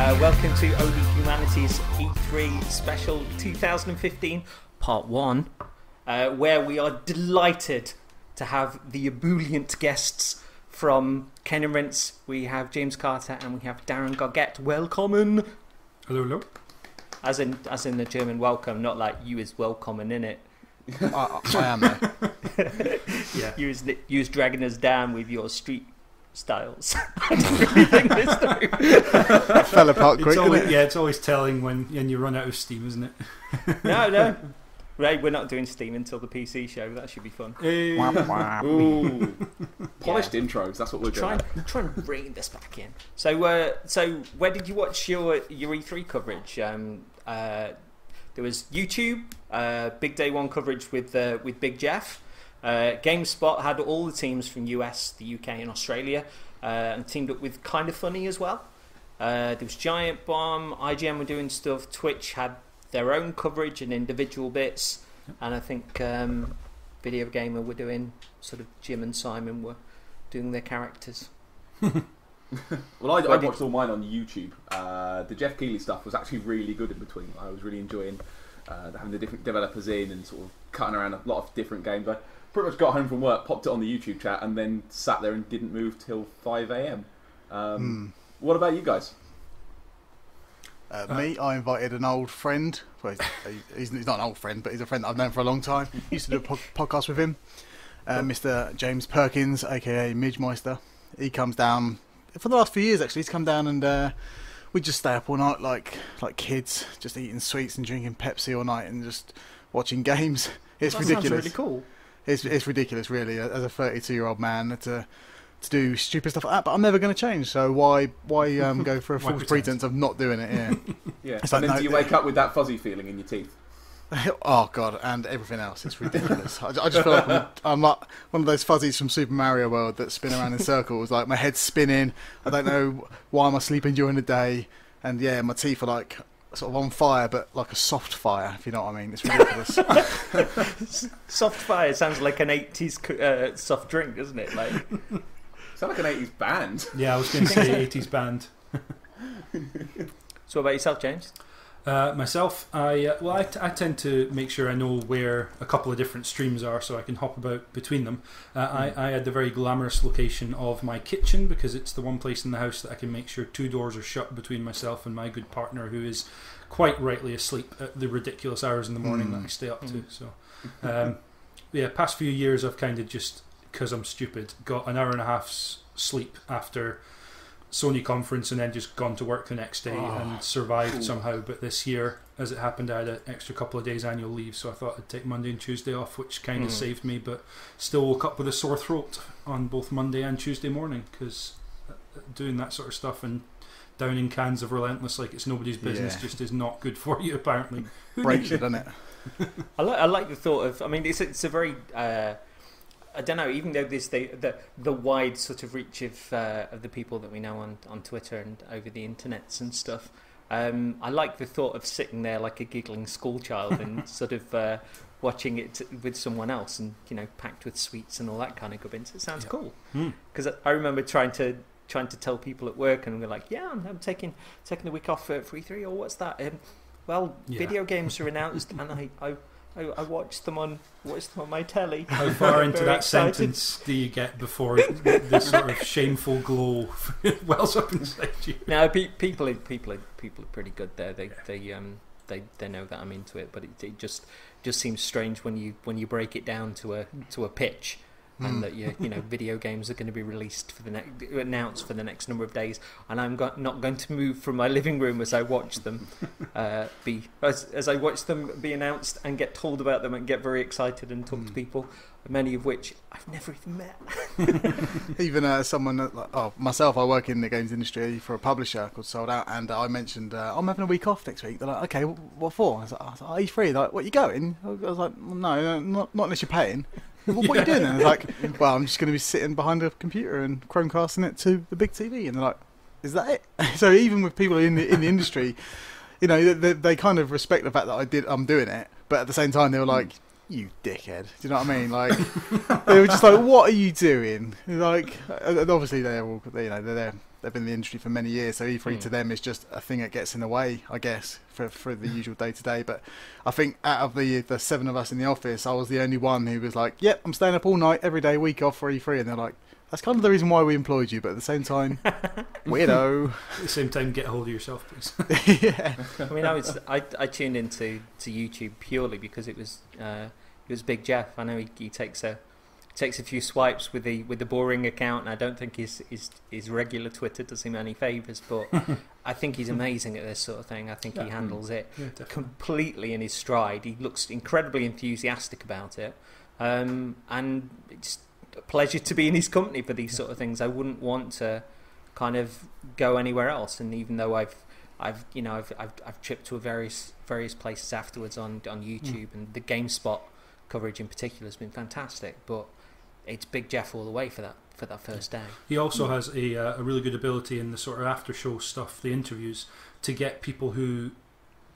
Welcome to OD Humanities E3 Special 2015 Part 1, where we are delighted to have the ebullient guests from Ken and Rince. We have James Carter and we have Darren Gargette. Welcome. Hello, hello. As in the German welcome, not like you is welcome in it. I am there. Yeah. You is dragging us down with your street styles. I don't really think this through. It fell apart quickly. Yeah, it's always telling when you run out of steam, isn't it? No. Right, we're not doing Steam until the PC show. That should be fun. Ooh. Polished intros, that's what we're doing. Try and bring this back in. So where did you watch your E3 coverage? There was YouTube, Big Day 1 coverage with Big Jeff. GameSpot had all the teams from US, the UK and Australia, and teamed up with Kind of Funny as well. There was Giant Bomb, IGN were doing stuff, Twitch had their own coverage and individual bits, and I think Video Gamer were doing sort of Jim and Simon were doing their characters. Well, I watched all mine on YouTube. The Jeff Keighley stuff was actually really good in between. I was really enjoying having the different developers in and sort of cutting around a lot of different games. I pretty much got home from work, popped it on the YouTube chat, and then sat there and didn't move till 5 a.m. What about you guys? Me, I invited an old friend. Well, he's not an old friend, but he's a friend that I've known for a long time. Used to do a podcast with him. Mr. James Perkins, aka Midgemeister. He comes down for the last few years. Actually, he's come down and we just stay up all night like kids, just eating sweets and drinking Pepsi all night and just watching games. It's ridiculous. Sounds really cool. It's ridiculous, really, as a 32-year-old man to do stupid stuff like that. But I'm never going to change. So why go for a false pretense of not doing it? Yeah. Yeah. It's And like, then do you wake up with that fuzzy feeling in your teeth? Oh god, and everything else. It's ridiculous. I just feel like I'm like one of those fuzzies from Super Mario World that spin around in circles. Like my head's spinning. I don't know why am I sleeping during the day, and yeah, my teeth are like sort of on fire, but like a soft fire, if you know what I mean. It's ridiculous. Soft fire sounds like an 80s soft drink, doesn't it? Like, Sound like an 80s band. Yeah, I was going to say 80s band. so what about yourself, James? Myself, I tend to make sure I know where a couple of different streams are so I can hop about between them. I had the very glamorous location of my kitchen because it's the one place in the house that I can make sure two doors are shut between myself and my good partner, who is quite rightly asleep at the ridiculous hours in the morning that I stay up to. So, past few years I've kind of just, because I'm stupid, got an hour and a half's sleep after Sony conference and then just gone to work the next day and survived somehow. But this year, as it happened, I had an extra couple of days annual leave, so I thought I'd take Monday and Tuesday off, which kind of saved me, but still woke up with a sore throat on both Monday and Tuesday morning because doing that sort of stuff and downing cans of Relentless like it's nobody's business just is not good for you, apparently. Breaks you, doesn't it? I like the thought of, I mean, it's a very I don't know, even though there's the wide sort of reach of the people that we know on Twitter and over the internets and stuff, I like the thought of sitting there like a giggling schoolchild and sort of watching it with someone else and, you know, packed with sweets and all that kind of gubbins. It sounds cool. Because I remember trying to tell people at work, and we're like, yeah, I'm taking the week off for E3, or what's that? Video games are announced, and I watched them on my telly. How far into that sentence do you get before the sort of shameful glow wells up inside you? No, people are pretty good there. They know that I'm into it, but it just seems strange when you break it down to a pitch. And that video games are going to be released announced for the next number of days, and I'm not going to move from my living room as I watch them as I watch them be announced and get told about them and get very excited and talk to people, many of which I've never even met. Even someone myself, I work in the games industry for a publisher called Sold Out, and I mentioned I'm having a week off next week. They're like, okay, what for? I was like, are you free? They're like, what, you going? I was like, well, no, not unless you're paying. What are you doing then? It's like, well, I'm just going to be sitting behind a computer and Chromecasting it to the big TV. And they're like, is that it? So even with people in the industry, you know, they kind of respect the fact that I'm doing it, but at the same time they were like, you dickhead. Do you know what I mean? Like, they were just like, what are you doing? Like, obviously they're all, they're there they've been in the industry for many years, so E3 to them is just a thing that gets in the way, I guess, for the usual day to day. But I think out of the 7 of us in the office, I was the only one who was like, "Yep, I'm staying up all night every day, week off for E3," and they're like, "That's kind of the reason why we employed you, but at the same time, weirdo." At the same time, get a hold of yourself, please. Yeah. I mean, I tuned into YouTube purely because it was Big Jeff. I know he takes a few swipes with the boring account, and I don't think his regular Twitter does him any favours, but I think he's amazing at this sort of thing. I think he handles it completely in his stride. He looks incredibly enthusiastic about it, and it's a pleasure to be in his company for these sort of things. I wouldn't want to kind of go anywhere else, and even though I've tripped to various places afterwards on YouTube, and the GameSpot coverage in particular has been fantastic, but it's Big Jeff all the way for that first day. He also has a really good ability in the sort of after show stuff, the interviews, to get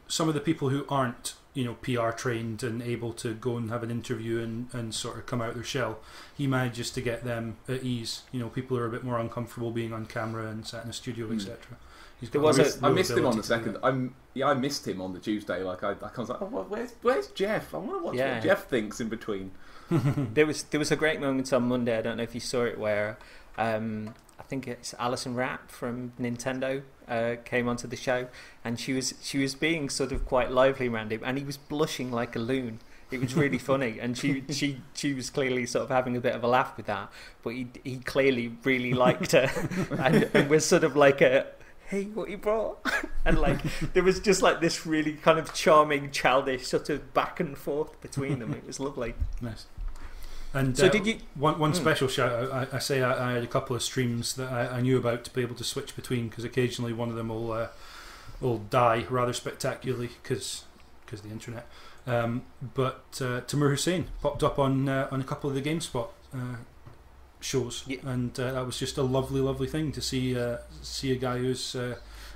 some of the people who aren't PR trained and able to go and have an interview and sort of come out of their shell. He manages to get them at ease. People who are a bit more uncomfortable being on camera and sat in a studio, etc. I missed him on the second. I missed him on the Tuesday. Like I was like, oh, where's Jeff? I want to watch what Jeff thinks in between. There was a great moment on Monday. I don't know if you saw it, where I think it's Alison Rapp from Nintendo came onto the show, and she was being sort of quite lively around him, and he was blushing like a loon. It was really funny, and she was clearly sort of having a bit of a laugh with that, but he clearly really liked her, and was sort of like hey, what you brought? And like there was just like this really kind of charming, childish sort of back and forth between them. It was lovely. Nice. And so did you? One special shout out. I had a couple of streams that I knew about to be able to switch between, because occasionally one of them will die rather spectacularly because the internet. But Tamur Hussain popped up on a couple of the GameSpot shows, and that was just a lovely thing to see a guy who's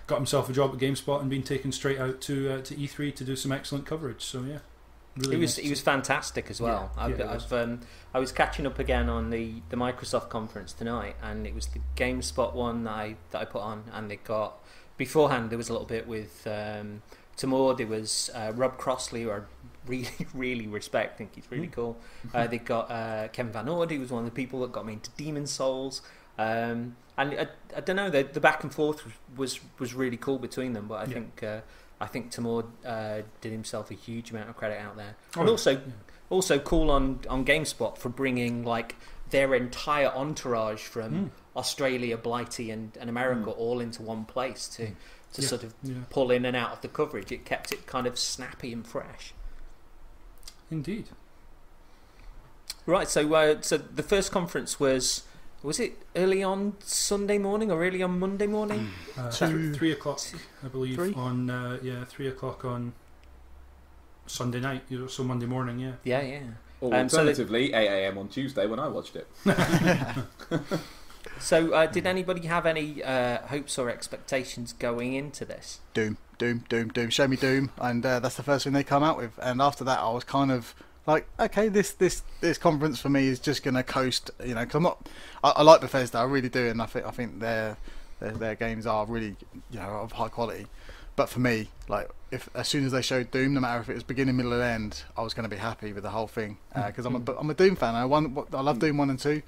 got himself a job at GameSpot and been taken straight out to E3 to do some excellent coverage. So yeah, really he was fantastic as well. I was catching up again on the Microsoft conference tonight, and it was the GameSpot one that I put on, and they got beforehand. There was a little bit with Tamor. There was Rob Crossley, who I really respect. I think he's really cool. They got Kevin Van Orde, who was one of the people that got me into Demon Souls. And I don't know, the back and forth was really cool between them. But I think Tamor did himself a huge amount of credit out there, and also cool on GameSpot for bringing like their entire entourage from Australia, Blighty, and America all into one place to sort of pull in and out of the coverage. It kept it kind of snappy and fresh. Indeed. Right, so the first conference was it early on Sunday morning or early on Monday morning? 3 o'clock, I believe. 3? On 3 o'clock on Sunday night, so Monday morning. Yeah. Or alternatively, 8 a.m. on Tuesday when I watched it. So, did anybody have any hopes or expectations going into this? Doom. Show me Doom, and that's the first thing they come out with. And after that, I was kind of like, okay, this conference for me is just going to coast, because I like Bethesda, I really do, and I think their games are really, of high quality. But for me, like, if as soon as they showed Doom, no matter if it was beginning, middle, and end, I was going to be happy with the whole thing, because I'm a Doom fan. I love Doom 1 and 2.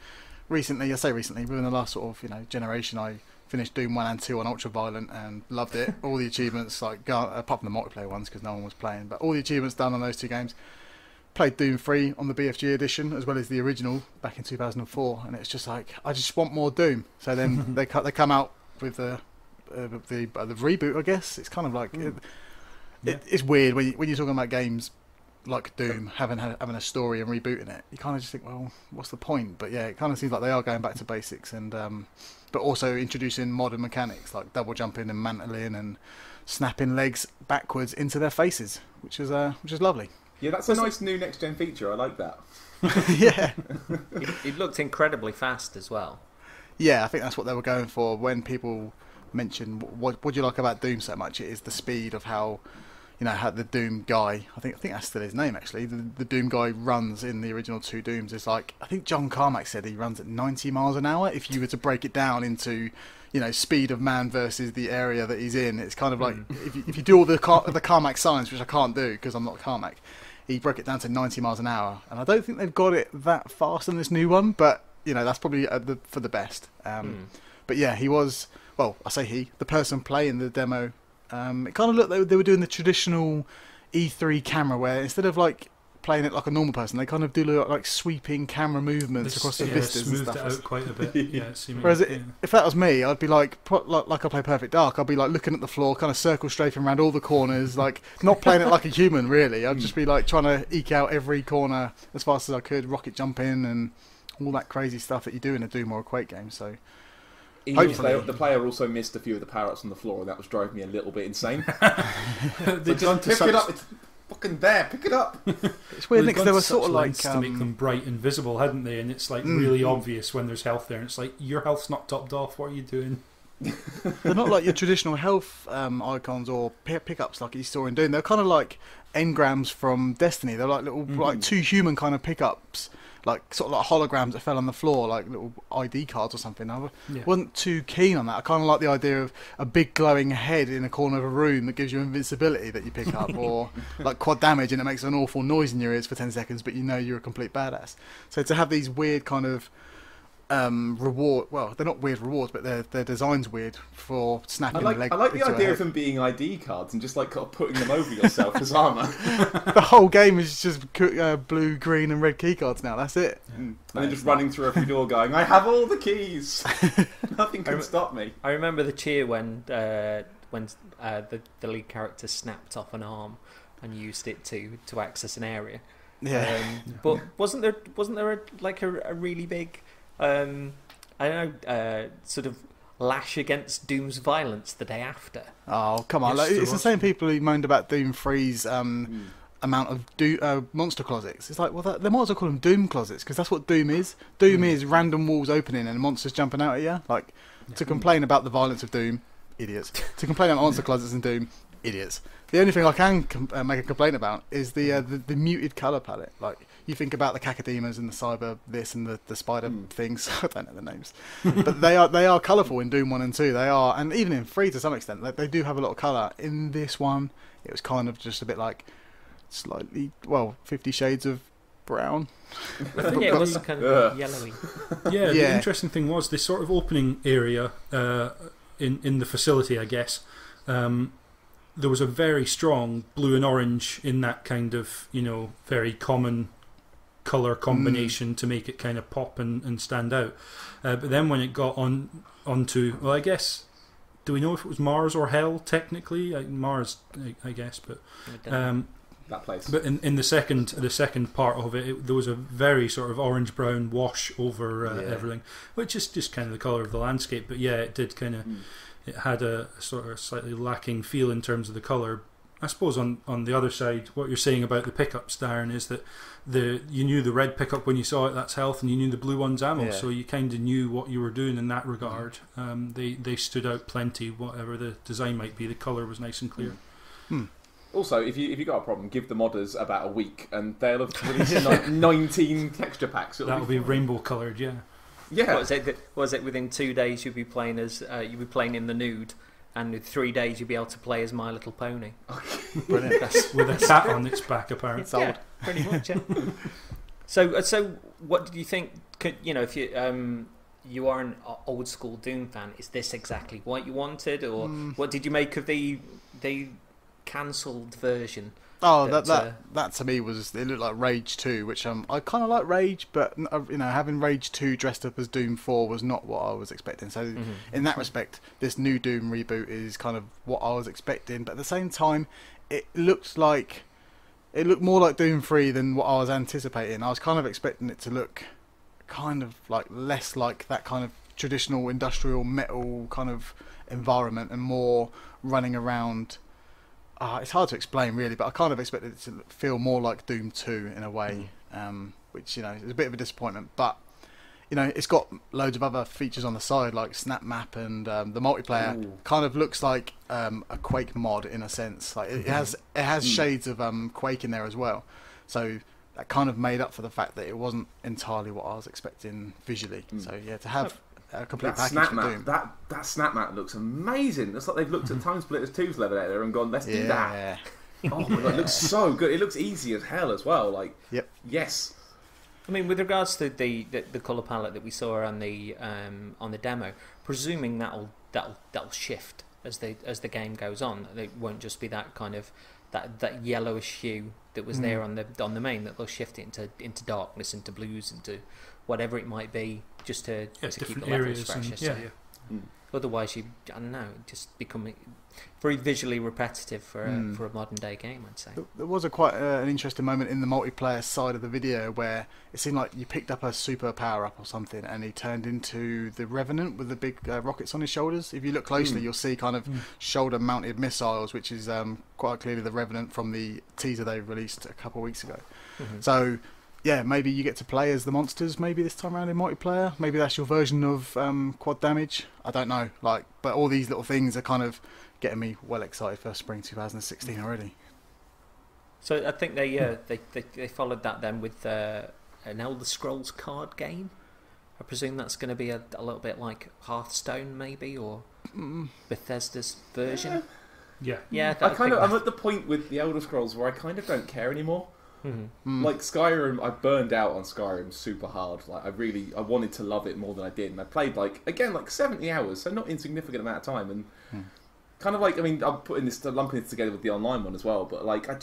Within the last sort of generation, I finished Doom 1 and 2 on Ultraviolent and loved it. All the achievements, apart from the multiplayer ones because no one was playing, but all the achievements done on those two games. Played Doom 3 on the BFG edition as well as the original back in 2004, and it's just like, I just want more Doom. So then they come out with the reboot, I guess. It's kind of like it's weird when you're talking about games like Doom having a story and rebooting it. You kind of just think, well, what's the point? But yeah, it kind of seems like they are going back to basics, and but also introducing modern mechanics like double jumping and mantling and snapping legs backwards into their faces, which is lovely. Yeah, that's a nice new next gen feature. I like that. Yeah, it looked incredibly fast as well. Yeah, I think that's what they were going for. When people mention what do you like about Doom so much, it is the speed of how how the Doom guy, I think that's still his name actually, the Doom guy runs in the original two Dooms is like, I think John Carmack said he runs at 90 miles an hour. If you were to break it down into speed of man versus the area that he's in. It's kind of like if you do all the Carmack science, which I can't do because I'm not Carmack. He broke it down to 90 miles an hour, and I don't think they've got it that fast in this new one. But that's probably for the best. But yeah, he was. Well, I say the person playing the demo. It kind of looked like they were doing the traditional E3 camera, where instead of like playing it like a normal person, they kind of do like sweeping camera movements across the vistas and stuff. Smoothed it out quite a bit. Whereas if that was me, I'd be like I play Perfect Dark, I'd be like looking at the floor, kind of circle strafing around all the corners, like not playing it like a human really. I'd just be like trying to eke out every corner as fast as I could, rocket jump in and all that crazy stuff that you do in a Doom or a Quake game. So the player also missed a few of the power-ups on the floor, and that was driving me a little bit insane. They've gone to pick it up. It's fucking there. Pick it up. It's weird because they were sort of like to make them bright and visible, hadn't they? And it's like really obvious when there's health there. And it's like your health's not topped off. What are you doing? They're not like your traditional health icons or pickups like you saw in Doom. They're kind of like engrams from Destiny. They're like little like two human kind of pickups. Like sort of like holograms that fell on the floor, like little ID cards or something. I wasn't too keen on that. I kind of like the idea of a big glowing head in a corner of a room that gives you invincibility that you pick up, or like quad damage and it makes an awful noise in your ears for 10 seconds, but you're a complete badass. So to have these weird kind of reward, well, they're not weird rewards, but their design's weird for snapping the leg. I like the idea of them being ID cards and just like kind of putting them over yourself as armour. The whole game is just blue, green, and red key cards now. That's it. And then just running through every door, going, "I have all the keys. Nothing can stop me." I remember the cheer when the lead character snapped off an arm and used it to access an area. Yeah. But wasn't there a really big I don't know, sort of lash against Doom's violence the day after? Oh, come on. Yes, It's the same people who moaned about Doom 3's amount of monster closets. It's like, well, they might as well call them Doom closets, because that's what Doom is. Doom is random walls opening and monsters jumping out at you. Like, to complain about the violence of Doom, idiots. To complain about monster closets in Doom, idiots. The only thing I can make a complaint about is the muted colour palette. Like, you think about the cacodemas and the cyber this and the spider things. I don't know the names, but they are colourful in Doom 1 and 2. They are, and even in 3 to some extent, they do have a lot of colour. In this one, it was kind of just a bit like slightly, 50 shades of brown. I think it was kind of yellowy. Yeah, the interesting thing was this sort of opening area in the facility, I guess. There was a very strong blue and orange in that kind of, very common colour combination to make it kind of pop and stand out. But then when it got onto, well, I guess, do we know if it was Mars or Hell technically? Mars, I guess, but that place. But in the second part of it, there was a very sort of orange brown wash over everything, which is just kind of the colour of the landscape. But yeah, it did kind of. It had a sort of slightly lacking feel in terms of the colour. I suppose on the other side, what you're saying about the pickups, Darren, is that you knew the red pickup when you saw it, that's health, and you knew the blue one's ammo, so you kind of knew what you were doing in that regard. They stood out plenty, whatever the design might be. The colour was nice and clear. Also, if you got a problem, give the modders about a week, and they'll have released 19 texture packs. That'll be rainbow coloured, yeah. Yeah. What was it? Within 2 days you'd be playing in the nude, and in 3 days you'd be able to play as My Little Pony. Brilliant. With a cat on its back, apparently. Yeah, pretty much. Yeah. So what did you think? If you are an old school Doom fan, is this exactly what you wanted, or what did you make of the cancelled version? Oh, that to me was, it looked like Rage 2, which I kind of like Rage, but having Rage 2 dressed up as Doom 4 was not what I was expecting. So in that respect, this new Doom reboot is kind of what I was expecting. But at the same time, it looked more like Doom 3 than what I was anticipating. I was kind of expecting it to look kind of like less like that kind of traditional industrial metal kind of environment and more running around. It's hard to explain really, but I kind of expected it to feel more like Doom 2 in a way, which is a bit of a disappointment. But it's got loads of other features on the side like Snap Map, and the multiplayer kind of looks like a Quake mod in a sense. Like it has shades of Quake in there as well, so that kind of made up for the fact that it wasn't entirely what I was expecting visually. So yeah, to have a complete That package snap for map, Doom. that snap map looks amazing. It's like they've looked at Time Splitters 2's level and gone, let's do that. Oh my god, it looks so good. It looks easy as hell as well. Like, yes. I mean, with regards to the colour palette that we saw on the demo, presuming that'll shift as the game goes on. It won't just be that kind of that yellowish hue that was there on the main. That they'll shift it into darkness, into blues, into whatever it might be, just to keep the levels fresher. Otherwise, I don't know, just become very visually repetitive for a modern day game, I'd say. There was quite an interesting moment in the multiplayer side of the video where it seemed like you picked up a super power up or something, and he turned into the Revenant with the big rockets on his shoulders. If you look closely, you'll see kind of shoulder-mounted missiles, which is quite clearly the Revenant from the teaser they released a couple of weeks ago. So. Yeah, maybe you get to play as the monsters maybe this time around in multiplayer. Maybe that's your version of quad damage. I don't know. But all these little things are kind of getting me well excited for spring 2016 already. So I think they followed that then with an Elder Scrolls card game. I presume that's going to be a little bit like Hearthstone maybe, or Bethesda's version. Yeah. I'm at the point with the Elder Scrolls where I kind of don't care anymore. Like Skyrim, I burned out on Skyrim super hard. Like I wanted to love it more than I did, and I played like 70 hours, so not insignificant amount of time. And kind of like, I mean, I'm lumping this together with the online one as well. But like, I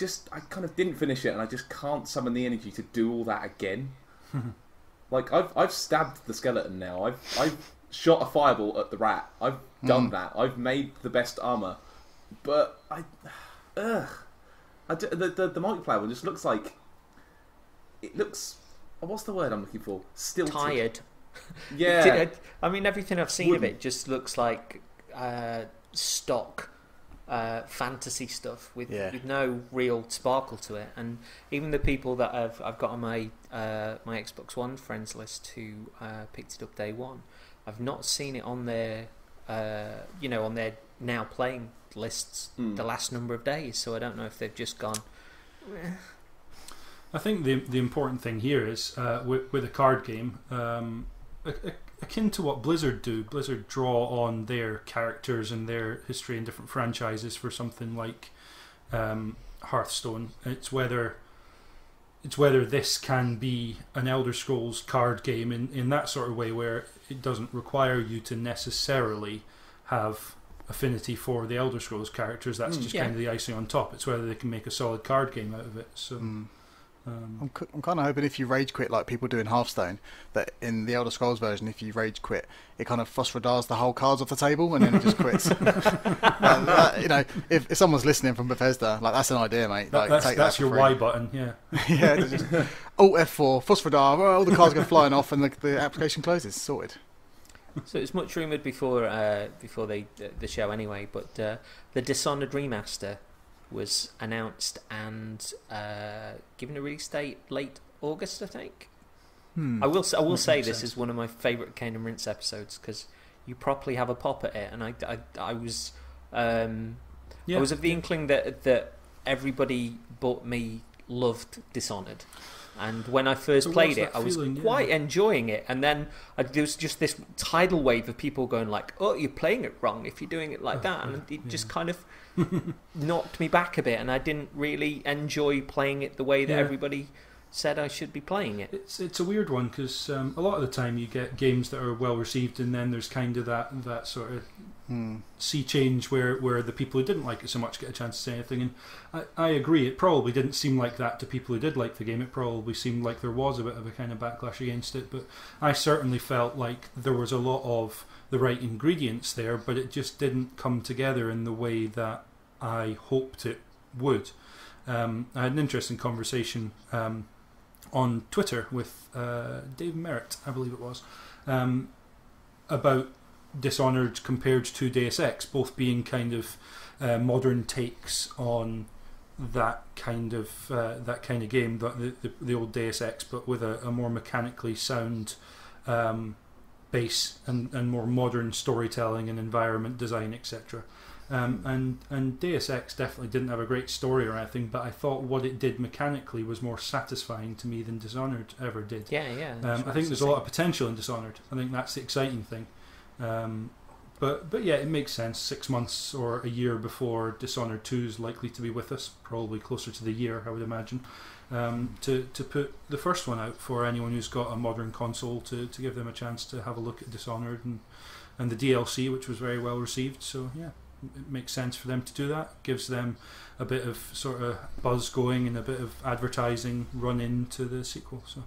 kind of didn't finish it, and I just can't summon the energy to do all that again. Like I've stabbed the skeleton now. I've shot a fireball at the rat. I've done that. I've made the best armor, but the multiplayer one just looks like what's the word I'm looking for? Stilted. Tired. Yeah. I mean, everything I've seen of it just looks like stock fantasy stuff with no real sparkle to it. And even the people that I've got on my Xbox One friends list who picked it up day one, I've not seen it on their on their now playing lists the last number of days, so I don't know if they've just gone. I think the important thing here is with a card game, akin to what Blizzard do. Blizzard draw on their characters and their history in different franchises for something like Hearthstone. It's whether this can be an Elder Scrolls card game in that sort of way, where it doesn't require you to necessarily have affinity for the Elder Scrolls characters. That's just kind of the icing on top. It's whether they can make a solid card game out of it. So I'm kind of hoping if you rage quit like people do in Hearthstone, that in the Elder Scrolls version, if you rage quit, it kind of phosphrodars the whole cards off the table and then it just quits. If someone's listening from Bethesda, like, that's an idea, mate. That's your Y button, yeah. Just Alt F4, phosphrodar, all the cards go flying off and the application closes. Sorted. So it's much rumoured before the show anyway, but the Dishonored remaster was announced and given a release date late August, I think. I will say this is one of my favourite Kane and Rinse episodes because you properly have a pop at it, and I was of the inkling that everybody but me loved Dishonored. And when I first played it, I was quite enjoying it. And then there was just this tidal wave of people going like, "Oh, you're playing it wrong if you're doing it like that." And it just kind of knocked me back a bit. And I didn't really enjoy playing it the way that everybody said I should be playing it. It's a weird one because a lot of the time you get games that are well received, and then there's kind of that sort of sea change where the people who didn't like it so much get a chance to say anything. And I agree, it probably didn't seem like that to people who did like the game. It probably seemed like there was a bit of a kind of backlash against it, but I certainly felt like there was a lot of the right ingredients there, but it just didn't come together in the way that I hoped it would. I had an interesting conversation on Twitter with Dave Merritt, I believe it was, about Dishonored compared to Deus Ex, both being kind of modern takes on that kind of game, the old Deus Ex, but with a more mechanically sound base and more modern storytelling and environment design, etc. And Deus Ex definitely didn't have a great story or anything, but I thought what it did mechanically was more satisfying to me than Dishonored ever did. Yeah. I think there's a lot of potential in Dishonored. I think that's the exciting thing. But yeah, it makes sense. 6 months or a year before Dishonored 2 is likely to be with us, probably closer to the year, I would imagine, to put the first one out for anyone who's got a modern console to give them a chance to have a look at Dishonored and the DLC, which was very well received. So yeah, it makes sense for them to do that. Gives them a bit of sort of buzz going and a bit of advertising run into the sequel. So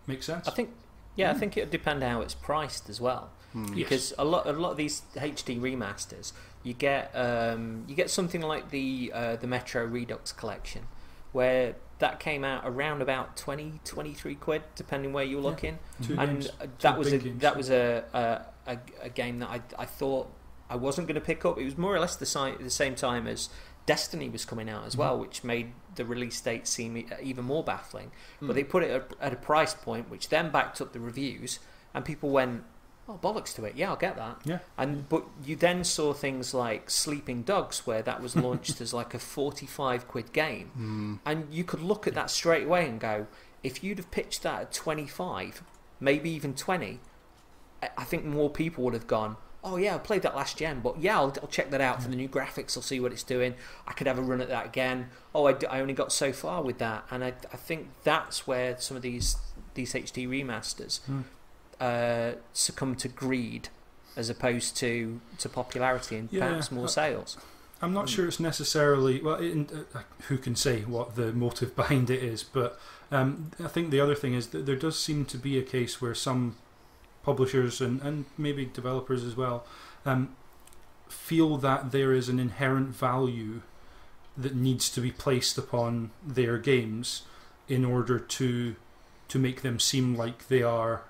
makes sense. I think it would depend how it's priced as well. Because a lot of these HD remasters, you get something like the Metro Redux collection, where that came out around about 23 quid, depending where you're looking. And that was a game that I thought I wasn't going to pick up. It was more or less the same time as Destiny was coming out as well, which made the release date seem even more baffling. But they put it at a price point which then backed up the reviews, and people went, "Oh, bollocks to it! Yeah, I'll get that." Yeah. But you then saw things like Sleeping Dogs, where that was launched as like a 45 quid game, and you could look at that straight away and go, if you'd have pitched that at 25, maybe even 20, I think more people would have gone, "Oh yeah, I played that last gen, but yeah, I'll check that out for the new graphics. I'll see what it's doing. I could have a run at that again. Oh, I only got so far with that." And I think that's where some of these HD remasters succumb to greed as opposed to popularity and perhaps more sales. I'm not sure it's necessarily who can say what the motive behind it is, but I think the other thing is that there does seem to be a case where some publishers and maybe developers as well feel that there is an inherent value that needs to be placed upon their games in order to make them seem like they are,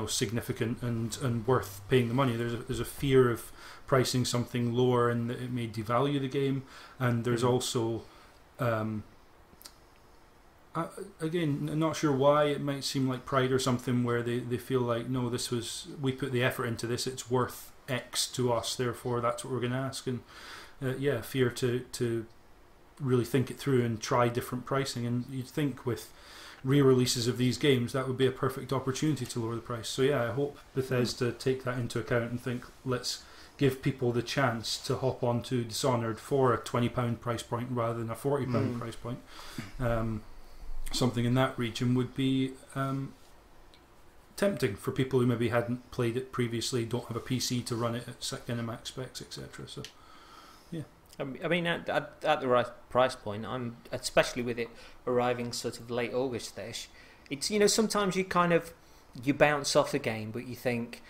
significant and worth paying the money. There's a fear of pricing something lower and that it may devalue the game, and there's also again, I'm not sure why. It might seem like pride or something, where they feel like, no, we put the effort into this, it's worth X to us, therefore that's what we're going to ask. And fear to really think it through and try different pricing. And you'd think with re-releases of these games, that would be a perfect opportunity to lower the price. So yeah, I hope Bethesda take that into account and think, let's give people the chance to hop onto Dishonored for a £20 price point rather than a £40 price point. Something in that region would be tempting for people who maybe hadn't played it previously, don't have a PC to run it at Cinemax specs, etc. So yeah, I mean, at the right price point, especially with it arriving sort of late August-ish, it's, sometimes you bounce off a game, but you think,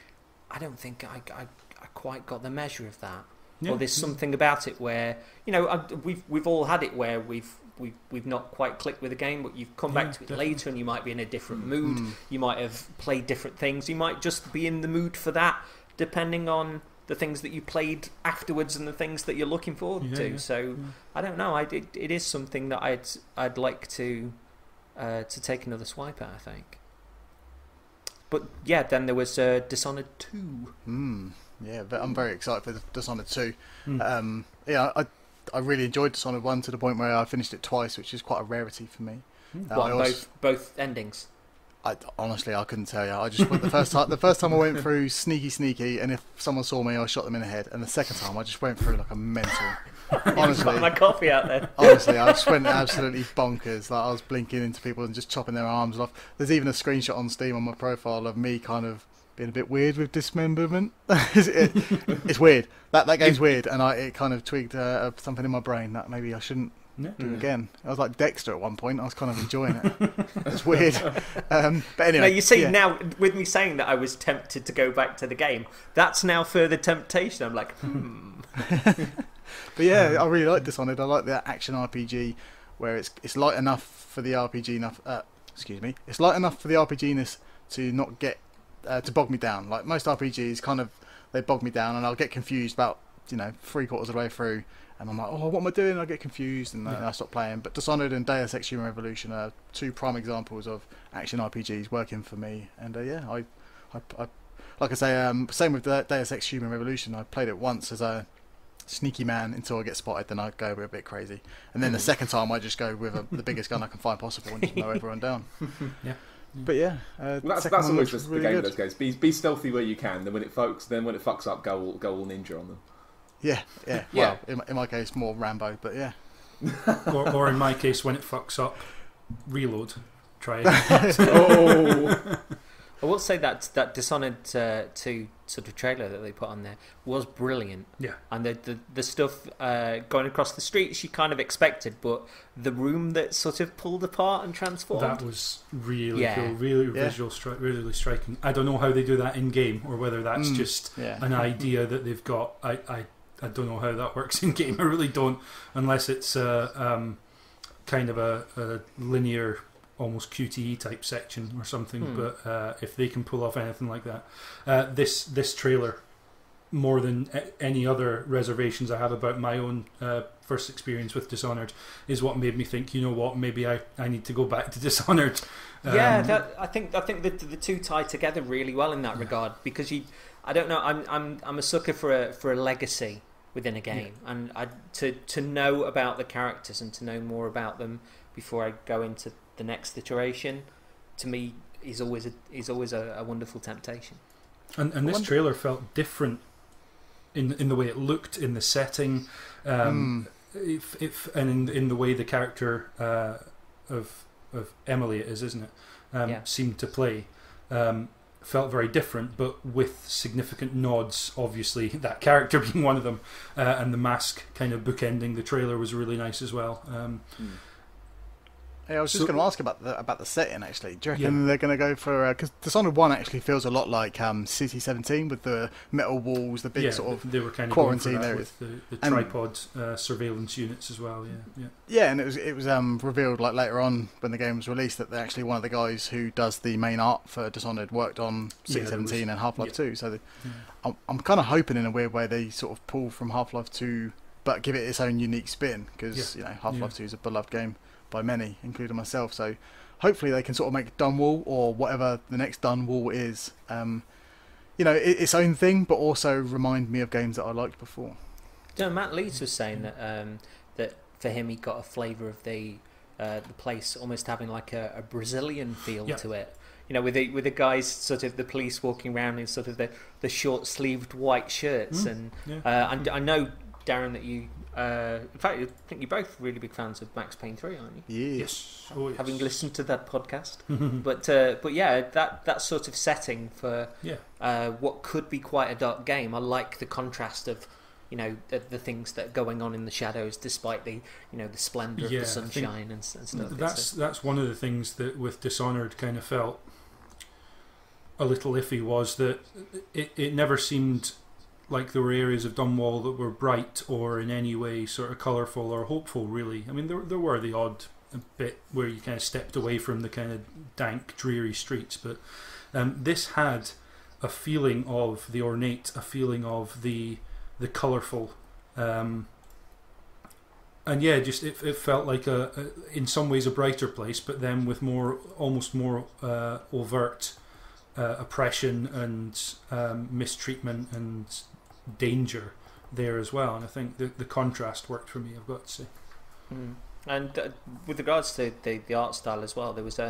I don't think I quite got the measure of that. Yeah. Or there's something about it where, we've all had it where we've not quite clicked with a game, but you've come back to it later and you might be in a different mood. You might have played different things. You might just be in the mood for that, depending on the things that you played afterwards and the things that you're looking forward to. Yeah. So I don't know. It is something that I'd like to take another swipe at, I think. But yeah, then there was Dishonored 2. Yeah, but I'm very excited for Dishonored 2. I really enjoyed Dishonored 1 to the point where I finished it twice, which is quite a rarity for me. Both endings? Honestly, I couldn't tell you. I just went the first time I went through sneaky, and if someone saw me, I shot them in the head. And the second time, I just went through like a mental. Honestly, got my coffee out there. Honestly, I just went absolutely bonkers. Like, I was blinking into people and just chopping their arms off. There's even a screenshot on Steam on my profile of me kind of being a bit weird with dismemberment. It's weird. That game's weird, and it kind of tweaked something in my brain that maybe I shouldn't do again. I was like Dexter at one point. I was kind of enjoying it. It's weird. But anyway. No, you see, now with me saying that I was tempted to go back to the game, that's now further temptation. I'm like, But yeah, I really like Dishonored. I like the action RPG where it's light enough for the RPG It's light enough for the RPGness to not get to bog me down. Like most RPGs, kind of they bog me down, and I'll get confused about 3/4 of the way through, and I'm like, oh, what am I doing? I get confused, and I stop playing. But Dishonored and Deus Ex Human Revolution are two prime examples of action RPGs working for me. And I like I say, same with Deus Ex Human Revolution. I played it once as a sneaky man until I get spotted, then I go a bit crazy, and then the second time I just go with the biggest gun I can find possible and just mow everyone down. But yeah, Well, that's second one always looks the really game good. of those games. Be stealthy where you can. Then when it fucks up, go all ninja on them. Yeah. Yeah. Well, in my case, more Rambo, but yeah. or in my case, when it fucks up, reload. Try it. Oh. I will say that Dishonored 2 sort of trailer that they put on there was brilliant. Yeah. And the stuff going across the streets you kind of expected, but the room that sort of pulled apart and transformed. That was really cool, really really striking. I don't know how they do that in game, or whether that's just an idea that they've got. I don't know how that works in game. I really don't, unless it's kind of a linear, almost QTE type section or something. But if they can pull off anything like that, this trailer, more than any other reservations I have about my own first experience with Dishonored, is what made me think, you know what, maybe I need to go back to Dishonored. I think the two tie together really well in that regard, because I don't know, I'm a sucker for a legacy within a game, and to know about the characters and to know more about them before I go into the next iteration, to me is always a wonderful temptation. And this trailer felt different in the way it looked, in the setting, and in the way the character of Emily it is, isn't it? Seemed to play. Felt very different, but with significant nods, obviously, that character being one of them, and the mask kind of bookending the trailer was really nice as well. Yeah, I was just going to ask about the setting, actually. Do you reckon they're going to go for... Because Dishonored 1 actually feels a lot like City 17, with the metal walls, the big sort of they were kind of quarantine areas. With the tripod surveillance units as well, Yeah, and it was revealed like later on when the game was released that actually one of the guys who does the main art for Dishonored worked on City 17 and Half-Life 2. So I'm kind of hoping in a weird way they sort of pull from Half-Life 2 but give it its own unique spin, because Half-Life 2 is a beloved game by many, including myself. So hopefully they can sort of make Dunwall, or whatever the next Dunwall is, its own thing, but also remind me of games that I liked before. Matt Leeds was saying that for him he got a flavour of the place almost having like a Brazilian feel to it. With the guys, sort of the police walking around in sort of the short sleeved white shirts, I know, Darren, that you in fact, I think you're both really big fans of Max Payne 3, aren't you? Yes. Oh, yes. Having listened to that podcast. but yeah, that sort of setting for what could be quite a dark game. I like the contrast of the things that are going on in the shadows, despite the the splendour of the sunshine and stuff. That's one of the things that with Dishonored kind of felt a little iffy, was that it never seemed like there were areas of Dunwall that were bright or in any way sort of colourful or hopeful, really. I mean, there were the odd bit where you kind of stepped away from the kind of dank, dreary streets, but this had a feeling of the ornate, a feeling of the colourful, and just it felt like in some ways a brighter place, but then with almost more overt oppression and mistreatment and danger there as well. And I think the contrast worked for me, I've got to say. And with regards to the art style as well, there was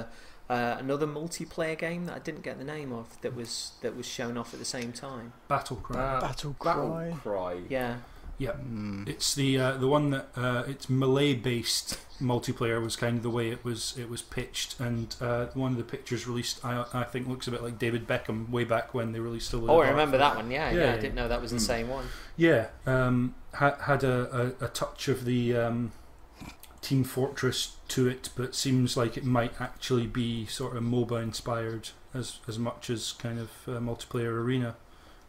another multiplayer game that I didn't get the name of that was shown off at the same time. Battlecry. Battlecry. Yeah. Yeah, it's the one that it's Melee based multiplayer was kind of the way it was pitched, and one of the pictures released I think looks a bit like David Beckham way back when they released a I remember that one. Yeah, I didn't know that was the same one. Yeah, had a touch of the Team Fortress to it, but seems like it might actually be sort of MOBA inspired as much as kind of multiplayer arena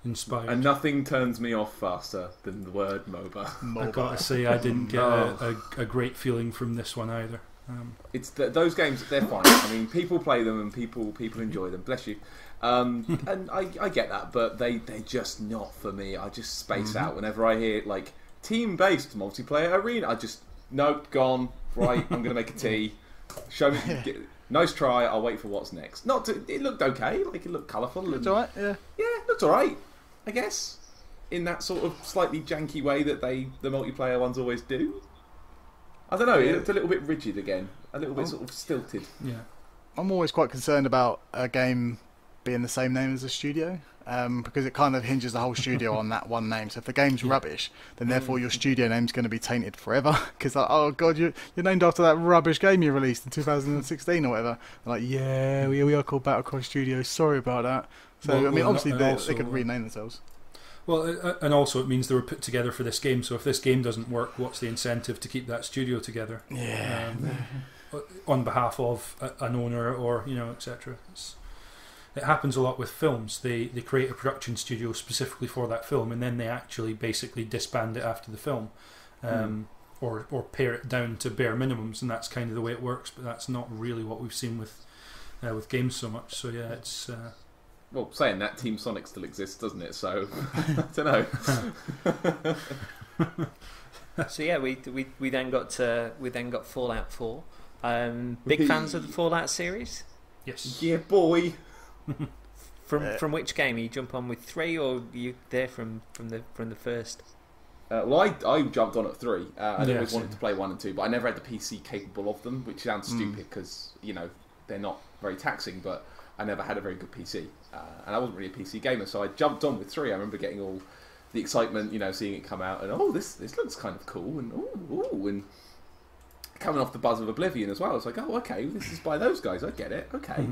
inspired. And nothing turns me off faster than the word MOBA. I gotta say, I didn't get a great feeling from this one either. It's those games, they're fine. I mean, people play them and people enjoy them. Bless you. And I get that, but they're just not for me. I just space out whenever I hear like team-based multiplayer arena. I just nope, gone. Right, I'm going to make a tea. Show me. Nice try. I'll wait for what's next. It looked okay. Like it looked colourful. It's alright. Yeah. Yeah, it looked alright. I guess in that sort of slightly janky way that the multiplayer ones always do. I don't know. It looked a little bit rigid again. A little bit sort of stilted. Yeah. I'm always quite concerned about a game being the same name as a studio, because it kind of hinges the whole studio on that one name. So if the game's rubbish, then therefore your studio name's going to be tainted forever. Because like, oh god, you're named after that rubbish game you released in 2016 or whatever. They're like, yeah, we are called Battlecry Studios. Sorry about that. So I mean, obviously they could rename themselves. Well, and also it means they were put together for this game. So if this game doesn't work, what's the incentive to keep that studio together? Yeah. On behalf of an owner or etc. It happens a lot with films. They create a production studio specifically for that film, and then they actually basically disband it after the film, or pare it down to bare minimums, and that's kind of the way it works. But that's not really what we've seen with games so much. So yeah, it's. Well, saying that, Team Sonic still exists, doesn't it? So I don't know. So yeah, we then got Fallout 4. Big fans of the Fallout series? Yes. Yeah, boy. From which game? You jump on with 3, or you there from the first? Well, I jumped on at 3. I always wanted to play 1 and 2, but I never had the PC capable of them, which sounds stupid because they're not very taxing. But I never had a very good PC, and I wasn't really a PC gamer, so I jumped on with 3. I remember getting all the excitement, seeing it come out, and this looks kind of cool, and and coming off the buzz of Oblivion as well. I was like, oh, okay, this is by those guys. I get it. Okay.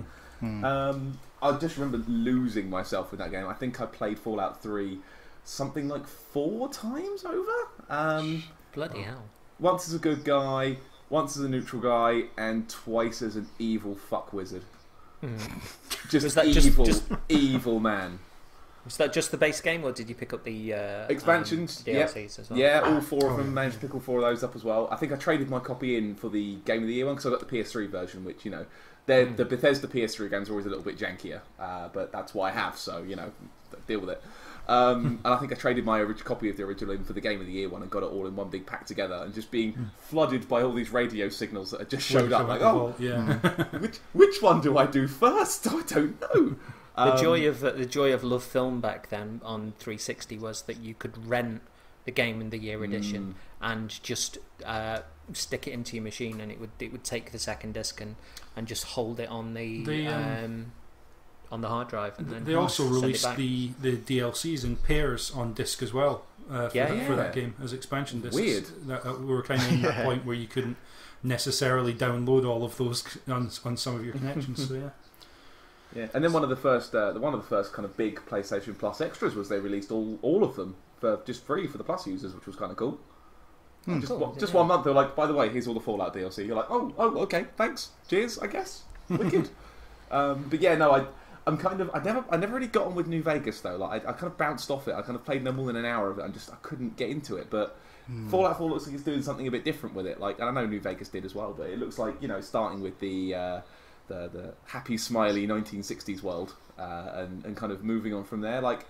I just remember losing myself with that game. I think I played Fallout 3 something like 4 times over. Bloody hell. Once as a good guy, once as a neutral guy, and twice as an evil fuck wizard. Just evil, evil man. Was that just the base game, or did you pick up the expansions? DLCs as well? Yeah, all 4 of them. Managed to pick all 4 of those up as well. I think I traded my copy in for the Game of the Year one because I got the PS3 version, which the Bethesda PS3 games are always a little bit jankier, but that's what I have, so deal with it. And I think I traded my copy of the original in for the Game of the Year one and got it all in one big pack together, and just being flooded by all these radio signals that had just showed up. Like, which one do I do first? I don't know. The joy of Love Film back then on 360 was that you could rent the Game of the Year edition and just stick it into your machine, and it would take the second disc and just hold it on the hard drive. And then they also released the DLCs in pairs on disc as well for that game as expansion discs. Weird. We were kind of in that point where you couldn't necessarily download all of those on some of your connections. So yeah. Yeah, and then one of the first kind of big PlayStation Plus extras was they released all of them for just free for the Plus users, which was kind of cool. Just 1 month, they were like, by the way, here's all the Fallout DLC. You're like, oh, okay, thanks, cheers, I guess, wicked. But yeah, no, I never really got on with New Vegas though. Like I kind of bounced off it. I kind of played no more than an hour of it, and I couldn't get into it. But Fallout 4 looks like it's doing something a bit different with it. Like, and I know New Vegas did as well, but it looks like starting with the happy, smiley 1960s world, and kind of moving on from there. Like,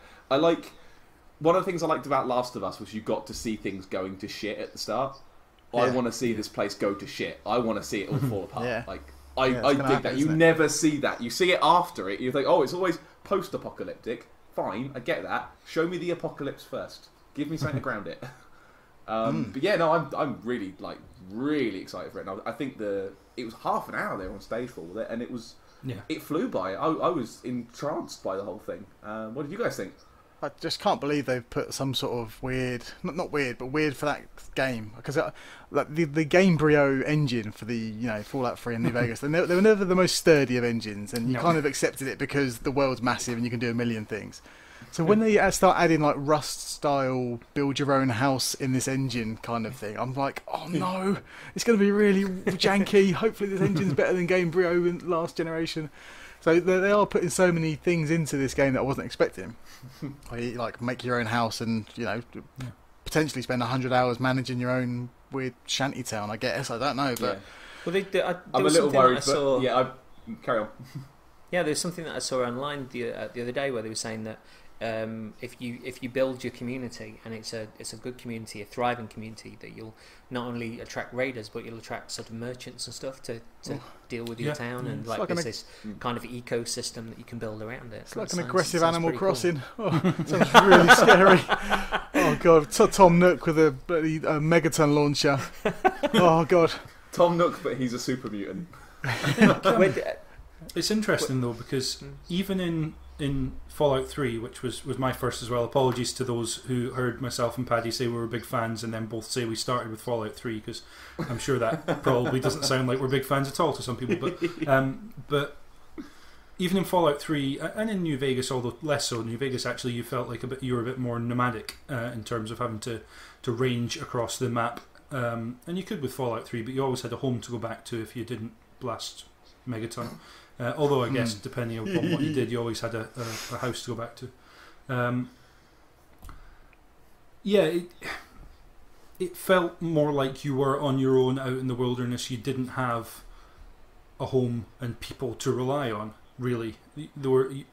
one of the things I liked about Last of Us was you got to see things going to shit at the start. I want to see this place go to shit. I want to see it all fall apart. Yeah. Like, I dig that. You never see that. You see it after it. You think, it's always post-apocalyptic. Fine, I get that. Show me the apocalypse first. Give me something to ground it. But yeah, no, I'm really excited for it. And I think it was half an hour there on stage for all of it, and it flew by. I was entranced by the whole thing. What did you guys think? I just can't believe they've put some sort of weird, not weird, but weird for that game, because the Gamebryo engine for the Fallout 3 and New Vegas, they were never the most sturdy of engines, and you kind of accepted it because the world's massive and you can do a million things. So when they start adding like Rust style build your own house in this engine kind of thing, I'm like, oh no, it's going to be really janky. Hopefully this engine's better than Gamebryo in last generation. So they are putting so many things into this game that I wasn't expecting. Like make your own house and potentially spend 100 hours managing your own weird shanty town. I guess, I don't know, but I'm a little worried. But carry on. Yeah, there's something that I saw online the other day where they were saying that if you build your community, and it's a good community, a thriving community, that you'll not only attract raiders, but you'll attract sort of merchants and stuff to deal with your town, and there's this kind of ecosystem that you can build around it. It's like an aggressive Animal Crossing. Cool. Oh, sounds really scary. Oh god, Tom Nook with a megaton launcher. Oh god, Tom Nook, but he's a super mutant. It's interesting though, because even in Fallout 3, which was my first as well, apologies to those who heard myself and Paddy say we were big fans and then both say we started with Fallout 3, because I'm sure that probably doesn't sound like we're big fans at all to some people, but even in Fallout 3 and in New Vegas, although less so, New Vegas actually you felt like you were a bit more nomadic in terms of having to range across the map, and you could with Fallout 3, but you always had a home to go back to if you didn't blast Megaton. Although I guess depending on what you did, you always had a house to go back to. It felt more like you were on your own out in the wilderness. You didn't have a home and people to rely on, really.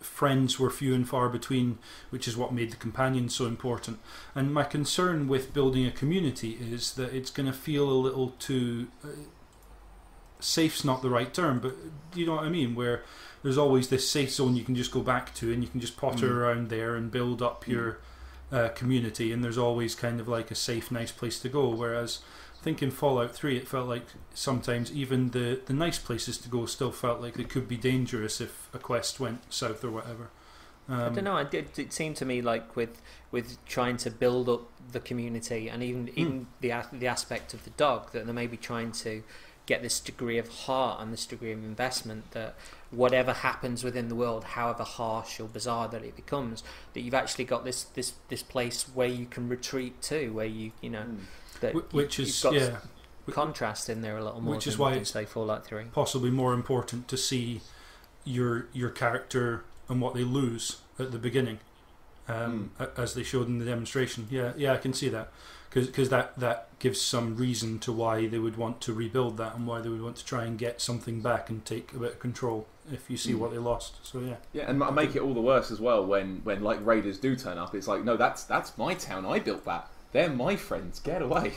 Friends were few and far between, which is what made the companions so important. And my concern with building a community is that it's going to feel a little too... safe's not the right term, but you know what I mean, where there's always this safe zone you can just go back to and you can just potter around there and build up your community, and there's always kind of like a safe, nice place to go, whereas I think in Fallout 3 it felt like sometimes even the nice places to go still felt like they could be dangerous if a quest went south or whatever. I don't know, it seemed to me like with trying to build up the community, and even the aspect of the dog, that they're maybe trying to get this degree of heart and this degree of investment, that whatever happens within the world, however harsh or bizarre that it becomes, that you've actually got this place where you can retreat to, where you know that you've got contrast in there a little more, which is why it's, say, Fallout 3, possibly more important to see your character and what they lose at the beginning, as they showed in the demonstration. I can see that. Because that gives some reason to why they would want to rebuild that, and why they would want to try and get something back and take a bit of control if you see what they lost. So yeah, and make it all the worse as well when like raiders do turn up. It's like, no, that's my town. I built that. They're my friends. Get away.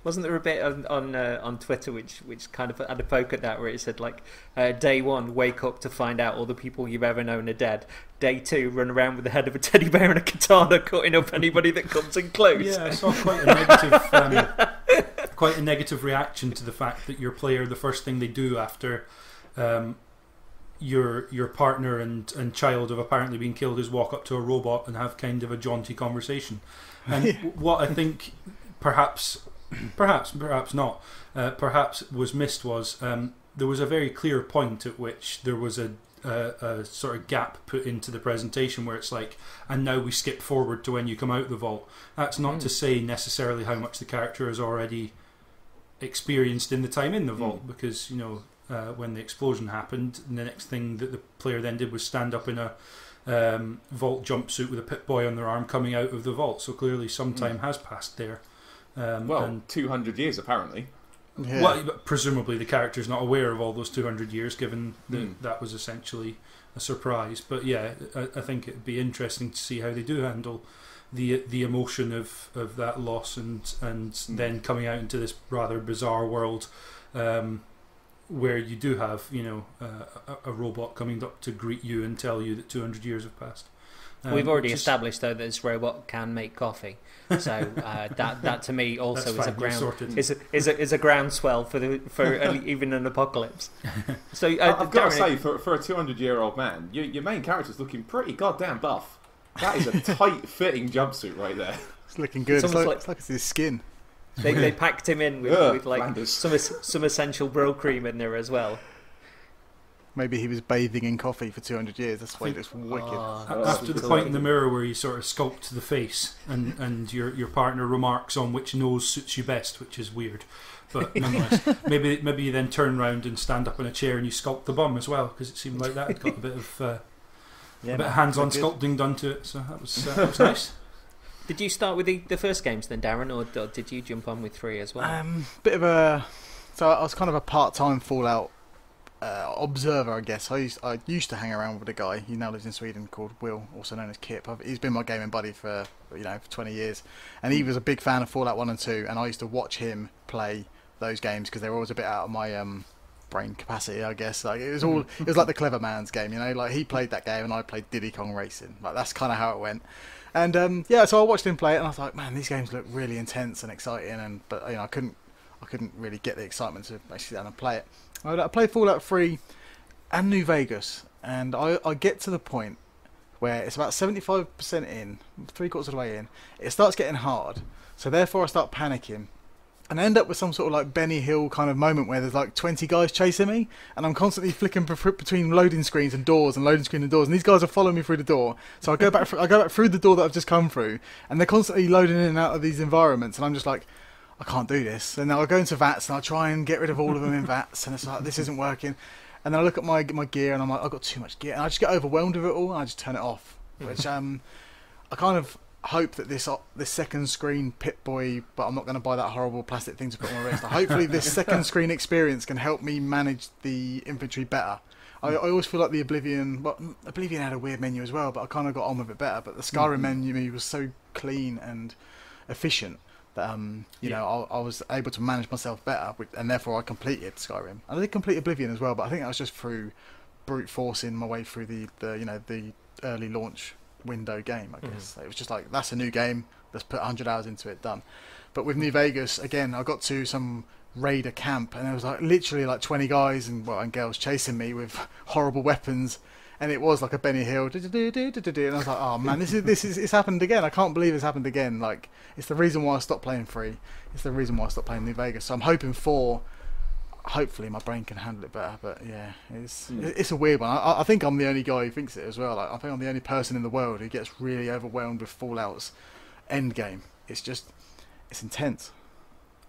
Wasn't there a bit on Twitter which kind of had a poke at that, where it said like, day 1, wake up to find out all the people you've ever known are dead. Day 2, run around with the head of a teddy bear and a katana, cutting up anybody that comes in close. Yeah, I saw quite a negative reaction to the fact that your player, the first thing they do after your partner and child have apparently been killed is walk up to a robot and have kind of a jaunty conversation. And what I think perhaps not, perhaps was missed was there was a very clear point at which there was a sort of gap put into the presentation where it's like, and now we skip forward to when you come out of the vault. That's not to say necessarily how much the character has already experienced in the time in the vault, because you know when the explosion happened, and the next thing that the player then did was stand up in a vault jumpsuit with a Pip-Boy on their arm coming out of the vault, so clearly some time has passed there. And 200 years apparently. Yeah. Well, presumably the character's not aware of all those 200 years, given that that was essentially a surprise. But yeah, I think it'd be interesting to see how they do handle the emotion of that loss, and then coming out into this rather bizarre world where you do have, you know, a robot coming up to greet you and tell you that 200 years have passed. We've already established though that this robot can make coffee, so that to me also is a groundswell for even an apocalypse. So I've got to say, for a 200-year-old man, your main character's looking pretty goddamn buff. That is a tight-fitting jumpsuit right there. It's looking good. It's like it's his skin. They packed him in with like some essential bro cream in there as well. Maybe he was bathing in coffee for 200 years. That's why he looks wicked. After the point in the mirror where you sort of sculpt the face, and your partner remarks on which nose suits you best, which is weird, but nonetheless, maybe you then turn around and stand up in a chair and you sculpt the bum as well, because it seemed like that had got a bit of hands-on sculpting done to it. So that was nice. Did you start with the first games then, Darren, or did you jump on with 3 as well? So I was kind of a part-time Fallout observer, I guess. I used to hang around with a guy. He now lives in Sweden, called Will, also known as Kip. He's been my gaming buddy for 20 years, and he was a big fan of Fallout 1 and 2. And I used to watch him play those games because they were always a bit out of my brain capacity, I guess. Like it was like the clever man's game, you know. Like he played that game and I played Diddy Kong Racing. Like that's kind of how it went. And so I watched him play it, and I was like, man, these games look really intense and exciting. But I couldn't really get the excitement to actually sit down and play it. I played Fallout 3, and New Vegas, and I get to the point where it's about 75% in, 3/4 of the way in, it starts getting hard. So therefore I start panicking. And I end up with some sort of like Benny Hill kind of moment where there's like 20 guys chasing me, and I'm constantly flicking between loading screens and doors and loading screen and doors, and these guys are following me through the door. So I go back through the door that I've just come through, and they're constantly loading in and out of these environments, and I'm just like, I can't do this. And now I go into VATS and I try and get rid of all of them in VATS, and it's like, this isn't working. And then I look at my gear and I'm like, I've got too much gear, and I just get overwhelmed with it all, and I just turn it off. Which I kind of hope that this second screen Pip-Boy, but I'm not going to buy that horrible plastic thing to put on my wrist. Hopefully this second screen experience can help me manage the infantry better. I always feel like the Oblivion had a weird menu as well, but I kind of got on with it better. But the Skyrim menu was so clean and efficient that I was able to manage myself better, and therefore I completed Skyrim. I did complete Oblivion as well, but I think I was just through brute forcing my way through the early launch window game, I guess. It was just like, that's a new game, let's put 100 hours into it, done. But with New Vegas, again, I got to some raider camp, and there was like literally like 20 guys and girls chasing me with horrible weapons, and it was like a Benny Hill, and I was like, oh man, it's happened again. I can't believe it's happened again. Like, it's the reason why I stopped playing free. It's the reason why I stopped playing New Vegas. So I'm hoping hopefully my brain can handle it better, but yeah, it's a weird one. I think I'm the only guy who thinks it as well. Like, I think I'm the only person in the world who gets really overwhelmed with Fallout's end game. It's intense.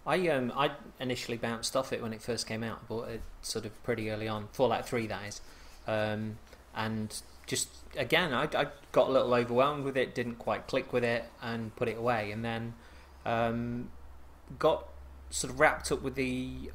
I initially bounced off it when it first came out. I bought it sort of pretty early on, Fallout 3 that is, and just again I got a little overwhelmed with it, didn't quite click with it, and put it away, and then got sort of wrapped up with the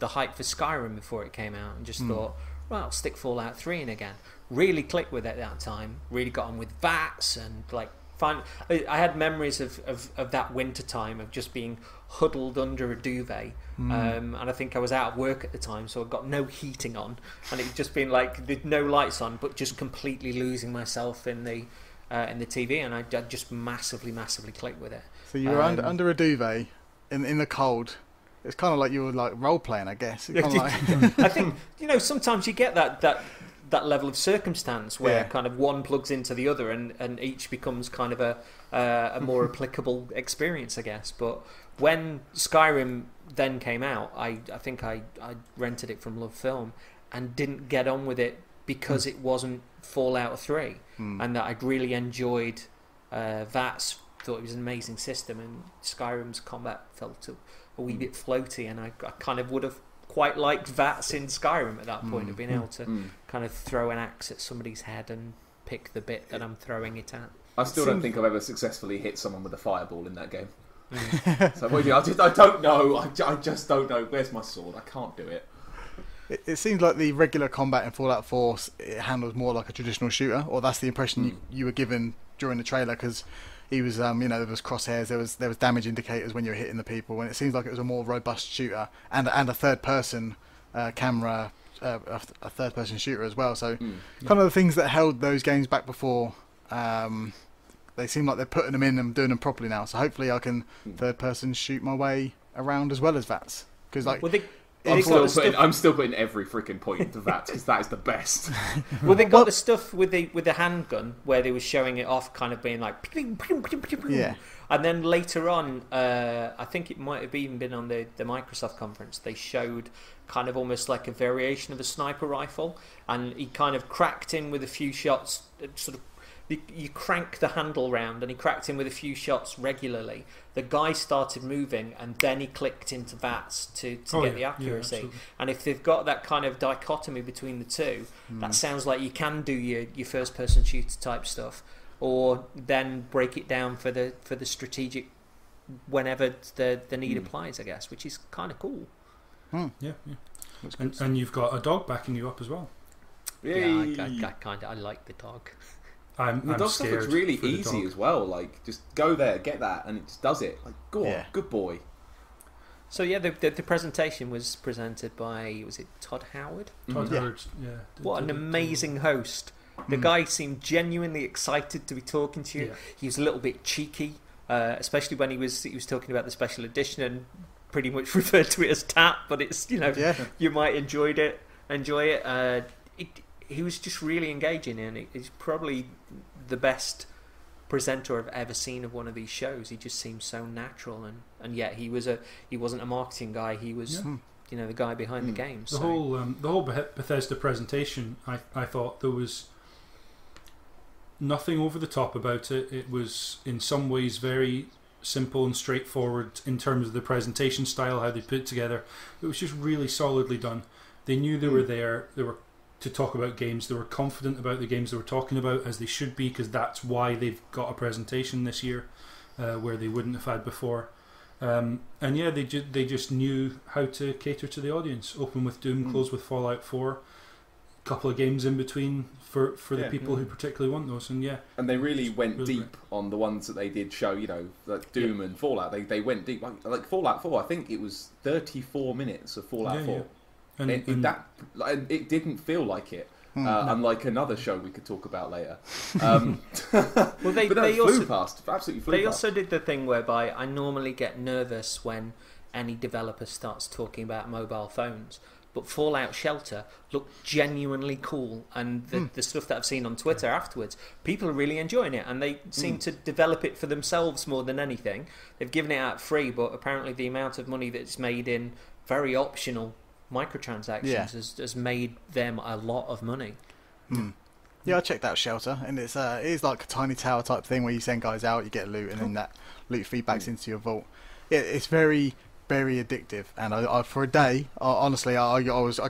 hype for Skyrim before it came out, and just thought, well, I'll stick Fallout 3 in again. Really clicked with it at that time. Really got on with VATS, and like I had memories of that winter time of just being huddled under a duvet, and I think I was out of work at the time, so I got no heating on, and it just been like there's no lights on, but just completely losing myself in the TV, and I just massively clicked with it. So you were under a duvet in the cold. It's kind of like you were like role playing, I guess. I think sometimes you get that level of circumstance where kind of one plugs into the other, and each becomes kind of a more applicable experience, I guess. But when Skyrim then came out, I think I rented it from Love Film and didn't get on with it because it wasn't Fallout 3, and that I'd really enjoyed VATS. Thought it was an amazing system, and Skyrim's combat felt a wee bit floaty, and I kind of would have quite liked VATS in Skyrim at that point, of being able to kind of throw an axe at somebody's head and pick the bit that I'm throwing it at. I still don't think I've ever successfully hit someone with a fireball in that game. So I don't know. I just don't know. Where's my sword? I can't do it. It seems like the regular combat in Fallout 4 it handles more like a traditional shooter, or that's the impression you were given during the trailer, because he was, there was crosshairs, there was damage indicators when you were hitting the people, and it seems like it was a more robust shooter, and a third-person camera, a third-person shooter as well. So kind of the things that held those games back before, they seem like they're putting them in and doing them properly now. So hopefully I can third-person shoot my way around as well as VATS, because like. I'm still putting every freaking point into that, because that is the best. Well, they got the stuff with the handgun where they were showing it off, kind of being like, yeah. And then later on, I think it might have even been on the Microsoft conference, they showed kind of almost like a variation of a sniper rifle, and he kind of cracked in with a few shots, sort of. You crank the handle round, and he cracked in with a few shots regularly. The guy started moving, and then he clicked into VATS to get the accuracy. Yeah, and if they've got that kind of dichotomy between the two, that sounds like you can do your first person shooter type stuff, or then break it down for the strategic whenever the need applies, I guess, which is kind of cool. Yeah. And you've got a dog backing you up as well. Yay. Yeah, I like the dog. The dog stuff looks really easy as well. Like, just go there, get that, and it just does it. Like, go on, good boy. So yeah, the presentation was presented by, was it Todd Howard? Todd Howard, yeah. What an amazing host. The guy seemed genuinely excited to be talking to you. Yeah. He was a little bit cheeky, especially when he was talking about the special edition, and pretty much referred to it as tap, but it's you might enjoyed it. enjoy it. He was just really engaging, and he's probably the best presenter I've ever seen of one of these shows. He just seems so natural, and yet he wasn't a marketing guy. He was the guy behind the game. The whole Bethesda presentation, I thought there was nothing over the top about it. It was in some ways very simple and straightforward in terms of the presentation style, how they put it together. It was just really solidly done. They knew they were there. They were to talk about games. They were confident about the games they were talking about, as they should be, because that's why they've got a presentation this year where they wouldn't have had before. And yeah, they just knew how to cater to the audience. Open with Doom, close with Fallout 4. Couple of games in between for the people who particularly want those, and and they really went really deep on the ones that they did show, like Doom and Fallout. They went deep, like Fallout 4. I think it was 34 minutes of Fallout 4. And it didn't feel like it. Unlike another show we could talk about later. Well, they flew past. Absolutely flew past. They also did the thing whereby I normally get nervous when any developer starts talking about mobile phones. But Fallout Shelter looked genuinely cool, and the stuff that I've seen on Twitter afterwards, people are really enjoying it, and they seem to develop it for themselves more than anything. They've given it out free, but apparently the amount of money that's made in very optional microtransactions has made them a lot of money. Yeah, I checked out Shelter, and it is like a tiny tower type thing where you send guys out, you get loot, and then that loot feedbacks into your vault. Yeah, it's very, very addictive, and I for a day, honestly, I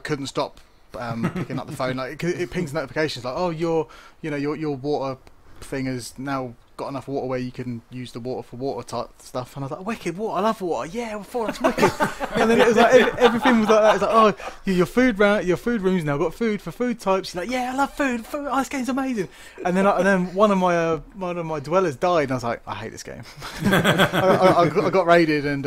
couldn't stop picking up the phone. Like it pings notifications like, oh, your water thing has now got enough water where you can use the water for water type stuff, and I was like, wicked water, I love water, yeah, before that's wicked. And then it was like everything was like that. It's like, oh, your food room's now got food for food types. You're like, yeah, I love food. Oh, this game's amazing. And then one of my dwellers died, and I was like, I hate this game. I got raided, and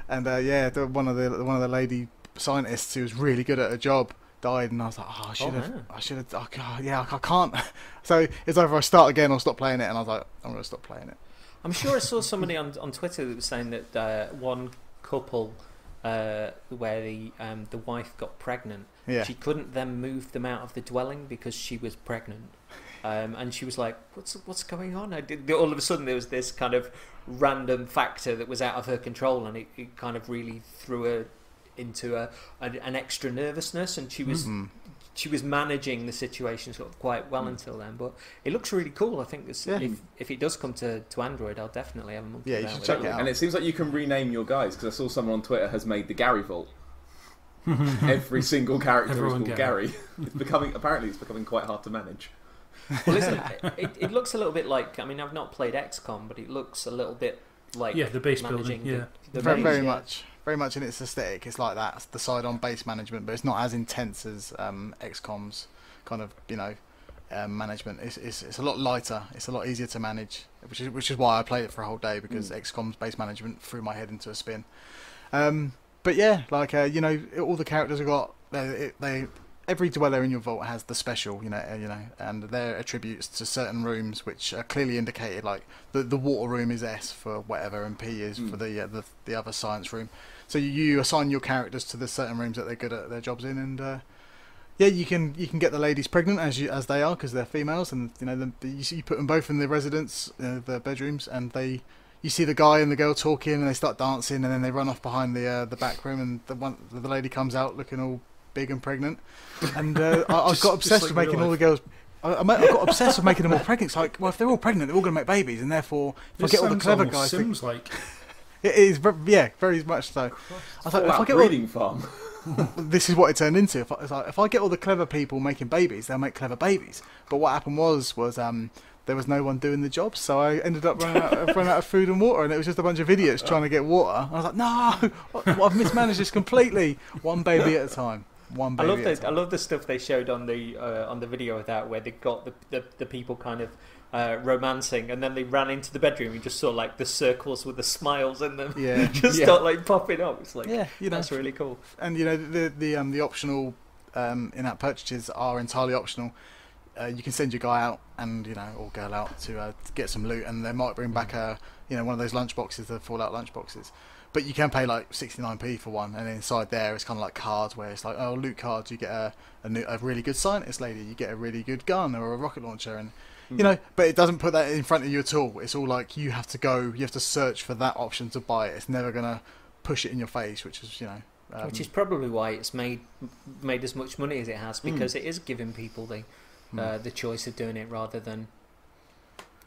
one of the lady scientists who was really good at her job died, and I was like, I should have. Oh God, yeah, I can't. So it's either I start again or stop playing it, and I was like, I'm going to stop playing it. I'm sure I saw somebody on Twitter that was saying that one couple where the wife got pregnant, she couldn't then move them out of the dwelling because she was pregnant. And she was like, what's going on? All of a sudden there was this kind of random factor that was out of her control, and it kind of really threw her into an extra nervousness, and she was managing the situation sort of quite well until then. But it looks really cool. I think if it does come to Android, I'll definitely have a monkey. Yeah, you should check it out. And it seems like you can rename your guys, because I saw someone on Twitter has made the Gary Vault. Every single character is called Gary. It's becoming quite hard to manage. Well, listen, it looks a little bit like, I mean, I've not played XCOM, but it looks a little bit like the base building. Very much in its aesthetic. It's like that. It's the side-on base management, but it's not as intense as XCOM's kind of management. It's a lot lighter. It's a lot easier to manage, which is why I played it for a whole day, because XCOM's base management threw my head into a spin. But yeah, like all the characters have got every dweller in your vault has the special, and their attributes to certain rooms, which are clearly indicated. Like the water room is S for whatever, and P is for the other science room. So you assign your characters to the certain rooms that they're good at their jobs in, and you can get the ladies pregnant as they are, because they're females, and you put them both in the residence, the bedrooms, and you see the guy and the girl talking, and they start dancing, and then they run off behind the back room, and the lady comes out looking all big and pregnant, and I got obsessed with making all the girls. I got obsessed with making them all pregnant. It's like, well, if they're all pregnant, they're all going to make babies, and therefore, if I get all the clever guys, Sims like it is, very much so. I thought, if I get breeding farm. This is what it turned into. If I get all the clever people making babies, they'll make clever babies. But what happened was there was no one doing the job, so I ended up running out of food and water, and it was just a bunch of idiots trying to get water. I was like, no, I've mismanaged this completely. One baby at a time. I love the stuff they showed on the video of that, where they got the people kind of romancing, and then they ran into the bedroom. You just saw like the circles with the smiles in them, start like popping up. It's like, that's really cool. And the optional in-app purchases are entirely optional. you can send your guy out and or girl out to get some loot, and they might bring back one of those lunchboxes, the Fallout lunchboxes. But you can pay like 69p for one, and inside there it's kind of like cards where it's like, oh, loot cards, you get a really good scientist lady, you get a really good gun or a rocket launcher, and but it doesn't put that in front of you at all. It's all like you have to search for that option to buy it. It's never gonna push it in your face, which is which is probably why it's made as much money as it has, because it is giving people the choice of doing it rather than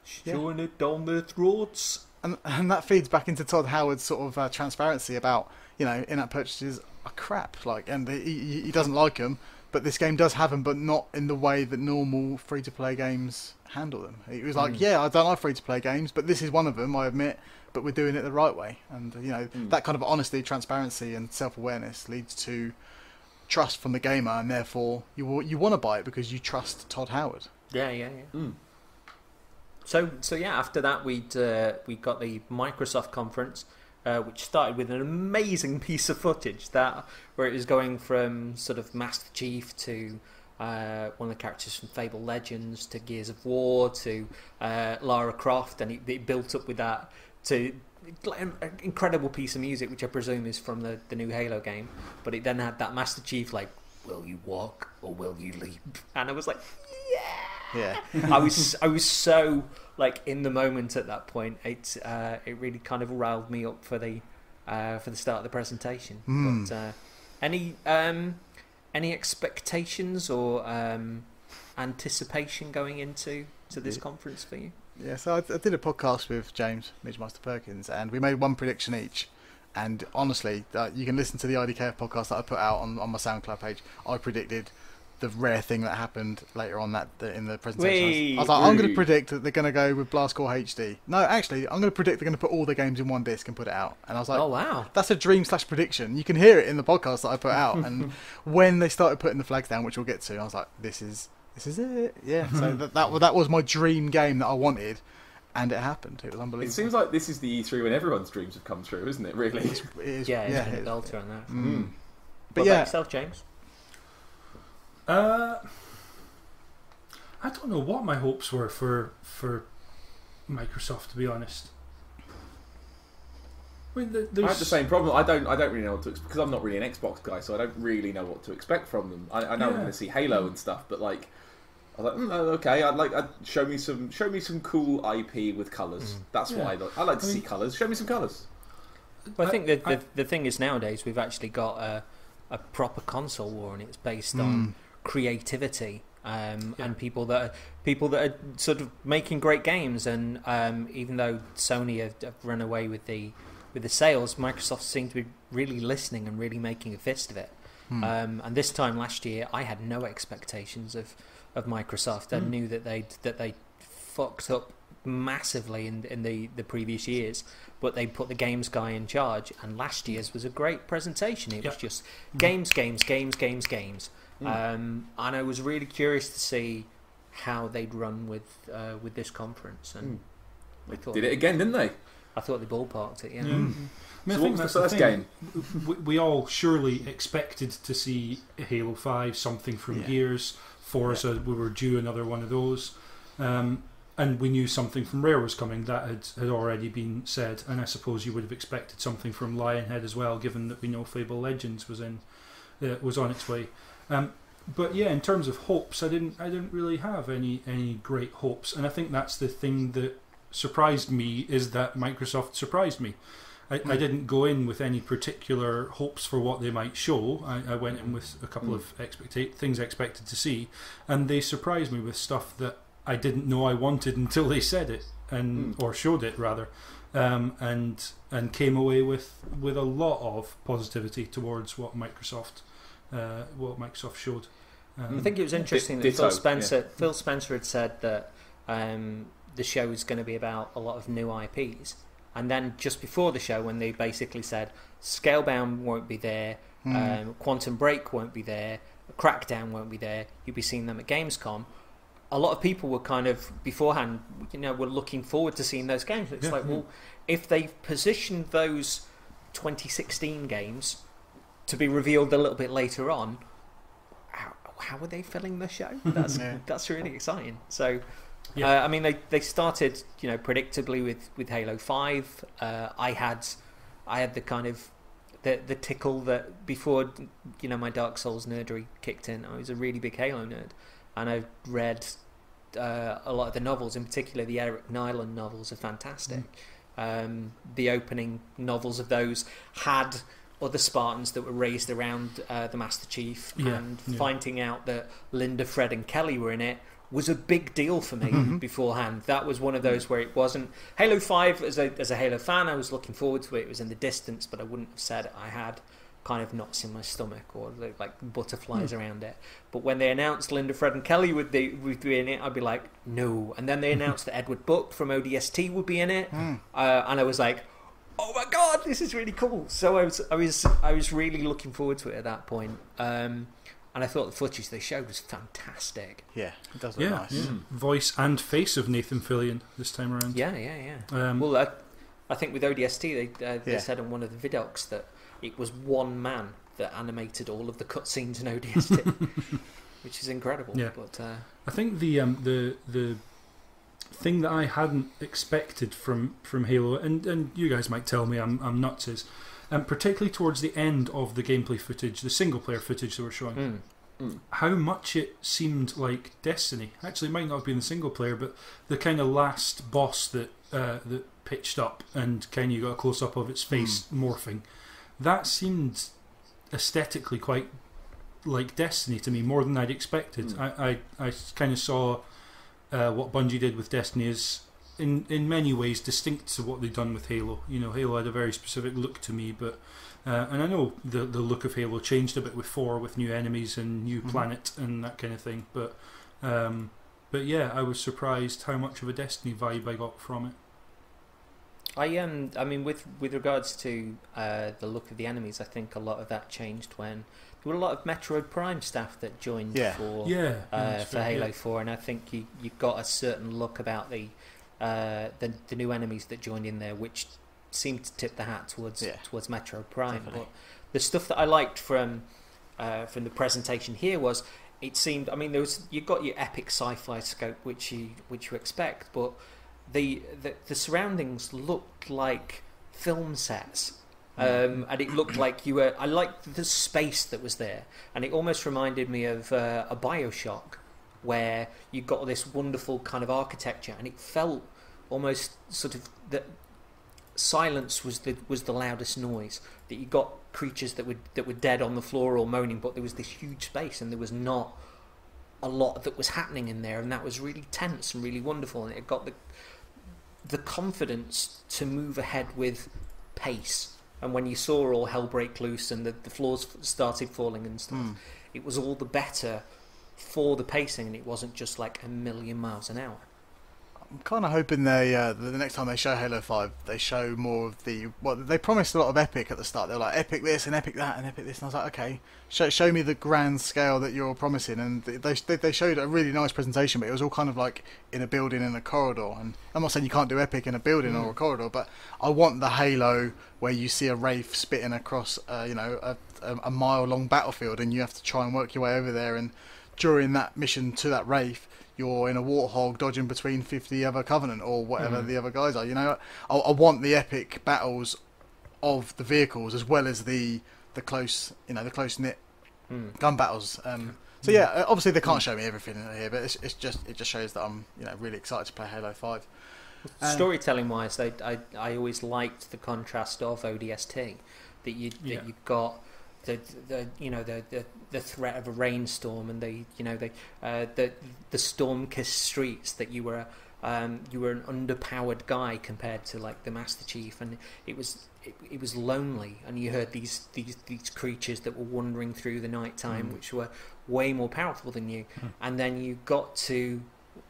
shoving it down their throats. And that feeds back into Todd Howard's sort of transparency about in-app purchases are crap, and he doesn't like them, but this game does have them, but not in the way that normal free-to-play games handle them. He was like, yeah, I don't like free-to-play games, but this is one of them, I admit, but we're doing it the right way. And that kind of honesty, transparency and self-awareness leads to trust from the gamer, and therefore you want to buy it because you trust Todd Howard. Yeah. So after that we got the Microsoft conference, which started with an amazing piece of footage where it was going from sort of Master Chief to one of the characters from Fable Legends to Gears of War to Lara Croft, and it built up with that to an incredible piece of music, which I presume is from the new Halo game. But it then had that Master Chief like, "Will you walk or will you leap?" And I was like, yeah. I was so like in the moment at that point. It really kind of riled me up for the start of the presentation. But any expectations or anticipation going into this conference for you? Yeah, so I did a podcast with James Midgemaster Perkins, and we made one prediction each. And honestly, you can listen to the IDKF podcast that I put out on my SoundCloud page. I predicted the rare thing that happened later on in the presentation. I was like, I'm going to predict that they're going to go with Blastcore HD. No, actually, I'm going to predict they're going to put all the games in one disc and put it out. And I was like, oh wow, that's a dream/prediction. You can hear it in the podcast that I put out. And when they started putting the flags down, which we'll get to, I was like, this is it. Yeah. So that was my dream game that I wanted, and it happened. It was unbelievable. It seems like this is the E3 when everyone's dreams have come true, isn't it? Really. It is, yeah, it's been a belter on that. But what about yourself, James? I don't know what my hopes were for Microsoft, to be honest. I mean, I have the same problem. I don't really know what to expect, because I'm not really an Xbox guy, so I don't really know what to expect from them. I know I'm going to see Halo and stuff, but like, I was like, okay, I'd show me some cool IP with colours. That's why I like to see colours. Show me some colours. Well, I think the thing is nowadays we've actually got a proper console war, and it's based on creativity and people that are sort of making great games. And even though Sony have run away with the sales, Microsoft seemed to be really listening and really making a fist of it. And this time last year, I had no expectations of Microsoft. I knew that they fucked up massively in the previous years, but they put the games guy in charge, and last year's was a great presentation. It was just games. And I was really curious to see how they'd run with this conference, and they did it again, didn't they? I thought they ballparked it. Yeah. I mean, So I what think was that's the first game? We all surely expected to see Halo 5, something from Gears, Forza. We were due another one of those. And we knew something from Rare was coming. That had already been said, and I suppose you would have expected something from Lionhead as well, given that we know Fable Legends was on its way. But yeah, in terms of hopes, I didn't really have any great hopes, and I think that's the thing that surprised me, is that Microsoft surprised me. I didn't go in with any particular hopes for what they might show. I went in with a couple of things I expected to see, and they surprised me with stuff that I didn't know I wanted until they said it, or showed it rather, and came away with a lot of positivity towards what Microsoft showed. I think it was interesting that Phil Spencer had said that the show is going to be about a lot of new IPs, and then just before the show, when they basically said Scalebound won't be there, Quantum Break won't be there, Crackdown won't be there, you'll be seeing them at Gamescom. A lot of people were kind of beforehand, were looking forward to seeing those games. It's well, if they've positioned those 2016 games to be revealed a little bit later on, how are they filling the show? That's really exciting. So. Yeah. I mean, they started, predictably with Halo 5. I had the kind of the tickle that before, my Dark Souls nerdery kicked in. I was a really big Halo nerd, and I read a lot of the novels. In particular, the Eric Nyland novels are fantastic. The opening novels of those had other Spartans that were raised around the Master Chief, and finding out that Linda, Fred, and Kelly were in it was a big deal for me beforehand. That was one of those where it wasn't... Halo 5, as a Halo fan, I was looking forward to it. It was in the distance, but I wouldn't have said I had kind of knots in my stomach or like butterflies around it. But when they announced Linda, Fred, and Kelly would be in it, I'd be like, no. And then they announced that Edward Buck from ODST would be in it, and I was like, oh my god, this is really cool. So I was really looking forward to it at that point. And I thought the footage they showed was fantastic. Yeah, it does look nice. Yeah. Voice and face of Nathan Fillion this time around. Yeah. Well, I think with ODST, they said on one of the vidocs that it was one man that animated all of the cutscenes in ODST, which is incredible. Yeah. But I think the thing that I hadn't expected from Halo, and you guys might tell me I'm nuts, is particularly towards the end of the gameplay footage, the single player footage they were showing, how much it seemed like Destiny. Actually, it might not have been the single player, but the kind of last boss that pitched up and kind of got a close up of its face morphing, that seemed aesthetically quite like Destiny to me, more than I'd expected. I kind of saw what Bungie did with Destiny is in many ways distinct to what they've done with Halo. Halo had a very specific look to me, but and I know the look of Halo changed a bit with 4, with new enemies and new planet and that kind of thing. But yeah, I was surprised how much of a Destiny vibe I got from it. I mean, with regards to the look of the enemies, I think a lot of that changed when there were a lot of Metroid Prime staff that joined for Halo 4, and I think you got a certain look about the new enemies that joined in there, which seemed to tip the hat towards Metroid Prime. Definitely. But the stuff that I liked from the presentation here was, it seemed, I mean, you got your epic sci-fi scope, which you expect, but the surroundings looked like film sets. And it looked like I liked the space that was there, and it almost reminded me of a BioShock, where you got this wonderful kind of architecture, and it felt almost sort of that silence was the loudest noise. That you got creatures that were dead on the floor or moaning, but there was this huge space, and there was not a lot that was happening in there, and that was really tense and really wonderful, and it got the confidence to move ahead with pace. And when you saw all hell break loose and the floors started falling and stuff, it was all the better for the pacing, and it wasn't just like a million miles an hour. I'm kind of hoping the next time they show Halo 5, they show more of they promised a lot of epic at the start. They're like, epic this and epic that and epic this, and I was like, okay, show me the grand scale that you're promising. And they showed a really nice presentation, but it was all kind of like in a building in a corridor. And I'm not saying you can't do epic in a building or a corridor, but I want the Halo where you see a Wraith spitting across a mile long battlefield, and you have to try and work your way over there, and during that mission to that Wraith, you're in a warthog dodging between 50 other Covenant or whatever the other guys are. I want the epic battles of the vehicles as well as the close knit gun battles. So yeah, obviously they can't show me everything here, but it just shows that I'm really excited to play Halo 5. Storytelling wise, I always liked the contrast of ODST, that you got the threat of a rainstorm and the storm-kissed streets, that you were an underpowered guy compared to like the Master Chief, and it was lonely, and you heard these creatures that were wandering through the night time, which were way more powerful than you, and then you got to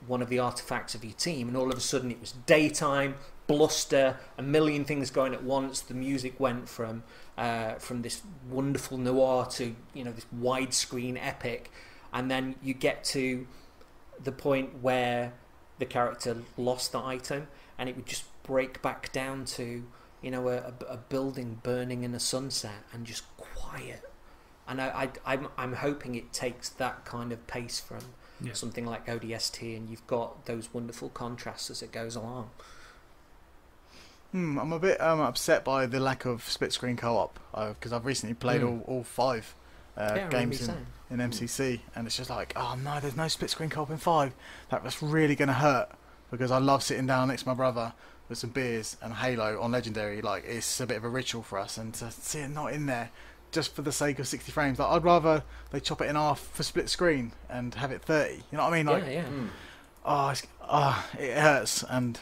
one of the artifacts of your team, and all of a sudden it was daytime, bluster, a million things going at once. The music went from this wonderful noir to this widescreen epic, and then you get to the point where the character lost the item, and it would just break back down to a building burning in a sunset and just quiet, And I'm hoping it takes that kind of pace from something like ODST, and you've got those wonderful contrasts as it goes along. I'm a bit upset by the lack of split screen co-op because I've recently played all 5 games in MCC, and it's just like, oh no, there's no split screen co-op in 5. That's really going to hurt, because I love sitting down next to my brother with some beers and Halo on Legendary. Like, it's a bit of a ritual for us, and to see it not in there just for the sake of 60 frames, like, I'd rather they chop it in half for split screen and have it 30. You know what I mean? Like, it hurts, and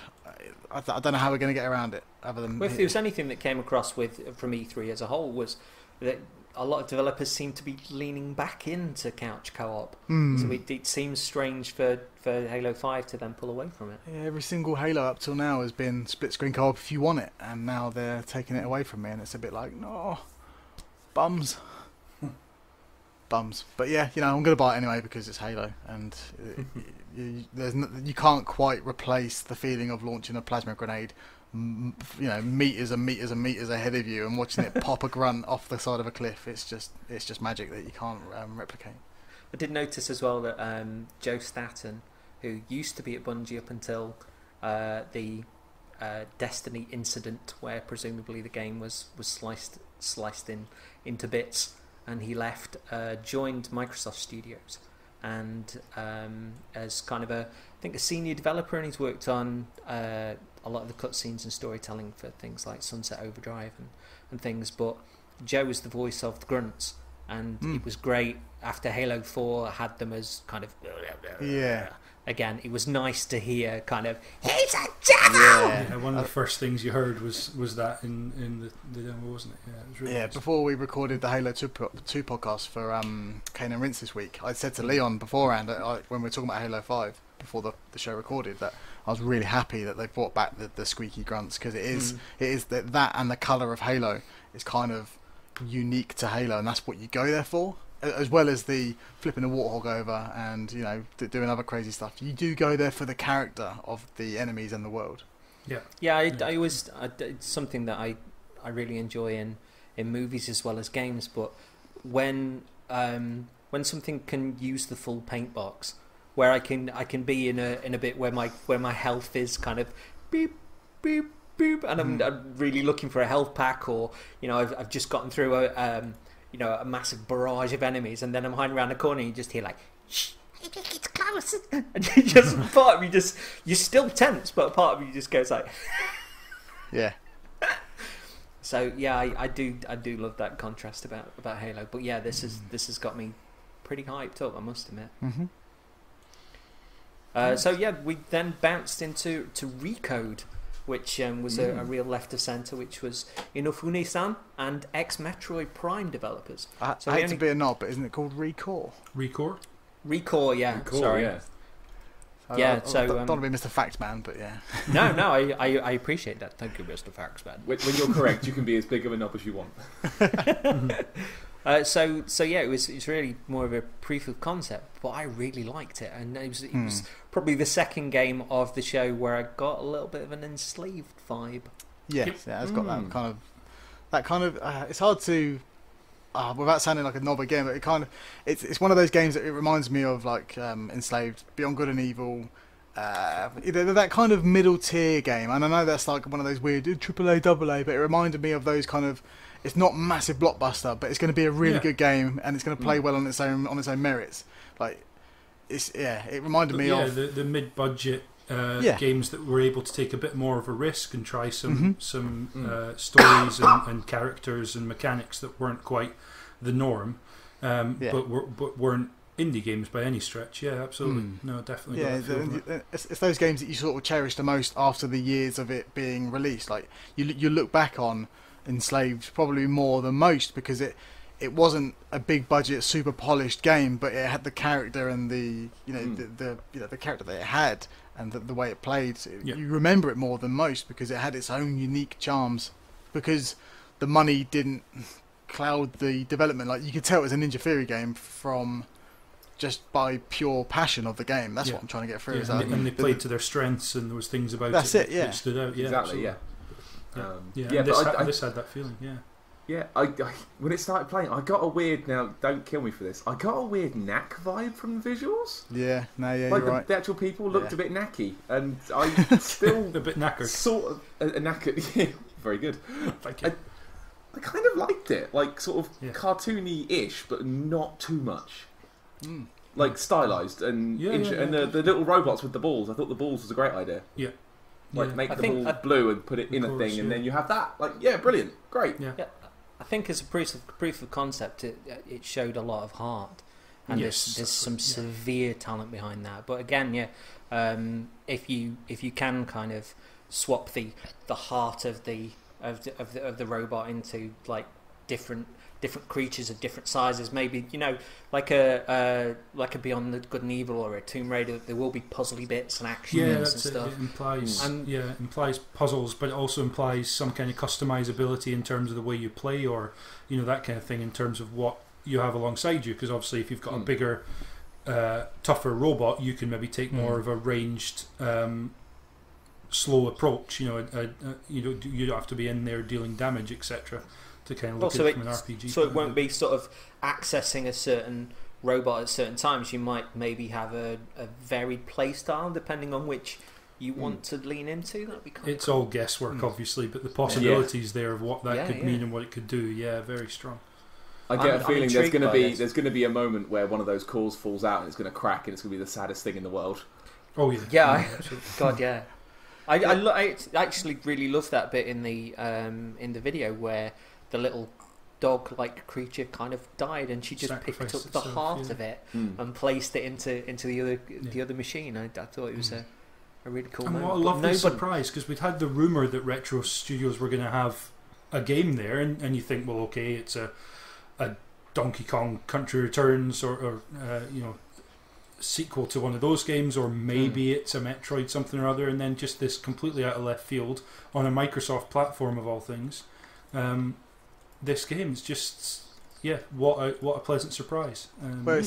I don't know how we're going to get around it. Other than if there was anything that came across from E3 as a whole, was that a lot of developers seem to be leaning back into couch co-op. So it seems strange for Halo 5 to then pull away from it. Yeah, every single Halo up till now has been split screen co-op if you want it, and now they're taking it away from me, and it's a bit like, no, bums. But yeah, I'm going to buy it anyway because it's Halo, and you can't quite replace the feeling of launching a plasma grenade, meters and meters and meters ahead of you, and watching it pop a grunt off the side of a cliff. It's just magic that you can't replicate. I did notice as well that Joe Staten, who used to be at Bungie up until the Destiny incident, where presumably the game was sliced into bits, and he left, joined Microsoft Studios, and as kind of a senior developer, and he's worked on a lot of the cutscenes and storytelling for things like Sunset Overdrive and things. But Joe was the voice of the grunts, and it was great. After Halo 4 had them as kind of again, it was nice to hear kind of, he's a devil! One of the first things you heard was that in the demo, wasn't it? Yeah, it was really nice. Before we recorded the Halo 2 podcast for Kane and Rince this week, I said to Leon beforehand, when we were talking about Halo 5, before the show recorded, that I was really happy that they brought back the squeaky grunts, because it is that and the colour of Halo is kind of unique to Halo, and that's what you go there for. As well as the flipping a warthog over and doing other crazy stuff, you do go there for the character of the enemies and the world. I always it's something that I really enjoy in movies as well as games. But when something can use the full paint box, where I can be in a bit where my health is kind of beep beep beep, and I'm really looking for a health pack, or I've just gotten through a massive barrage of enemies, and then I'm hiding around the corner and you just hear like, shh, it's close, and you just part of you you're still tense, but a part of you just goes like yeah. So I do love that contrast about Halo. But yeah, this has got me pretty hyped up, I must admit. So yeah, we then bounced into Recode, which was a real left of centre, which was Inofune-san and ex-Metroid Prime developers. I hate to be a knob, but isn't it called Recore? Recore, yeah. Recore, sorry. Yeah. I don't want to be Mr. Factsman, but yeah. No, I appreciate that. Thank you, Mr. Factsman. When you're correct, you can be as big of a knob as you want. So yeah, it was really more of a proof of concept, but I really liked it, and it was probably the second game of the show where I got a little bit of an Enslaved vibe. Yes, yeah, it's got that kind of. It's hard to, without sounding like a knob again, but it's one of those games that it reminds me of, like Enslaved, Beyond Good and Evil. That kind of middle tier game, and I know that's like one of those weird AAA, AA, but it reminded me of those kind of. It's not massive blockbuster, but it's going to be a really good game, and it's going to play well on its own merits. Like, it reminded me of the mid-budget games that were able to take a bit more of a risk and try some stories and characters and mechanics that weren't quite the norm, but weren't indie games by any stretch. Yeah, absolutely. No, definitely. Yeah, it's those games that you sort of cherish the most after the years of it being released. Like you look back on Enslaved probably more than most, because it wasn't a big budget, super polished game, but it had the character and the character that it had, and the way it played. You remember it more than most because it had its own unique charms, because the money didn't cloud the development. Like, you could tell it was a Ninja Theory game from just by pure passion of the game. That's what I'm trying to get through. And they played to their strengths, and there was things about that stood out. Exactly. This had that feeling. Yeah. Yeah, I when it started playing, I got a weird. Now, don't kill me for this. I got a weird knack vibe from the visuals. Yeah, no, yeah, Like you're right. the actual people looked a bit knacky, and I still A bit knackered. sort of knackered. Yeah, very good. Thank you. I kind of liked it, like sort of cartoony-ish, but not too much. Like stylized and the little robots with the balls. I thought the balls was a great idea. Yeah. Like make the ball blue and put it in a thing, and then you have that. Like, yeah, brilliant, great. Yeah. I think as a proof of concept, it showed a lot of heart, and there's some severe talent behind that. But again, if you can kind of swap the heart of the robot into like different creatures of different sizes, maybe like a Beyond the Good and Evil or a Tomb Raider, there will be puzzly bits and action bits and stuff. It implies it implies puzzles, but it also implies some kind of customizability in terms of the way you play, or that kind of thing in terms of what you have alongside you. Because obviously, if you've got a bigger, tougher robot, you can maybe take more of a ranged, slow approach. You don't have to be in there dealing damage, etc. To kind of look at it from an RPG. So it won't be sort of accessing a certain robot at certain times. You might maybe have a varied play style depending on which you want to lean into. That'd be kind of cool. All guesswork, obviously, but the possibilities there of what that could mean and what it could do, very strong. I get a feeling there's going to be a moment where one of those cores falls out and it's going to crack and it's going to be the saddest thing in the world. Oh yeah, God, yeah. I actually really loved that bit in the video where the little dog-like creature kind of died, and she just picked up the heart of it and placed it into the other machine. I thought it was a really cool moment. What a lovely surprise, because we'd had the rumour that Retro Studios were going to have a game there, and you think, well, okay, it's a Donkey Kong Country Returns or sequel to one of those games, or maybe it's a Metroid something or other, and then just this completely out of left field on a Microsoft platform of all things. This game is just what a pleasant surprise. Well,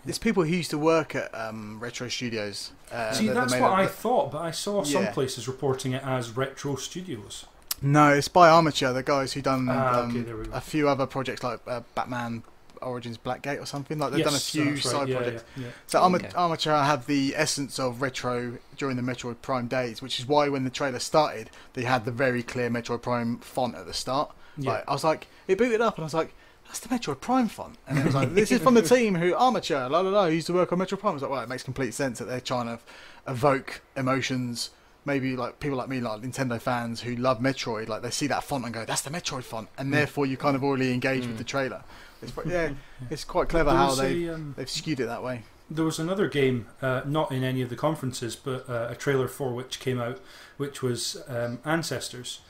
it's people who used to work at Retro Studios. See, that's what I thought, but I saw some places reporting it as Retro Studios. No, it's by Armature, the guys who done a few other projects like Batman Origins Blackgate or something. Like they've done a few side projects. So Armature have the essence of retro during the Metroid Prime days, which is why when the trailer started, they had the very clear Metroid Prime font at the start. Like, I was like, it booted up, and I was like, that's the Metroid Prime font. And it was like, this is from the team who Armature, who used to work on Metroid Prime. I was like, well, it makes complete sense that they're trying to evoke emotions. Maybe like people like me, like Nintendo fans who love Metroid, like they see that font and go, that's the Metroid font, and therefore you kind of already engage with the trailer. It's quite clever how they've skewed it that way. There was another game, not in any of the conferences, but a trailer for which came out, which was Ancestors.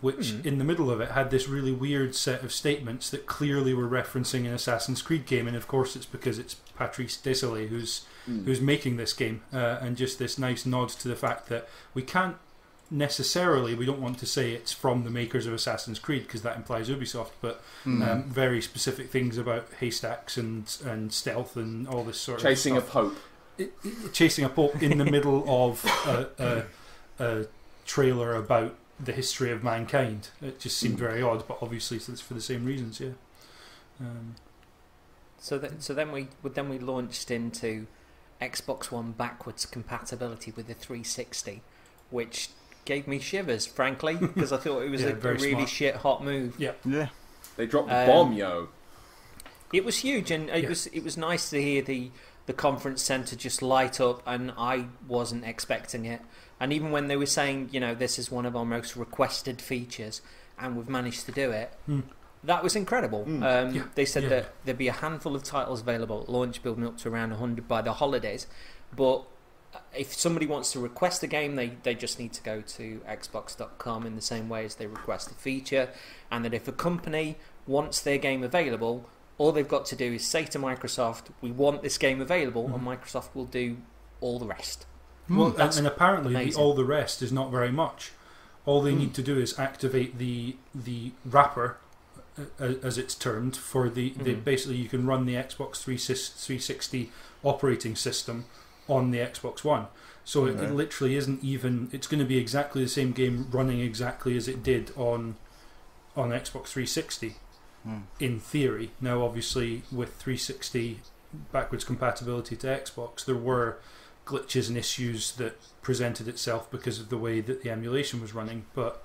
Which in the middle of it had this really weird set of statements that clearly were referencing an Assassin's Creed game, and of course it's because it's Patrice Désilets who's making this game, and just this nice nod to the fact that we don't want to say it's from the makers of Assassin's Creed because that implies Ubisoft, but very specific things about haystacks and stealth and all this sort chasing of stuff. Chasing a pope in the middle of a trailer about the history of mankind. It just seemed very odd, but obviously it's for the same reasons. So then we launched into Xbox One backwards compatibility with the 360, which gave me shivers, frankly, because I thought it was a really shit hot move. Yeah. They dropped the bomb, yo. It was huge, and it was nice to hear the conference centre just light up, and I wasn't expecting it. And even when they were saying, this is one of our most requested features, and we've managed to do it, that was incredible. They said that there'd be a handful of titles available at launch, building up to around 100 by the holidays. But if somebody wants to request a game, they just need to go to Xbox.com in the same way as they request a feature. And that if a company wants their game available, all they've got to do is say to Microsoft, we want this game available, and Microsoft will do all the rest. Well, and apparently all the rest is not very much. All they need to do is activate the wrapper, as it's termed, for the basically you can run the Xbox 360 operating system on the Xbox One. So it literally isn't even. It's going to be exactly the same game running exactly as it did on Xbox 360. in theory. Now, obviously, with 360 backwards compatibility to Xbox, there were glitches and issues that presented itself because of the way that the emulation was running, but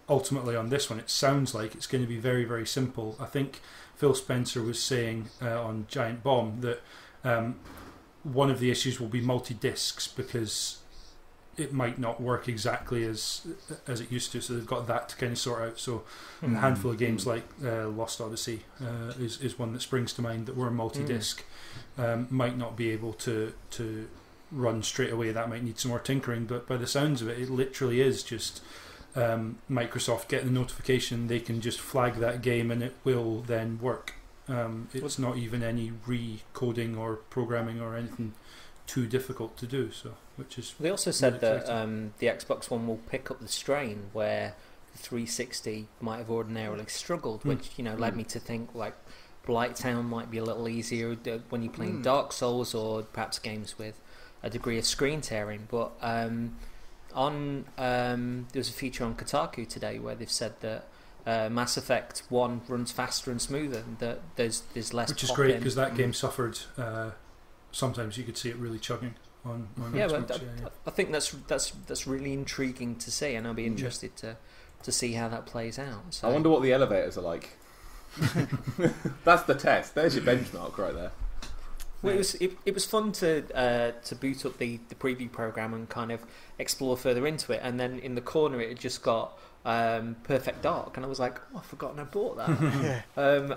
ultimately on this one it sounds like it's going to be very, very simple. I think Phil Spencer was saying on Giant Bomb that one of the issues will be multi-discs because it might not work exactly as it used to, so they've got that to kind of sort out. So a handful of games like Lost Odyssey is one that springs to mind that were multi-disc, might not be able to run straight away. That might need some more tinkering, but by the sounds of it, it literally is just Microsoft get the notification, they can just flag that game and it will then work. It's not even any recoding or programming or anything too difficult to do. So, which is they also said that the Xbox One will pick up the strain where the 360 might have ordinarily struggled, which led me to think like Blighttown might be a little easier when you're playing Dark Souls or perhaps games with a degree of screen tearing. But there was a feature on Kotaku today where they've said that Mass Effect 1 runs faster and smoother, and that there's less, which is great because that game suffered. Sometimes you could see it really chugging on Xbox. But I think that's really intriguing to see, and I'll be interested to see how that plays out. So. I wonder what the elevators are like. That's the test. There's your benchmark right there. Well, it was fun to boot up the preview program and kind of explore further into it, and then in the corner it had just got Perfect Dark, and I was like, oh, I've forgotten I bought that.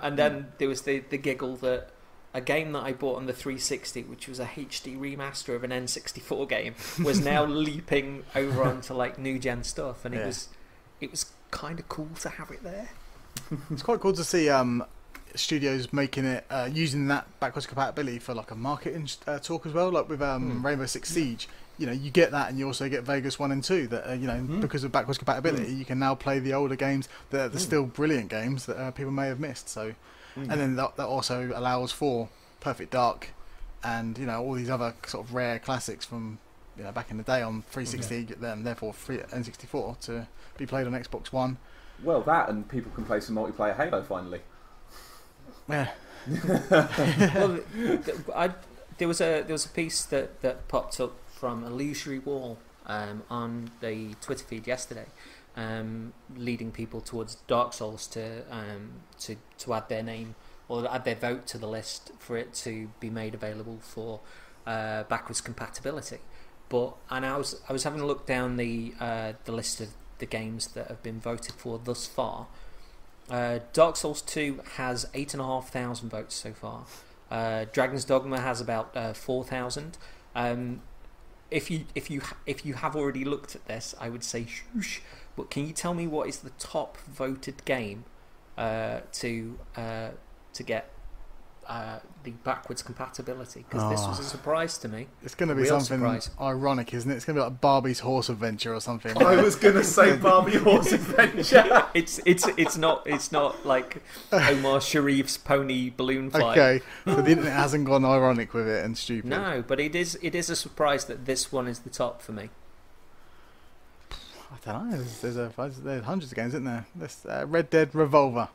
And then there was the giggle that a game that I bought on the 360, which was a HD remaster of an N64 game, was now leaping over onto like new gen stuff, and it was kind of cool to have it there. It's quite cool to see studios making it using that backwards compatibility for like a marketing talk as well, like with Rainbow Six Siege. You get that, and you also get Vegas 1 and 2 that because of backwards compatibility you can now play the older games that are still brilliant games that people may have missed. So and then that also allows for Perfect Dark and all these other sort of rare classics from back in the day on 360 and therefore N64 to be played on Xbox One. Well, that, and people can play some multiplayer Halo finally. Yeah. Well, there was a piece that popped up from Illusory Wall on the Twitter feed yesterday, leading people towards Dark Souls to add their name or add their vote to the list for it to be made available for backwards compatibility. And I was having a look down the list of the games that have been voted for thus far. Dark Souls 2 has 8,500 votes so far. Dragon's Dogma has about 4,000. If you have already looked at this, I would say shoosh. But can you tell me what is the top voted game to get the backwards compatibility? Because this was a surprise to me. It's going to be something ironic, isn't it? It's going to be like Barbie's Horse Adventure or something. I was going to say Barbie Horse Adventure. It's not like Omar Sharif's Pony Balloon Fight. Okay, so the internet hasn't gone ironic with it and stupid. No, but it is a surprise that this one is the top for me. I don't know. There's hundreds of games, isn't there? There's Red Dead Revolver.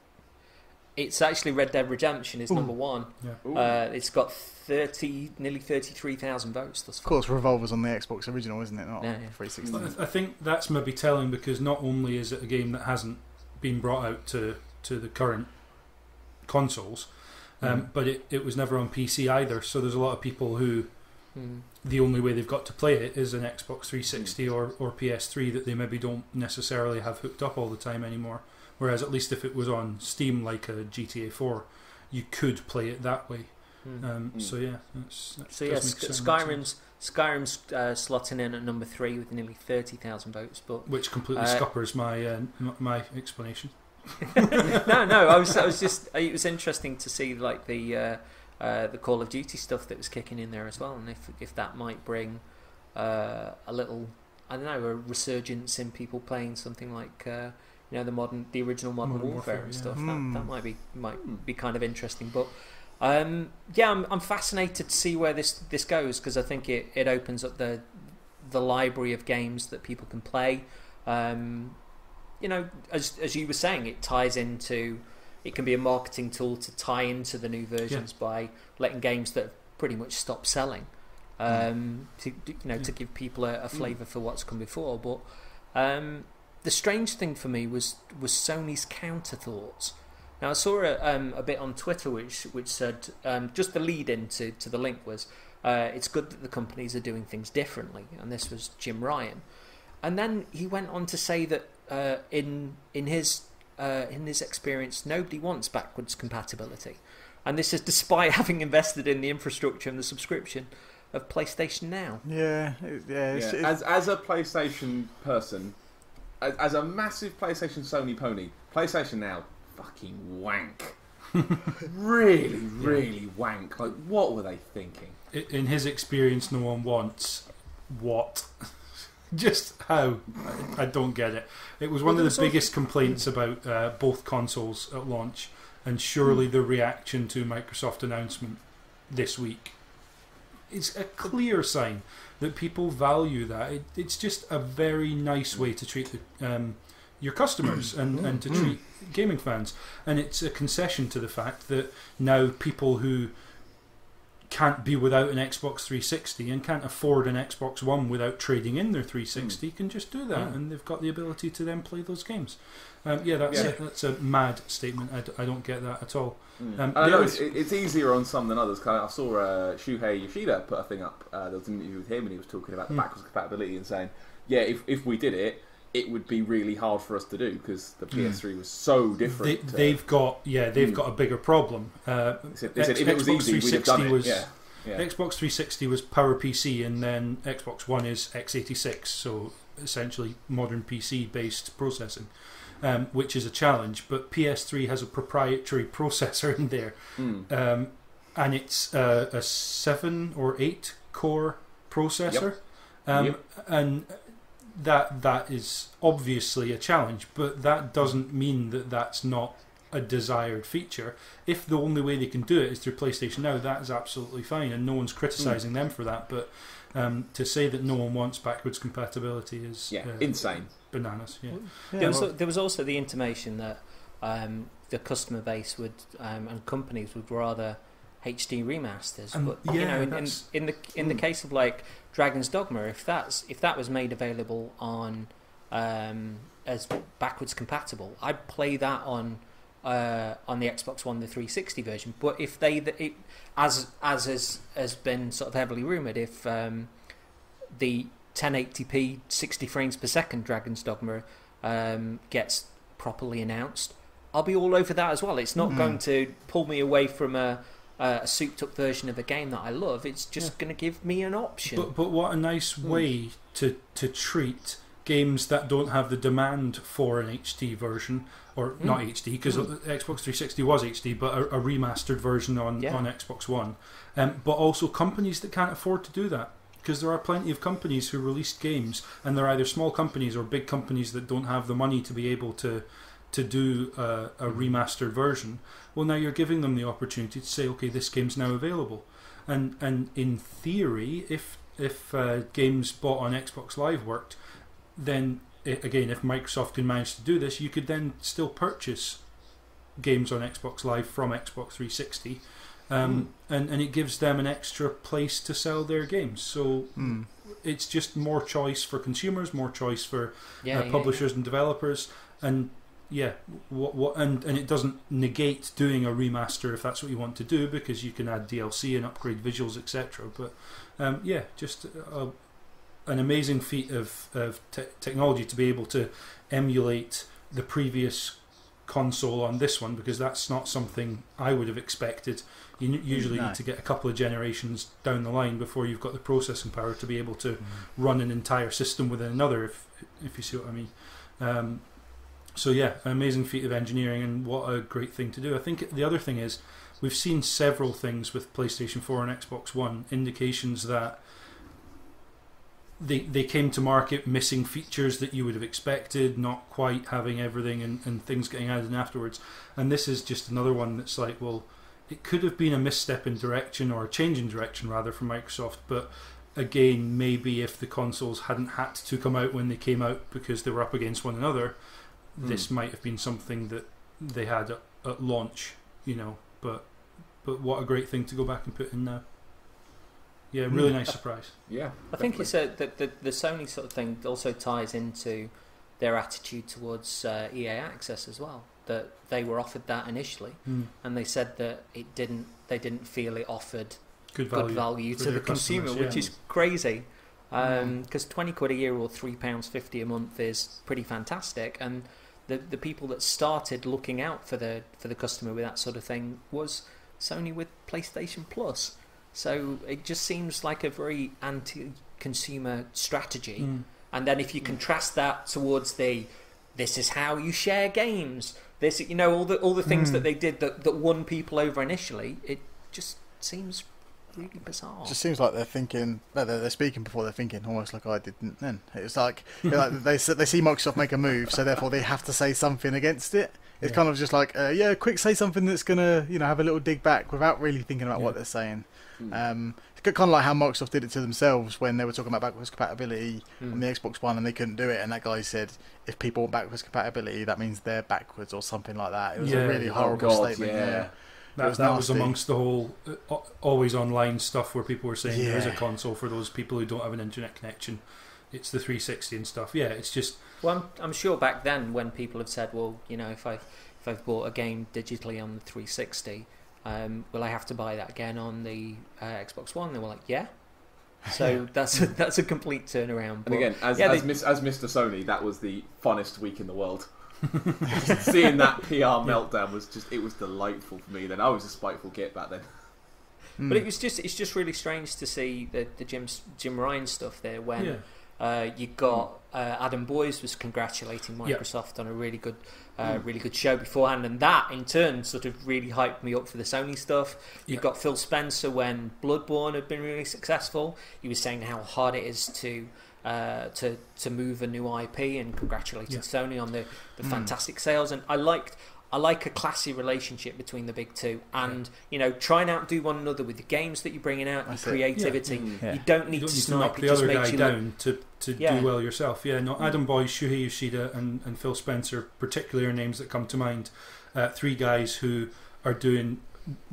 It's actually Red Dead Redemption is number one. Yeah. It's got nearly 33,000 votes thus far. Of course, Revolver's on the Xbox original, isn't it? Not 360. I think that's maybe telling because not only is it a game that hasn't been brought out to the current consoles, but it was never on PC either. So there's a lot of people who the only way they've got to play it is an Xbox 360 or PS3 that they maybe don't necessarily have hooked up all the time anymore. Whereas at least if it was on Steam like a GTA 4, you could play it that way. So yeah, Skyrim's slotting in at number 3 with nearly 30,000 votes, but which completely scuppers my explanation. No, I was just. It was interesting to see like the Call of Duty stuff that was kicking in there as well, and if that might bring a little, I don't know, a resurgence in people playing something like. The original Modern Warfare and stuff. That might be kind of interesting. But I'm fascinated to see where this goes because I think it opens up the library of games that people can play. as you were saying, it ties into. It can be a marketing tool to tie into the new versions by letting games that have pretty much stopped selling, to give people a flavour for what's come before. But the strange thing for me was Sony's counter thoughts. Now I saw a bit on Twitter which said just the lead into the link was it's good that the companies are doing things differently, and this was Jim Ryan, and then he went on to say that in his experience nobody wants backwards compatibility, and this is despite having invested in the infrastructure and the subscription of PlayStation Now. As a PlayStation person, as a massive PlayStation Sony pony, PlayStation Now fucking wank. really wank. Like, what were they thinking? In his experience, no one wants what? Just how? I don't get it. It was one of the biggest complaints about both consoles at launch, and surely the reaction to Microsoft announcement this week. It's a clear sign that people value that. It's just a very nice way to treat your customers and to treat gaming fans, and it's a concession to the fact that now people who can't be without an Xbox 360 and can't afford an Xbox One without trading in their 360 can just do that, and they've got the ability to then play those games. That's a mad statement. I don't get that at all. I know it's easier on some than others. I saw Shuhei Yoshida put a thing up. There was an interview with him, and he was talking about the backwards compatibility and saying, if we did it, it would be really hard for us to do because the PS3 was so different. They've got a bigger problem. They said if it was easy, we'd have done it. Xbox 360 was PowerPC, and then Xbox One is x86, so essentially modern PC-based processing, which is a challenge. But PS3 has a proprietary processor in there, and it's a 7 or 8 core processor, and that is obviously a challenge, but that doesn't mean that that's not a desired feature. If the only way they can do it is through PlayStation Now, that is absolutely fine, and no one's criticising them for that. But to say that no one wants backwards compatibility is insane, bananas. There was also the intimation that the customer base would and companies would rather HD remasters, but in the case of like Dragon's Dogma, if that was made available on as backwards compatible, I'd play that on the Xbox One, the 360 version. But if as has been sort of heavily rumoured, if the 1080p 60 frames per second Dragon's Dogma gets properly announced, I'll be all over that as well. It's not going to pull me away from a souped up version of a game that I love. It's just going to give me an option. But what a nice way to treat games that don't have the demand for an HD version, or not HD, because Xbox 360 was HD, but a remastered version on Xbox One. But also companies that can't afford to do that, because there are plenty of companies who released games, and they're either small companies or big companies that don't have the money to be able to do a remastered version. Well, now you're giving them the opportunity to say, okay, this game's now available, and in theory, if games bought on Xbox Live worked, then again, if Microsoft can manage to do this, you could then still purchase games on Xbox Live from Xbox 360, and it gives them an extra place to sell their games. So it's just more choice for consumers, more choice for publishers and developers, and and it doesn't negate doing a remaster if that's what you want to do, because you can add DLC and upgrade visuals, etc. But just an amazing feat of technology to be able to emulate the previous console on this one, because that's not something I would have expected. You usually need to get a couple of generations down the line before you've got the processing power to be able to run an entire system within another, if you see what I mean. An amazing feat of engineering, and what a great thing to do. I think the other thing is, we've seen several things with PlayStation 4 and Xbox One, indications that they came to market missing features that you would have expected, not quite having everything, and things getting added in afterwards. And this is just another one that's like, well, it could have been a misstep in direction, or a change in direction rather, from Microsoft, but again, maybe if the consoles hadn't had to come out when they came out because they were up against one another, this might have been something that they had at launch, but what a great thing to go back and put in now. Yeah, really nice surprise. Yeah, I think it's that the Sony sort of thing also ties into their attitude towards EA Access as well. That they were offered that initially, and they said that they didn't feel it offered good value to the consumer, which is crazy. Because £20 a year or £3.50 a month is pretty fantastic, and the people that started looking out for the customer with that sort of thing was Sony with PlayStation Plus. So it just seems like a very anti-consumer strategy. And then if you contrast that towards this is how you share games, this all the things that they did that won people over initially, it just seems really bizarre. It just seems like they're thinking, they're speaking before they're thinking, almost like I didn't then. It's like, they see Microsoft make a move, so therefore they have to say something against it. It's kind of just like, quick, say something that's going to have a little dig back without really thinking about what they're saying. It's kind of like how Microsoft did it to themselves when they were talking about backwards compatibility on the Xbox One and they couldn't do it, and that guy said, if people want backwards compatibility, that means they're backwards or something like that. It was a really horrible statement. Yeah. That was amongst the whole always online stuff where people were saying there is a console for those people who don't have an internet connection. It's the 360 and stuff. Yeah, it's just... Well, I'm sure back then when people had said, well, if I've bought a game digitally on the 360, will I have to buy that again on the Xbox One? They were like, yeah. So that's a complete turnaround. And again, as Mr. Sony, that was the funnest week in the world. Seeing that PR meltdown was delightful for me. Then I was a spiteful git back then. But it's just really strange to see the Jim Ryan stuff there when you got Adam Boyes was congratulating Microsoft on a really good show beforehand, and that in turn sort of really hyped me up for the Sony stuff. You've got Phil Spencer when Bloodborne had been really successful. He was saying how hard it is to move a new IP and congratulated Sony on the fantastic sales. And I like a classy relationship between the big two, and try and outdo one another with the games that you're bringing out, your creativity. You don't need to snipe knock the other guy down to do well yourself. Adam Boyes, Shuhei Yoshida and Phil Spencer particularly are names that come to mind. Three guys who are doing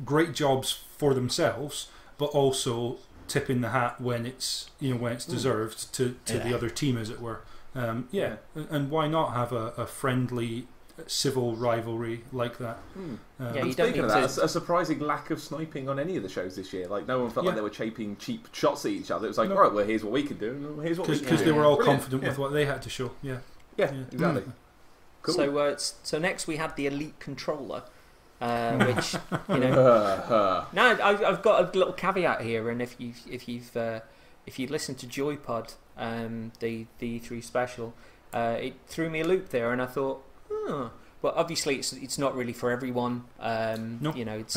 great jobs for themselves, but also tipping the hat when it's deserved to the other team, as it were. And why not have a friendly civil rivalry like that? Speaking of that, a surprising lack of sniping on any of the shows this year. Like, no one felt like they were chaping cheap shots at each other. It was like, all right, well, here's what we can do, and here's what we can do. Because they were all confident with what they had to show. Yeah, exactly. Cool. So next we had the Elite Controller, which no, I've got a little caveat here, and if you've listened to JoyPod, the E3 special, it threw me a loop there, and I thought, well, obviously it's not really for everyone. It's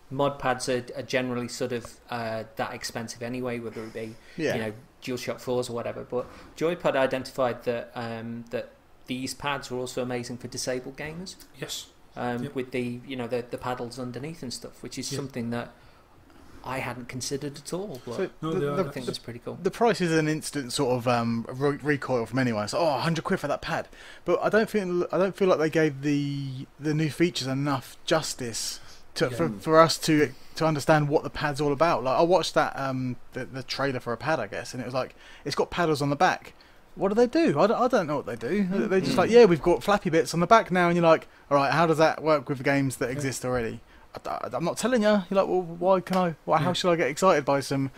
mod pads are generally sort of that expensive anyway, whether it be DualShock 4s or whatever. But JoyPod identified that that these pads were also amazing for disabled gamers. Yes. With the the paddles underneath and stuff, which is something that I hadn't considered at all. But I think it's pretty cool. The price is an instant sort of recoil from anyone. It's like, £100 for that pad, but I don't feel like they gave the new features enough justice for us to understand what the pad's all about. Like, I watched that the trailer for a pad, I guess, and it was like, it's got paddles on the back. What do they do? I don't know what they do. They're just like, we've got flappy bits on the back now, and you're like, all right, how does that work with the games that exist already? I'm not telling you. You're like, well, why can I? Well, how should I get excited by some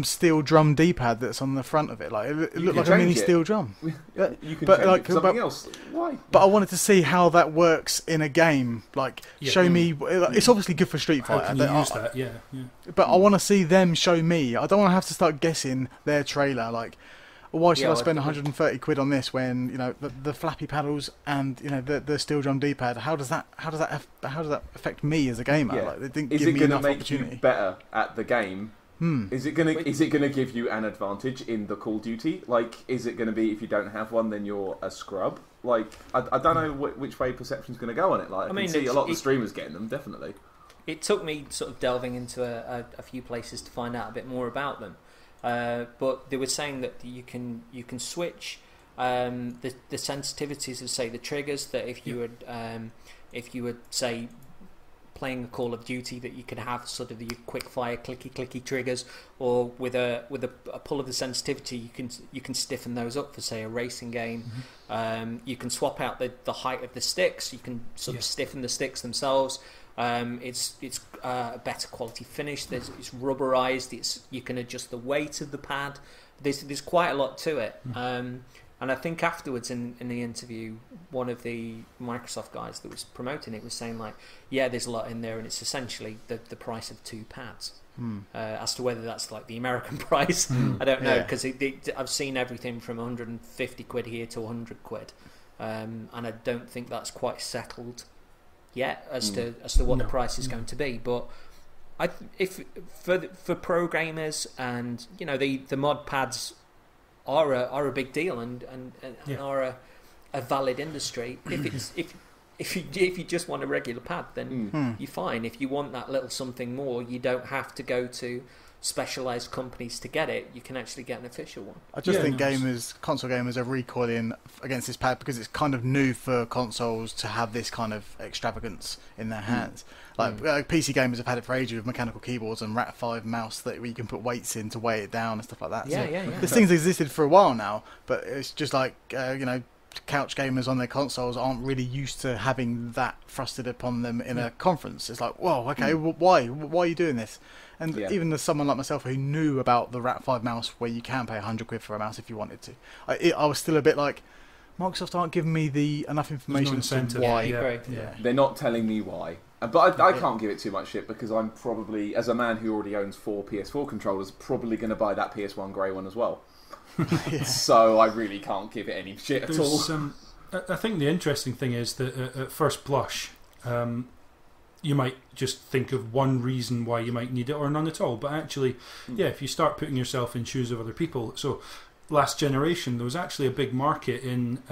steel drum D-pad that's on the front of it? Like, it looked like a mini steel drum. You can change it for something else. Why? But I wanted to see how that works in a game. Like, show me. It's obviously good for Street Fighter. How can you use that? Yeah. But I want to see them show me. I don't want to have to start guessing their trailer. Like, why should I spend 130 quid on this when the flappy paddles and the steel drum D-pad? How does that affect me as a gamer? Yeah. Like, they didn't is give it me going to enough make opportunity. you better at the game? Is it going to give you an advantage in the Call of Duty? Like, is it going to be if you don't have one, then you're a scrub? Like, I don't know which way Perception's going to go on it. Like, I can see a lot of the streamers getting them, definitely. It took me sort of delving into a few places to find out a bit more about them. But they were saying that you can switch the sensitivities of, say, the triggers, that if you would say playing a Call of Duty, that you could have sort of the quick fire clicky triggers, or with a pull of the sensitivity you can stiffen those up for, say, a racing game. You can swap out the height of the sticks. You can sort of stiffen the sticks themselves. It's a better quality finish. It's rubberized. You can adjust the weight of the pad. There's quite a lot to it. And I think afterwards in the interview, one of the Microsoft guys that was promoting it was saying, like, yeah, there's a lot in there, and it's essentially the price of 2 pads. As to whether that's like the American price, I don't know, because I've seen everything from 150 quid here to 100 quid, and I don't think that's quite settled yet as to what the price is going to be. But if for pro gamers, and the mod pads are a big deal and are a valid industry. If you just want a regular pad, then you're fine. If you want that little something more, you don't have to go to specialised companies to get it. You can actually get an official one. I just think console gamers are recoiling against this pad because it's kind of new for consoles to have this kind of extravagance in their hands. PC gamers have had it for ages with mechanical keyboards and Rat5 mouse where you can put weights in to weigh it down and stuff like that. This thing's existed for a while now, but it's just like couch gamers on their consoles aren't really used to having that thrusted upon them in a conference. It's like, whoa, okay, why are you doing this? And even as someone like myself who knew about the Rat5 mouse, where you can pay 100 quid for a mouse if you wanted to, I was still a bit like, Microsoft aren't giving me enough information to why. They're not telling me why. But I can't give it too much shit, because I'm probably, as a man who already owns 4 PS4 controllers, probably going to buy that PS1 grey one as well. So I really can't give it any shit at all. I think the interesting thing is that at first blush, you might just think of one reason why you might need it, or none at all. But actually, if you start putting yourself in shoes of other people, so last generation there was actually a big market in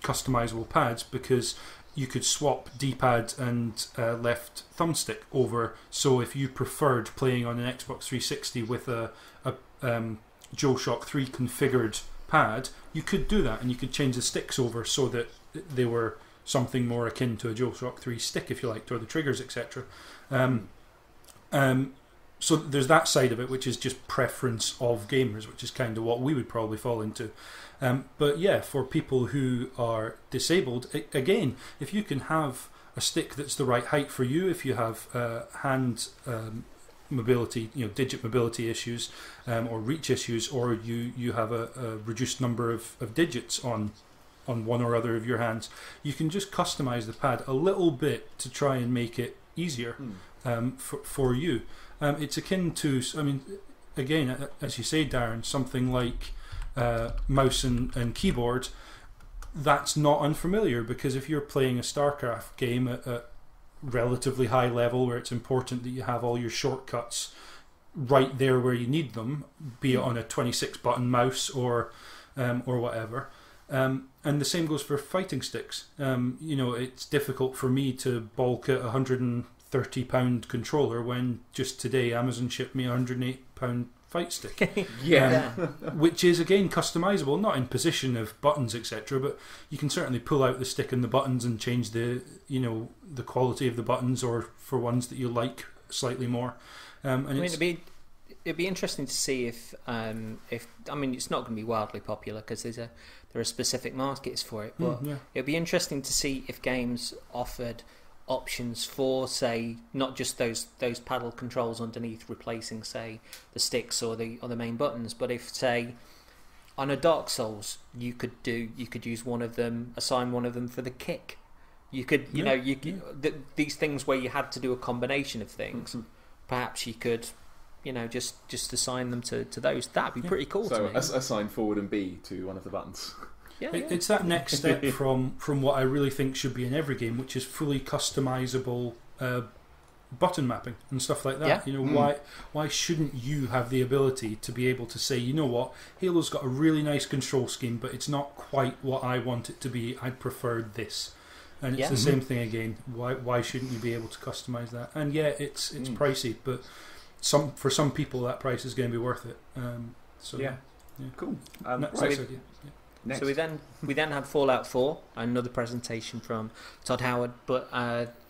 customizable pads, because you could swap D-pad and left thumbstick over. So if you preferred playing on an Xbox 360 with a DualShock 3 configured pad, you could do that, and you could change the sticks over so that they were something more akin to a DualShock 3 stick, if you liked, or the triggers, etc. So there's that side of it, which is just preference of gamers, which is kind of what we would probably fall into. But yeah, for people who are disabled, again, if you can have a stick that's the right height for you, if you have hand mobility, digit mobility issues, or reach issues, or you have a reduced number of digits on one or other of your hands, you can just customize the pad a little bit to try and make it easier for you. It's akin to, again, as you say, Darren, something like mouse and keyboard. That's not unfamiliar, because if you're playing a StarCraft game at a relatively high level, where it's important that you have all your shortcuts right there where you need them, be it on a 26 button mouse or whatever. And the same goes for fighting sticks. It's difficult for me to bulk at £130 controller when just today Amazon shipped me a £108 fight stick. Which is again customizable, not in position of buttons, etc., but you can certainly pull out the stick and the buttons and change the quality of the buttons, or for ones that you like slightly more. It'd be interesting to see if it's not going to be wildly popular, because there are specific markets for it, but it'd be interesting to see if games offered options for, say, not just those paddle controls underneath replacing, say, the sticks or the main buttons, but if, say, on a Dark Souls you could use one of them, assign one of them for the kick. You could, these things where you had to do a combination of things, perhaps you could, just assign them to those. That'd be pretty cool. So to me. assign forward and B to one of the buttons. It's that next step from what I really think should be in every game, which is fully customizable button mapping and stuff like that. Why shouldn't you have the ability to be able to say, you know what, Halo's got a really nice control scheme, but it's not quite what I want it to be. I'd prefer this. And it's the same thing again. Why shouldn't you be able to customize that? And it's pricey, but for some people that price is going to be worth it. Cool. Nice idea. Next. So we then had Fallout 4, another presentation from Todd Howard, but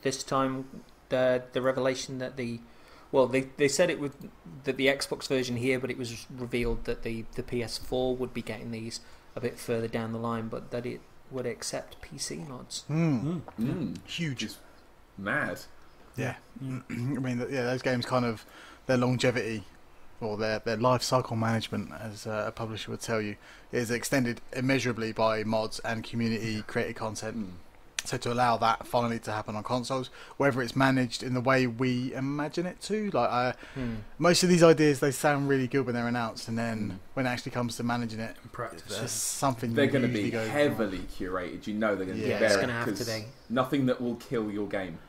this time the revelation that they said it would that the Xbox version here, but it was revealed that the PS4 would be getting these a bit further down the line, but that it would accept PC mods. Huge. It's mad. Yeah. I mean, those games kind of, their longevity or their life cycle management, as a publisher would tell you, is extended immeasurably by mods and community created content. So to allow that finally to happen on consoles, whether it's managed in the way we imagine it to, like most of these ideas, they sound really good when they're announced, and then when it actually comes to managing it In practice, there's something They're going to usually be goes heavily curated. You know they're going to be Yeah, very, it's going to have to 'cause be. nothing that will kill your game.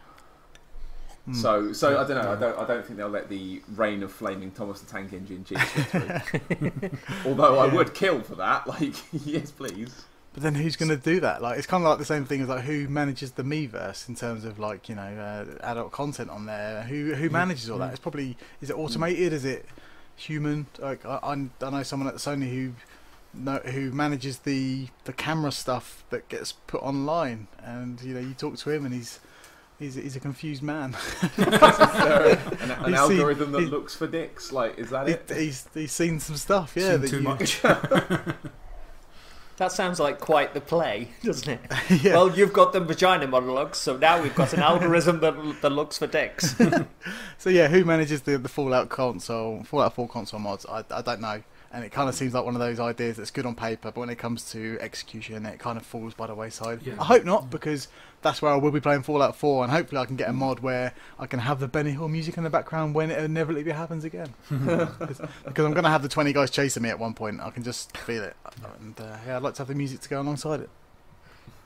So I don't know. I don't think they'll let the reign of flaming Thomas the Tank Engine cheese get through. Although I would kill for that. Like, yes, please. But then who's going to do that? Like, it's kind of like the same thing as like who manages the Miiverse in terms of like, you know, adult content on there. Who manages all that? It's probably, is it automated? Is it human? Like I know someone at Sony who manages the camera stuff that gets put online, and you know, you talk to him and he's a confused man. Is there an algorithm that looks for dicks? Like, is that it? He's seen some stuff. Yeah, Seen too much. That sounds like quite the play, doesn't it? Yeah. Well, you've got the vagina monologues, so now we've got an algorithm that looks for dicks. So yeah, who manages the Fallout 4 console mods? I don't know. And it kind of seems like one of those ideas that's good on paper, but when it comes to execution, it kind of falls by the wayside. Yeah. I hope not, because that's where I will be playing Fallout 4, and hopefully I can get a mod where I can have the Benny Hill music in the background when it inevitably happens again. Because I'm going to have the 20 guys chasing me at one point. I can just feel it. And yeah, I'd like to have the music to go alongside it.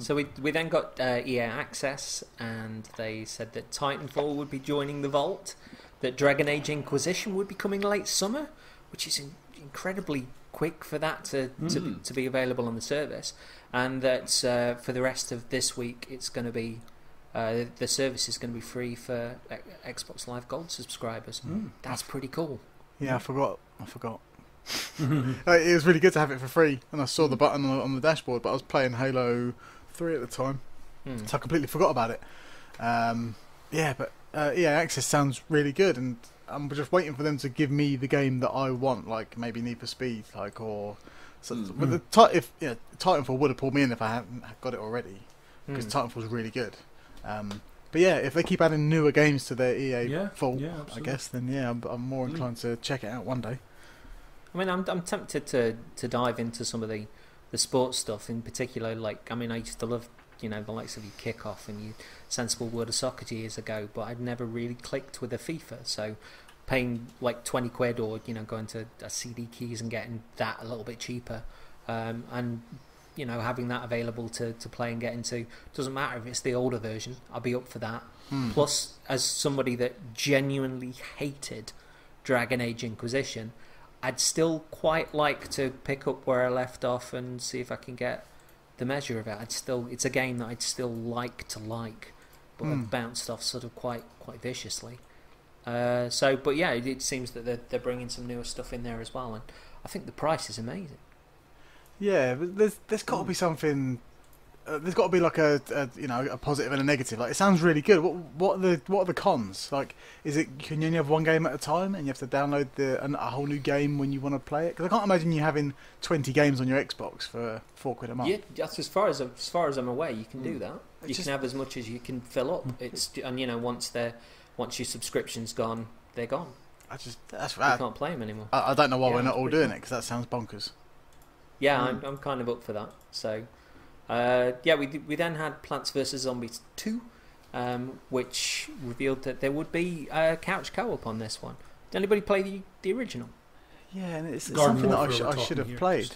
So we then got EA Access, and they said that Titanfall would be joining the Vault, that Dragon Age Inquisition would be coming late summer, which is incredibly quick for that to be available on the service, and that for the rest of this week it's going to be the service is going to be free for Xbox Live Gold subscribers. That's pretty cool. Yeah, I forgot. It was really good to have it for free, and I saw the button on the dashboard, but I was playing Halo 3 at the time, so I completely forgot about it. Yeah, but EA Access sounds really good, and I'm just waiting for them to give me the game that I want, like maybe Need for Speed, like, or so. But Titanfall would have pulled me in if I hadn't got it already, because Titanfall's really good. But yeah, if they keep adding newer games to their EA Vault, I guess, then yeah, I'm more inclined to check it out one day. I mean, I'm tempted to dive into some of the sports stuff in particular. Like, I mean, I used to love, you know, the likes of your Kickoff and your Sensible World of Soccer years ago, but I'd never really clicked with a FIFA. So paying like 20 quid or, you know, going to CD Keys and getting that a little bit cheaper, and, you know, having that available to play and get into, doesn't matter if it's the older version, I'll be up for that. Plus, as somebody that genuinely hated Dragon Age Inquisition, I'd still quite like to pick up where I left off and see if I can get the measure of it. It's a game that I'd still like, but I've bounced off sort of quite viciously. But yeah, it seems that they're bringing some newer stuff in there as well, and I think the price is amazing. Yeah, but there's got to be something. There's got to be like a positive and a negative. Like, it sounds really good. What are the cons? Like, can you only have one game at a time, and you have to download a whole new game when you want to play it? Because I can't imagine you having 20 games on your Xbox for £4 a month. Yeah, that's as far as I'm aware, you can do that. You can have as much as you can fill up. And you know, once your subscription's gone, they're gone. That's right. You can't play them anymore. I don't know why we're not all doing it, because that sounds bonkers. Yeah, I'm kind of up for that. So. We then had Plants vs Zombies 2, which revealed that there would be couch co-op on this one. Did anybody play the original? Yeah, and it's something that I should have played.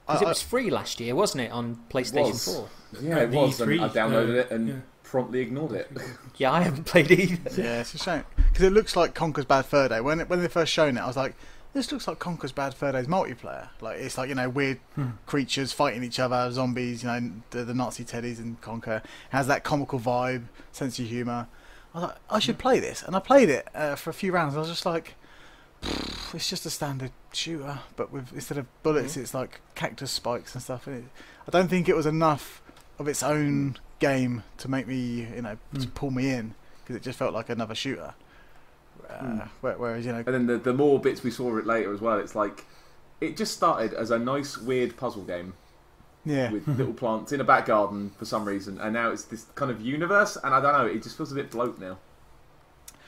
Because it was free last year, wasn't it, on PlayStation 4? Yeah, it was. And I downloaded it and promptly ignored it. Yeah, I haven't played either. Yeah, it's a shame, because it looks like Conker's Bad Fur Day. When they first shown it, I was like, this looks like Conker's Bad Fur Day's multiplayer. Like, it's like, you know, weird creatures fighting each other, zombies, you know, the Nazi teddies in Conker. It has that comical vibe, sense of humour. I was like, I should play this. And I played it for a few rounds. I was just like, it's just a standard shooter, but with instead of bullets, it's like cactus spikes and stuff. And I don't think it was enough of its own game to make me, to pull me in, because it just felt like another shooter. Whereas, and then the more bits we saw of it later as well, it's like it just started as a nice, weird puzzle game. Yeah. With little plants in a back garden for some reason, and now it's this kind of universe, and I don't know, it just feels a bit bloat now.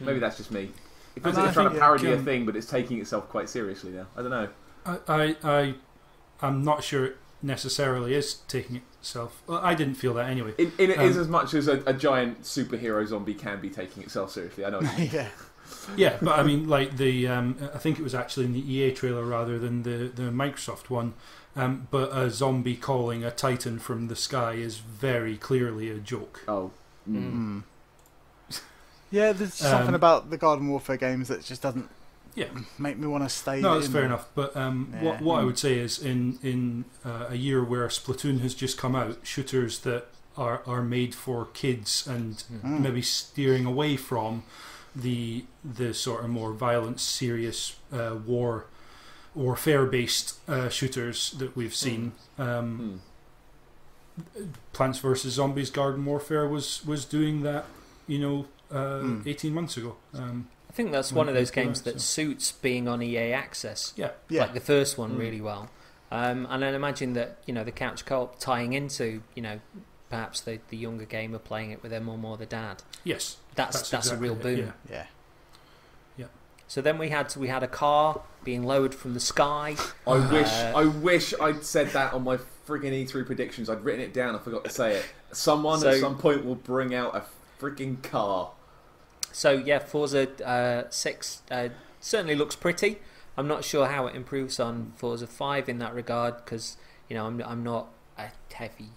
Maybe that's just me. It feels like it's trying to parody a thing, but it's taking itself quite seriously now. I don't know. I'm not sure it necessarily is taking itself. Well, I didn't feel that anyway. It is as much as a giant superhero zombie can be taking itself seriously. I know. Yeah. Yeah, but I mean, like I think it was actually in the EA trailer rather than the Microsoft one. But a zombie calling a Titan from the sky is very clearly a joke. Oh. Mm. Yeah, there's something about the Garden Warfare games that just doesn't make me want to stay. No, that's fair enough. But what I would say is in a year where Splatoon has just come out, shooters that are made for kids and maybe steering away from the sort of more violent, serious warfare-based shooters that we've seen. Plants vs Zombies Garden Warfare was doing that, 18 months ago. I think that's one of those games that suits being on EA Access. Yeah. Like the first one really well. And I imagine that, the couch co-op tying into, perhaps the younger gamer playing it with their mum or the dad. Yes. That's exactly a real boon. Yeah. So then we had a car being lowered from the sky. I wish I'd said that on my friggin' E3 predictions. I'd written it down. I forgot to say it. Someone at some point will bring out a friggin' car. So yeah, Forza 6 certainly looks pretty. I'm not sure how it improves on Forza 5 in that regard, because I'm not a heavy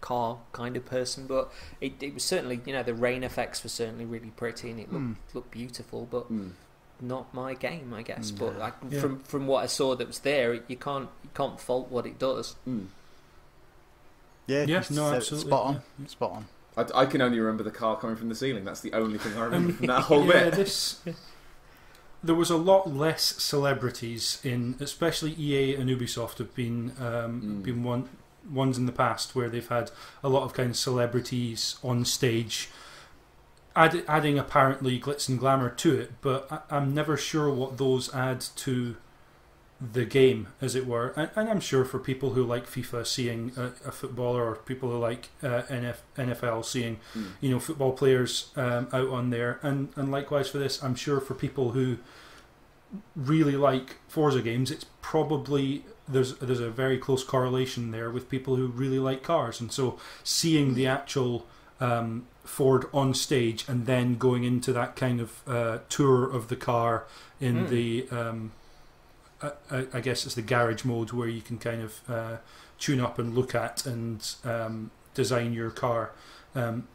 car kind of person, but it was certainly, the rain effects were certainly really pretty, and it looked beautiful, but not my game, I guess. But from what I saw that was there, you can't fault what it does. Yeah, no, absolutely, spot on. I can only remember the car coming from the ceiling. That's the only thing I remember from that whole bit. There was a lot less celebrities in, especially EA and Ubisoft have been ones in the past where they've had a lot of kind of celebrities on stage, adding apparently glitz and glamour to it. But I'm never sure what those add to the game, as it were. And I'm sure for people who like FIFA, seeing a footballer, or people who like NFL, seeing football players out on there, and likewise for this, I'm sure for people who really like Forza games, it's probably there's a very close correlation there with people who really like cars, and so seeing the actual Ford on stage and then going into that kind of tour of the car in the I guess it's the garage mode, where you can kind of tune up and look at and design your car. I'm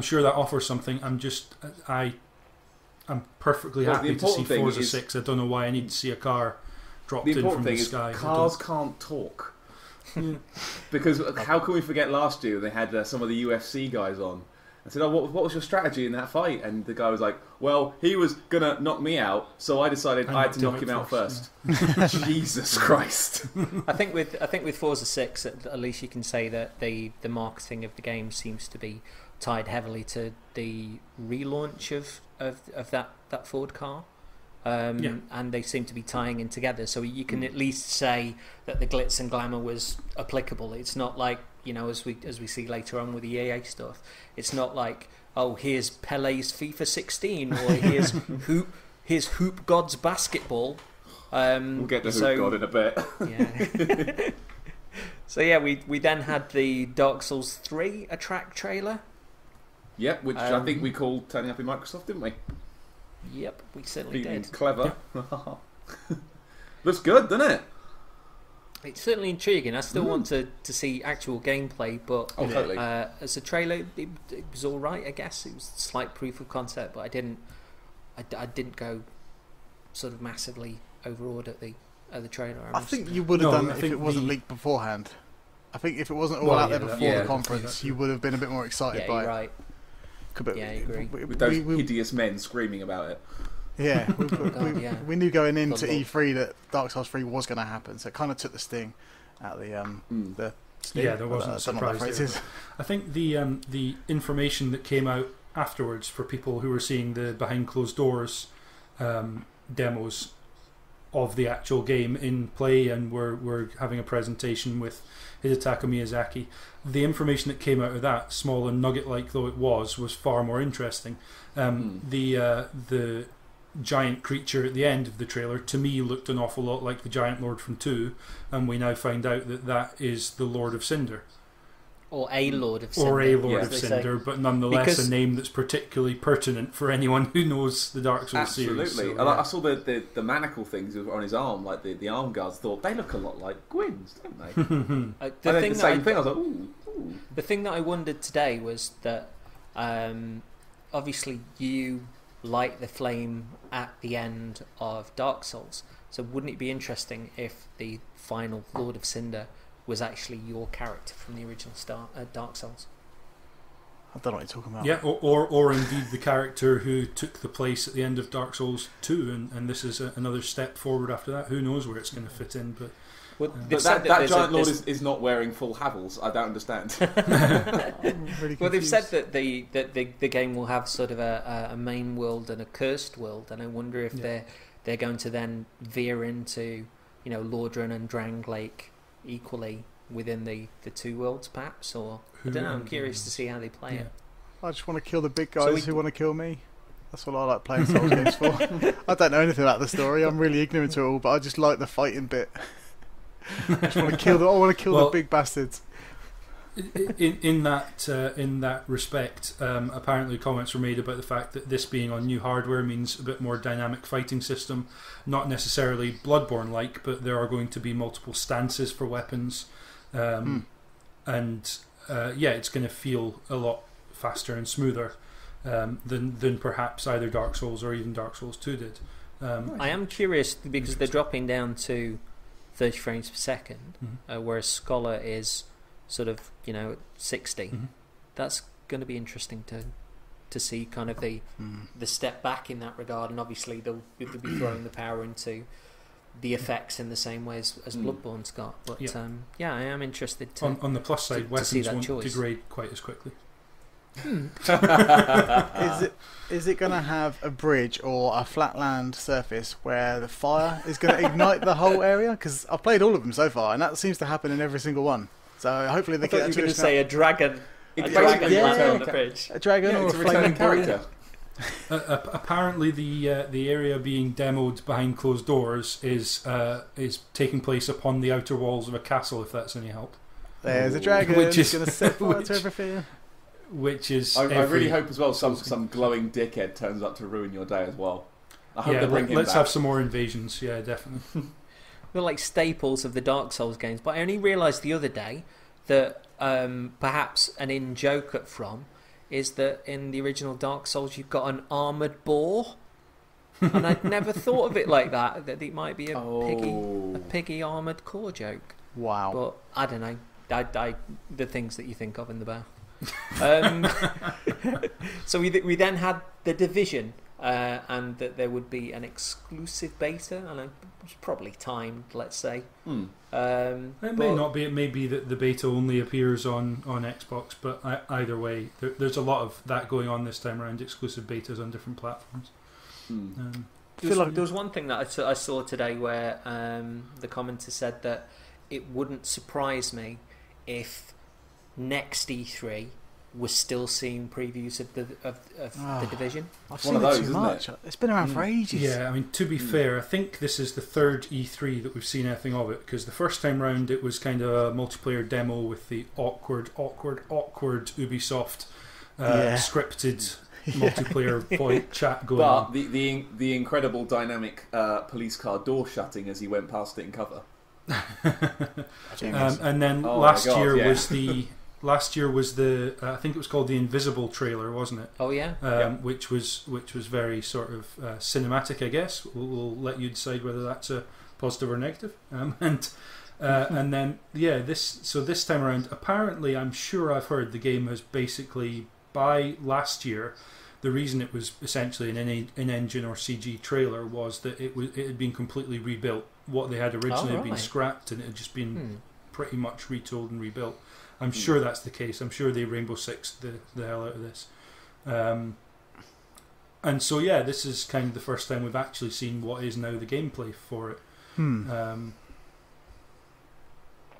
sure that offers something. I'm perfectly happy to see Forza 6. I don't know why I need to see a car dropped in from the sky. Cars can't talk. Because how can we forget last year they had some of the UFC guys on? I said, what was your strategy in that fight? And the guy was like, well, he was going to knock me out, so I decided I had to knock him out first. Yeah. Jesus Christ. I think with Forza 6, at least you can say that the marketing of the game seems to be tied heavily to the relaunch of that Ford car. And they seem to be tying in together, so you can at least say that the glitz and glamour was applicable. It's not like, as we see later on with the EA stuff, it's not like, oh, here's Pele's FIFA 16, or here's Hoop God's basketball. We'll get to Hoop God in a bit. Yeah. So yeah, we then had the Dark Souls 3 a track trailer. Yep, which I think we called Turning Up in Microsoft, didn't we? Yep, we certainly did. Clever. Yeah. Looks good, doesn't it? It's certainly intriguing. I still want to see actual gameplay, but totally. As a trailer, it was all right. I guess it was a slight proof of concept, but I didn't go sort of massively overawed at the trailer. I think you would have done it if it wasn't leaked beforehand. I think if it wasn't all out there before the conference, you would have been a bit more excited by it. Right. Yeah, I agree. With those hideous men screaming about it. Yeah, yeah. we knew going into God, E3 that Dark Souls 3 was going to happen, so it kind of took the sting out of the sting. Yeah, there wasn't a surprise there. I think the information that came out afterwards for people who were seeing the behind closed doors demos of the actual game in play and were having a presentation with Hidetaka Miyazaki, the information that came out of that, small and nugget-like though it was far more interesting. The giant creature at the end of the trailer to me looked an awful lot like the Giant Lord from 2, and we now find out that is the Lord of Cinder. Or a Lord of Cinder. Or a Lord of Cinder, but nonetheless a name that's particularly pertinent for anyone who knows the Dark Souls series. Absolutely. So, I saw the manacle things on his arm, like the arm guards, thought they look a lot like Gwyn's, don't they? The same thing, I was like, ooh. The thing that I wondered today was that obviously you light the flame at the end of Dark Souls, so wouldn't it be interesting if the final Lord of Cinder was actually your character from the original Dark Souls? I don't know what you're talking about. Yeah, or indeed the character who took the place at the end of Dark Souls 2, and this is another step forward after that. Who knows where it's going to fit in, but... But that Giant Lord is not wearing full havels. I don't understand. Really well, they've said that the game will have sort of a main world and a cursed world, and I wonder if they're going to then veer into, Lordran and Drangleic equally within the two worlds, perhaps, or I don't know. I'm curious to see how they play it. I just want to kill the big guys who want to kill me. That's what I like playing Souls games for. I don't know anything about the story. I'm really ignorant to it all, but I just like the fighting bit. I just want to kill the big bastards. In that respect, apparently comments were made about the fact that this being on new hardware means a bit more dynamic fighting system, not necessarily Bloodborne-like, but there are going to be multiple stances for weapons, and it's going to feel a lot faster and smoother than perhaps either Dark Souls or even Dark Souls 2 did. I am curious because they're dropping down to 30 frames per second, whereas Scholar is sort of 60. That's going to be interesting to see kind of the step back in that regard, and obviously they'll be throwing the power into the effects in the same way as Bloodborne's got. But I am interested to on the plus side, weapons won't degrade quite as quickly. Is it going to have a bridge or a flatland surface where the fire is going to ignite the whole area? Because I've played all of them so far, and that seems to happen in every single one. So hopefully they get. I thought you were going to say a dragon. A dragon on the bridge. A dragon or a flaming character. Apparently, the area being demoed behind closed doors is taking place upon the outer walls of a castle. If that's any help. There's a dragon which is going to set fire to everything. Which is, I really hope as well some glowing dickhead turns up to ruin your day as well. I hope they bring him let's back. have some more invasions. Yeah, definitely. They're like staples of the Dark Souls games. But I only realised the other day that perhaps an in joke at From is that in the original Dark Souls you've got an armoured boar, and I'd never thought of it like that. That it might be a piggy armoured core joke. Wow. But I don't know. The things that you think of in the bath. So we then had the Division, and that there would be an exclusive beta, and it was probably timed, let's say. It may not be. It may be that the beta only appears on Xbox, but either way, there's a lot of that going on this time around. Exclusive betas on different platforms. There was one thing that I saw today where the commenter said that it wouldn't surprise me if next E3 we're still seeing previews of the Division. I've seen it too much. It's been around for ages. Yeah, I mean, to be fair, I think this is the third E3 that we've seen anything of it, because the first time round it was kind of a multiplayer demo with the awkward Ubisoft scripted multiplayer voice chat going on. But the incredible dynamic police car door shutting as he went past it in cover. And then last year was the I think it was called the Invisible trailer, wasn't it? Oh yeah. Which was very sort of cinematic, I guess. We'll let you decide whether that's a positive or negative. And then this time around, apparently, I'm sure I've heard the game has basically by last year the reason it was essentially an in-engine or CG trailer was that it had been completely rebuilt. What they had originally had been scrapped, and it had just been pretty much retooled and rebuilt. I'm sure that's the case. I'm sure they Rainbow Six the hell out of this. And so this is kind of the first time we've actually seen what is now the gameplay for it.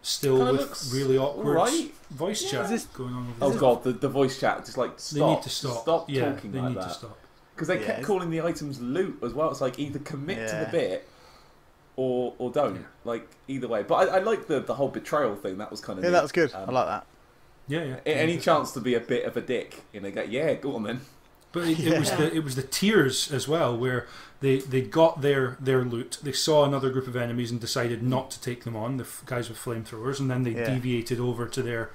Still kinda with really awkward voice chat going on. Oh god, the voice chat just like stop. They need to stop. Stop yeah, talking they like need that. to stop. Because they kept calling the items loot as well. It's like either commit to the bit or don't. Yeah. Like either way. But I like the whole betrayal thing. That was kind of neat. That was good. I like that. Yeah. Any chance to be a bit of a dick, go, go on then. But it was the tiers as well, where they got their loot. They saw another group of enemies and decided not to take them on, the guys with flamethrowers, and then they deviated over to their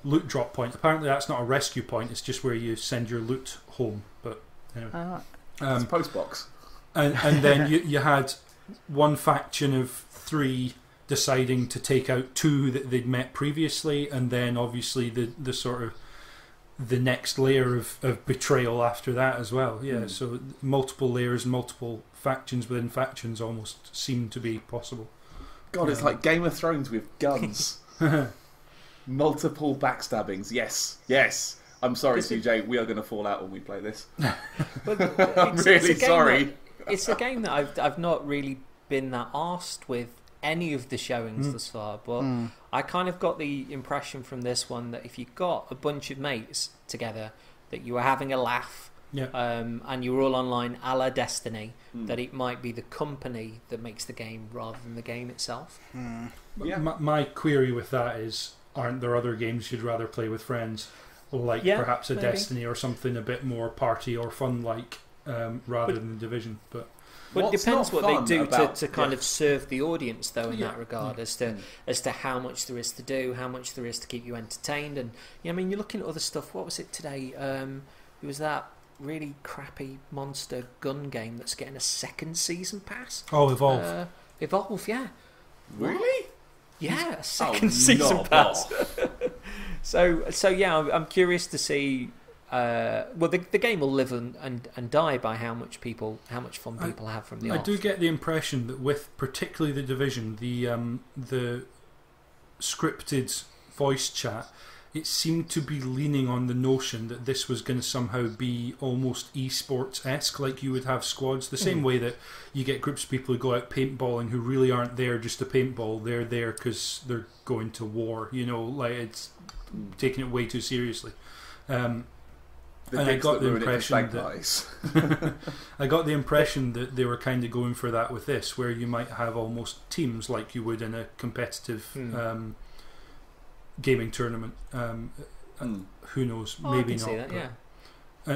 loot drop point. Apparently, that's not a rescue point; it's just where you send your loot home. But anyway, it's a post box. And then you had one faction of 3 deciding to take out 2 that they'd met previously, and then obviously the sort of the next layer of betrayal after that as well. So multiple layers, multiple factions within factions almost seem to be possible. God, it's like Game of Thrones with guns. Multiple backstabbings. Yes. I'm sorry, CJ. We are going to fall out when we play this. I'm really sorry. It's a game that I've not really been that arsed with any of the showings thus far, but I kind of got the impression from this one that if you got a bunch of mates together, that you were having a laugh, and you were all online a la Destiny, that it might be the company that makes the game rather than the game itself. My query with that is, aren't there other games you'd rather play with friends, like perhaps a Destiny or something a bit more party or fun like, rather than the Division? But it depends what they do to kind of serve the audience, though, in that regard, as to how much there is to do, how much there is to keep you entertained. And I mean, you're looking at other stuff. What was it today? It was that really crappy monster gun game that's getting a second season pass. Oh, Evolve. Evolve, yeah. Really? Yeah, a second season pass. So I'm curious to see. The game will live and die by how much fun people have from the off. I do get the impression that with particularly the Division, the scripted voice chat, it seemed to be leaning on the notion that this was going to somehow be almost esports-esque, like you would have squads, the same way that you get groups of people who go out paintballing who really aren't there just to paintball, they're there because they're going to war, like it's taking it way too seriously. And I got the impression that I got the impression that they were kind of going for that with this, where you might have almost teams like you would in a competitive gaming tournament. Who knows? Maybe I can not. See that, yeah.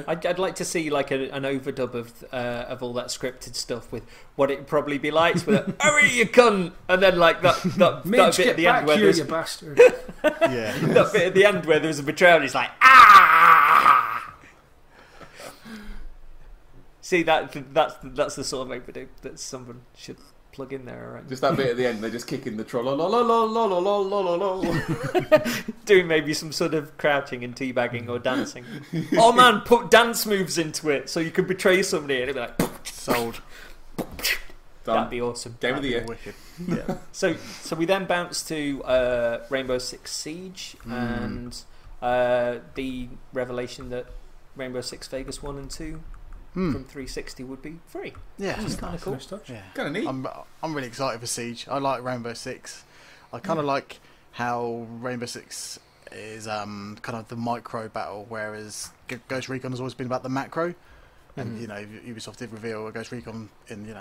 I'd like to see like an overdub of all that scripted stuff with what it'd probably be like with "Hurry, you cunt!" and then like that bit at the end where there's you bastard. That bit at the end where there's a betrayal. And he's like ah. See that's the sort of overdub that someone should plug in there, right? Just that bit at the end, they're just kicking the troll, doing maybe some sort of crouching and teabagging or dancing. Oh man, put dance moves into it so you can betray somebody, and it'd be like sold. That'd be awesome. Game of the year. Wicked. Yeah. So we then bounce to Rainbow Six Siege and the revelation that Rainbow Six Vegas 1 and 2 from 360 would be free. Yeah, it's kind of cool. Yeah. Kind of neat. I'm really excited for Siege. I like Rainbow Six. I kind of like how Rainbow Six is kind of the micro battle, whereas Ghost Recon has always been about the macro. And Ubisoft did reveal Ghost Recon in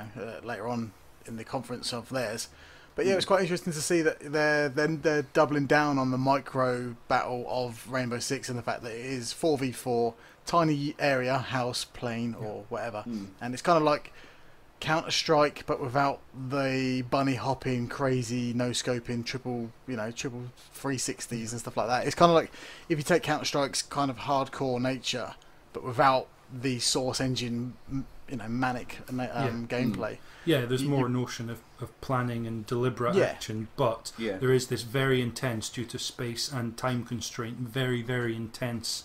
later on in the conference of theirs. But yeah, it was quite interesting to see that they're doubling down on the micro battle of Rainbow Six and the fact that it is 4v4, tiny area, house, plane, or whatever. And it's kind of like Counter-Strike, but without the bunny hopping, crazy, no scoping, triple 360s and stuff like that. It's kind of like if you take Counter-Strike's kind of hardcore nature, but without the Source engine, manic gameplay. Yeah, there's more notion of planning and deliberate action, but there is this very intense, due to space and time constraint, very, very intense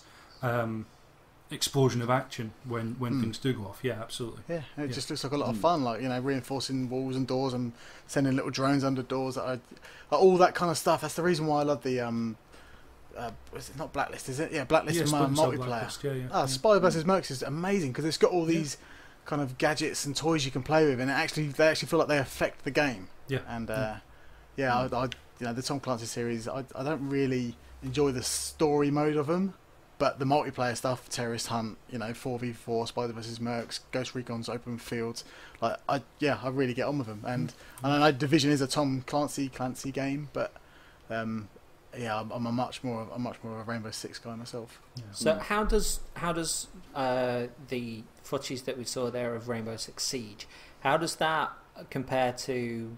explosion of action when things do go off. Yeah, absolutely. Yeah, it just looks like a lot of fun, like, reinforcing walls and doors and sending little drones under doors. All that kind of stuff. That's the reason why I love the is it not Blacklist? Is it? Yeah, Blacklist in my multiplayer. Blacklist, yeah. Spy vs Mercs is amazing because it's got all these kind of gadgets and toys you can play with, and they actually feel like they affect the game. Yeah, and I the Tom Clancy series, I don't really enjoy the story mode of them. But the multiplayer stuff, Terrorist Hunt, 4v4, Spider vs Mercs, Ghost Recon's Open Fields, I really get on with them. And I know Division is a Tom Clancy game, but I'm a much more of a Rainbow Six guy myself. Yeah. So how does the footage that we saw there of Rainbow Six Siege, how does that compare to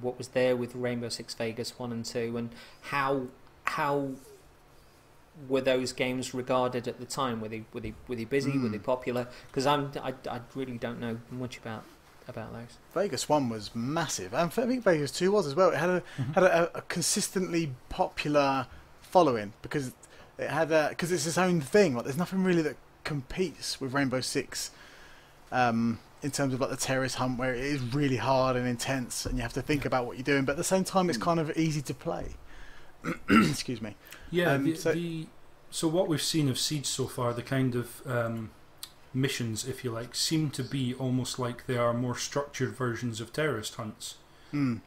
what was there with Rainbow Six Vegas 1 and 2, and how were those games regarded at the time? Were they busy? Were they popular? Because I really don't know much about those. Vegas 1 was massive, and I think Vegas 2 was as well. It had a consistently popular following because it's its own thing. Like, there's nothing really that competes with Rainbow Six in terms of like the terrorist hunt, where it is really hard and intense, and you have to think about what you're doing. But at the same time, it's kind of easy to play. Excuse me. Yeah. So what we've seen of Siege so far, the kind of missions, if you like, seem to be almost like they are more structured versions of terrorist hunts.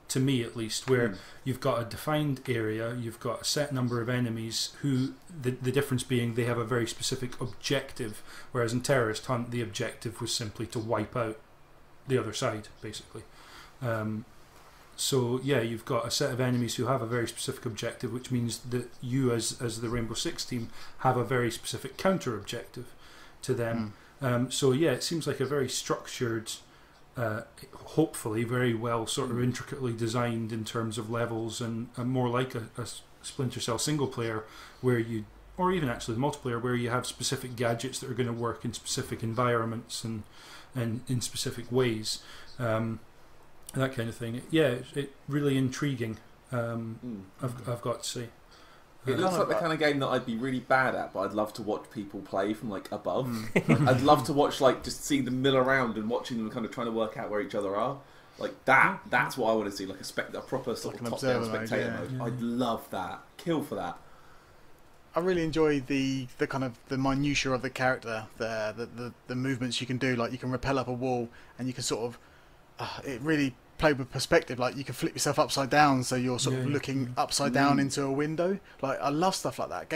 To me, at least, where you've got a defined area, you've got a set number of enemies who the difference being they have a very specific objective, whereas in terrorist hunt the objective was simply to wipe out the other side, basically. So yeah, you've got a set of enemies who have a very specific objective, which means that you, as the Rainbow Six team, have a very specific counter objective to them. So yeah, it seems like a very structured, hopefully very well sort of intricately designed in terms of levels, and more like a Splinter Cell single player, where you, or even actually the multiplayer, where you have specific gadgets that are going to work in specific environments and in specific ways. That kind of thing. Yeah, it's really intriguing. I've got to say. It looks like the kind of game that I'd be really bad at, but I'd love to watch people play from like above. I'd love to watch, like, just seeing them mill around and watching them kind of trying to work out where each other are. Like that. That's what I want to see, like a proper sort of top-down spectator mode. I'd love that. Kill for that. I really enjoy the kind of the minutiae of the character, the movements you can do. Like, you can rappel up a wall, and you can sort of it really played with perspective. Like, you can flip yourself upside down, so you're sort of looking upside down into a window. Like, I love stuff like that.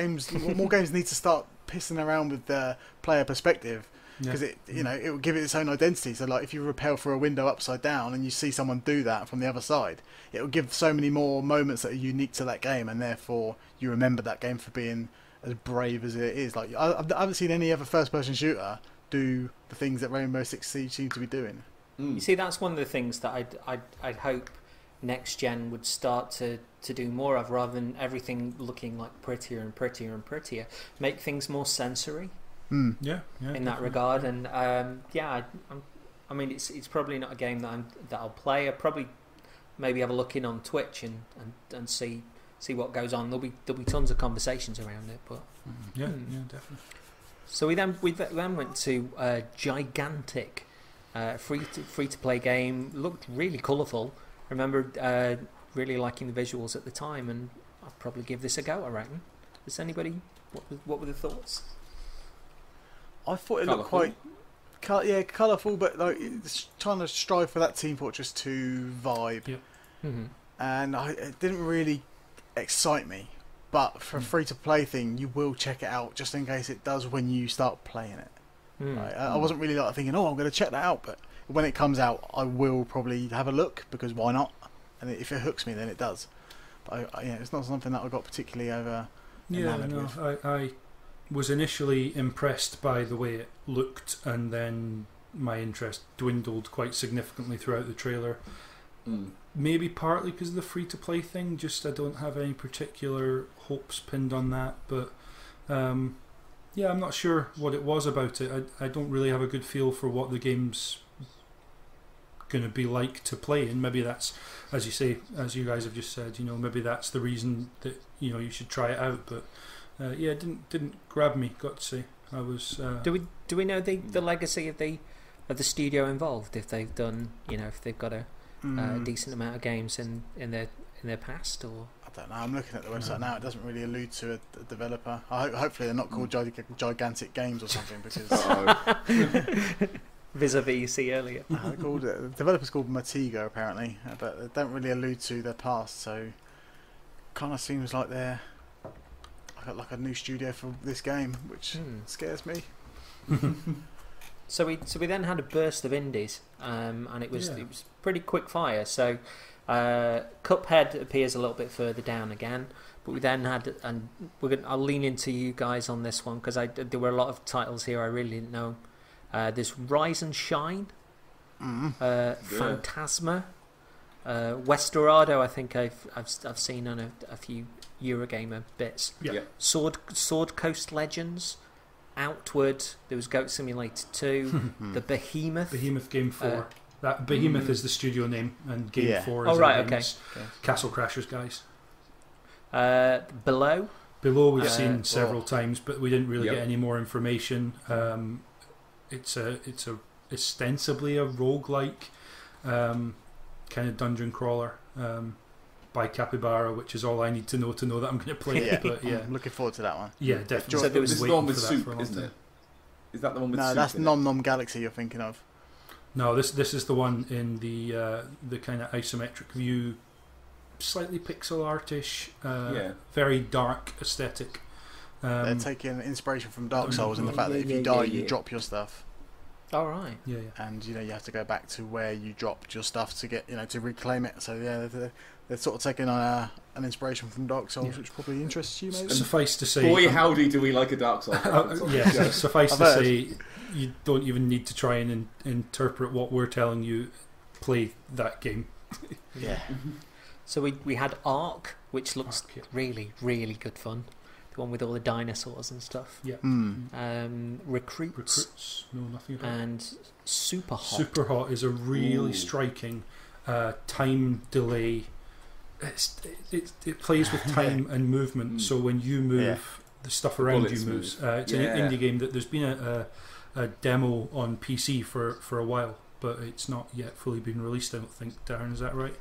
More games need to start pissing around with the player perspective, because it will give it its own identity. So like, if you rappel through a window upside down and you see someone do that from the other side, it will give so many more moments that are unique to that game, and therefore you remember that game for being as brave as it is. Like, I haven't seen any other first-person shooter do the things that Rainbow Six Siege seems to be doing. You see, that's one of the things that I'd hope next gen would start to do more of, rather than everything looking like prettier and prettier and prettier. Make things more sensory. In that regard, and I mean, it's probably not a game that I'll play. I'll probably maybe have a look in on Twitch and see what goes on. There'll be tons of conversations around it, but definitely. So we then went to a gigantic free to play game. Looked really colourful. Remember really liking the visuals at the time, and I'll probably give this a go, I reckon. Does anybody? What were the thoughts? I thought it looked quite colourful, but like, it's trying to strive for that Team Fortress 2 vibe. And it didn't really excite me. But for a free-to-play thing, you will check it out just in case it does when you start playing it. Right? I wasn't really like thinking, I'm going to check that out, but when it comes out, I will probably have a look, because why not? And if it hooks me, then it does. But it's not something that I got particularly over. I was initially impressed by the way it looked, and then my interest dwindled quite significantly throughout the trailer. Maybe partly because of the free-to-play thing. Just I don't have any particular hopes pinned on that, but I'm not sure what it was about it. I don't really have a good feel for what the game's going to be like to play, and maybe that's, as you say, as you guys have just said, maybe that's the reason that you should try it out. But it didn't grab me, got to say. I was. Do we know the legacy of the studio involved? If they've done, if they've got a decent amount of games in their past, or I don't know. I'm looking at the website now. It doesn't really allude to a developer. Hopefully, they're not called Gigantic Games or something because. Vis-a-vis you see earlier. The developer's called Matigo apparently, but they don't really allude to their past. So, kind of seems like they're like a new studio for this game, which scares me. So we then had a burst of indies, and it was pretty quick fire. So Cuphead appears a little bit further down again, but we then had, and I'll lean into you guys on this one because there were a lot of titles here I really didn't know. There's Rise and Shine, Phantasma, Westorado. I think I've seen on a few Eurogamer bits. Yeah. Sword Coast Legends, Outward. There was Goat Simulator 2, the Behemoth Game 4. That Behemoth is the studio name, and Game 4 is okay. Castle Crashers guys. Below we've seen several times, but we didn't really get any more information. It's ostensibly a roguelike kind of dungeon crawler by Capybara, which is all I need to know that I'm going to play it. But I'm looking forward to that one. Yeah, definitely. So there was this one with Soup, isn't it? Is that the one with Soup? No, that's Nom Nom Galaxy you're thinking of. No, this is the one in the kind of isometric view, slightly pixel artish, very dark aesthetic. They're taking inspiration from Dark Souls in the fact that if you die, you drop your stuff. All right. Yeah. And you have to go back to where you dropped your stuff to get to reclaim it. So they're sort of taking on an inspiration from Dark Souls, which probably interests you. Maybe. Suffice to say, boy, howdy, do we like a Dark Souls? Suffice to say, you don't even need to try and interpret what we're telling you. Play that game. Yeah. So we had Ark, which looks really, really good fun. The one with all the dinosaurs and stuff. Yeah. Recruits. No, nothing about. And Super Hot. Super Hot is a really striking time delay. It plays with time and movement. So when you move, the stuff around you moves. It's an indie game that there's been a demo on PC for a while, but it's not yet fully been released. I don't think. Darren, is that right?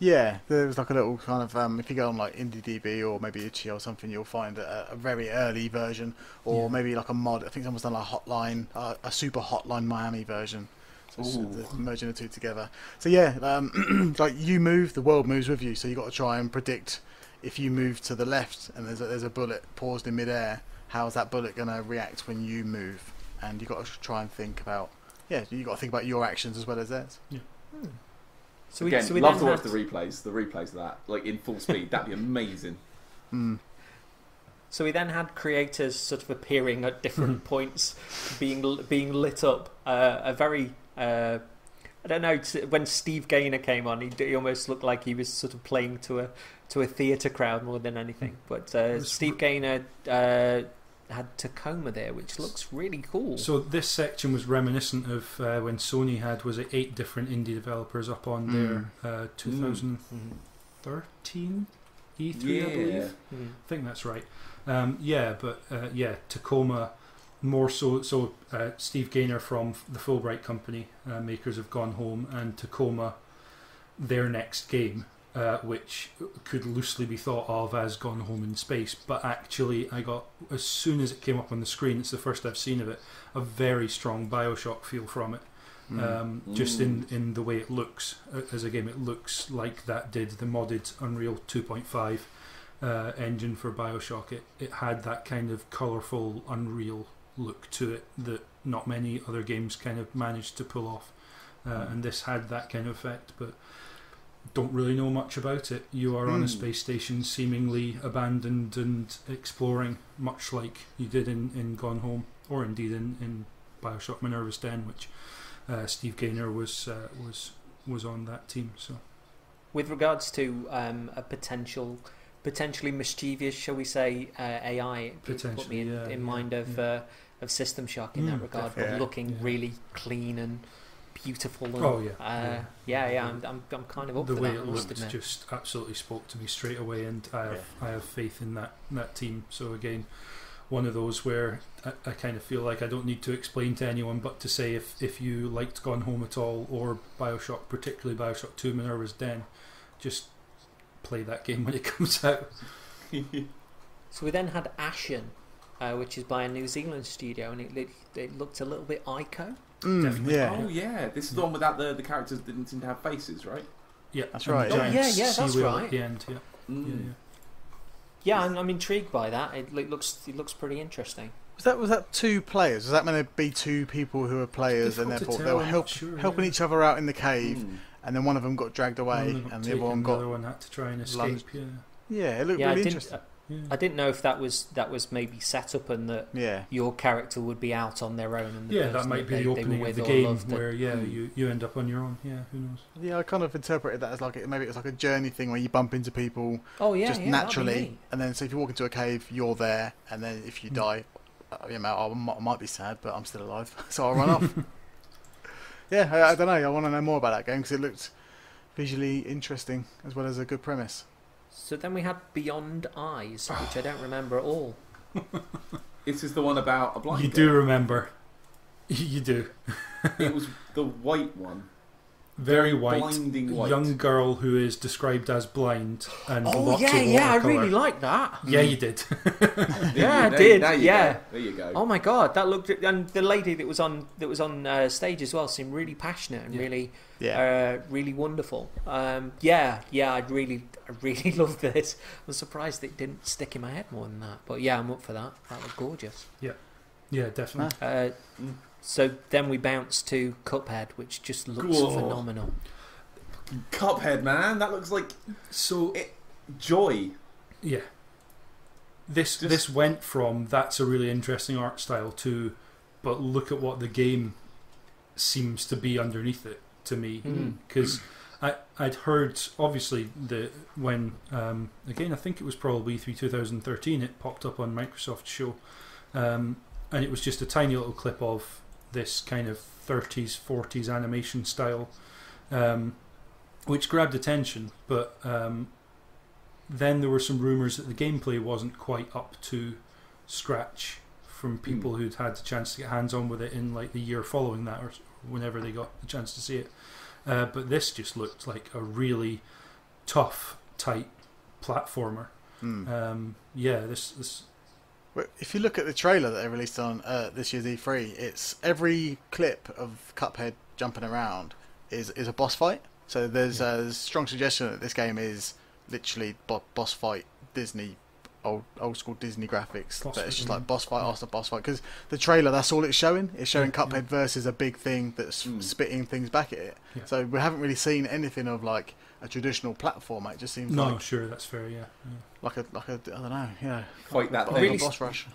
Yeah, there's like a little kind of if you go on like IndieDB or maybe Itchy or something, you'll find a very early version, or maybe like a mod. I think someone's done a Super Hotline Miami version. So they're merging the two together. So like you move, the world moves with you. So you got to try and predict if you move to the left and there's a bullet paused in midair. How's that bullet going to react when you move? And you got to try and think about you got to think about your actions as well as theirs. Yeah. So we love to watch the replays of that, like in full speed. That'd be amazing. So we then had creators sort of appearing at different points, being lit up. A very I don't know, when Steve Gaynor came on, he almost looked like he was sort of playing to a theatre crowd more than anything. But Steve Gaynor had Tacoma there, which looks really cool. So this section was reminiscent of when Sony had 8 different indie developers up on their 2013 E3, I believe. I think that's right. Tacoma more so. So Steve Gaynor from the Fulbright Company, makers of Gone Home, and Tacoma, their next game. Which could loosely be thought of as Gone Home in Space, but actually I got, as soon as it came up on the screen, it's the first I've seen of it, a very strong Bioshock feel from it. Just in the way it looks as a game. It looks like that did the modded Unreal 2.5 engine for Bioshock. It had that kind of colourful Unreal look to it that not many other games kind of managed to pull off, and this had that kind of effect, but don't really know much about it. You are on a space station seemingly abandoned and exploring, much like you did in Gone Home, or indeed in Bioshock Minerva's Den, which Steve Gaynor was on that team. So, with regards to a potentially mischievous, shall we say, AI, it put me in mind of System Shock in that regard, but looking really clean and beautiful. And, I'm kind of up the for way that. it looks just absolutely spoke to me straight away, and I have faith in that team. So again, one of those where I kind of feel like I don't need to explain to anyone, but to say if you liked Gone Home at all, or Bioshock, particularly Bioshock 2 Minerva's Den, just play that game when it comes out. So we then had Ashen, which is by a New Zealand studio, and it looked a little bit Ico. Yeah. Oh yeah, this is the one without the characters that didn't seem to have faces, right? Yeah, That's right. Oh, yeah, that's seawheel right. at the end. Yeah. Mm. Yeah, I'm intrigued by that. It looks pretty interesting. Was that 2 players? Was that meant to be 2 people who were players and Difficult to therefore they tell, were I'm not sure, helping each other out in the cave, and then one of them got dragged away, and the other one got. The other one had to try and escape. lunged. Yeah. Yeah, it looked Yeah, really I interesting. I didn't know if that was maybe set up and that Yeah. your character would be out on their own. And the Yeah, that person might be they the were opening of with the or game loved where you end up on your own. Yeah, who knows? Yeah, I kind of interpreted that as like maybe it's like a journey thing where you bump into people Oh yeah, just yeah, that'd be naturally, neat. and then so if you walk into a cave, you're there, and then if you die, I might be sad, but I'm still alive, so I'll run off. Yeah, I don't know. I want to know more about that game because it looked visually interesting as well as a good premise. So then we had Beyond Eyes, which I don't remember at all. This is the one about a blind You girl. do remember. You do. It was the white one. Very white, Blinding white. young girl who is described as blind and Oh lots yeah, of yeah, I watercolour. really like that. Yeah, you did. Yeah, I There- did. there you Yeah. go. There you go. Oh my god, that looked, and the lady that was on stage as well seemed really passionate and Yeah. really wonderful. Yeah, I really loved this. I was surprised it didn't stick in my head more than that. But yeah, I'm up for that. That was gorgeous. Yeah, definitely. So then we bounce to Cuphead, which just looks Whoa. phenomenal. Cuphead, man. That looks like So joy. yeah, this went from that's a really interesting art style to, but look at what the game seems to be underneath it to me, because I'd heard obviously when again I think it was probably through 2013 it popped up on Microsoft's show, and it was just a tiny little clip of this kind of 30s 40s animation style, which grabbed attention, but then there were some rumours that the gameplay wasn't quite up to scratch from people who'd had the chance to get hands on with it in like the year following that or whenever they got the chance to see it. But this just looked like a really tough, tight platformer. This Well, if you look at the trailer that they released on this year's E3, it's every clip of Cuphead jumping around is a boss fight. So there's a strong suggestion that this game is literally boss fight Disney, old school Disney graphics. That it's just like boss fight after boss fight. Because the trailer, that's all it's showing. It's showing Cuphead versus a big thing that's spitting things back at it. Yeah. So we haven't really seen anything of like a traditional platformer. It just seems sure, that's fair. Yeah. like a I don't know. Yeah, Fight that really boss rush.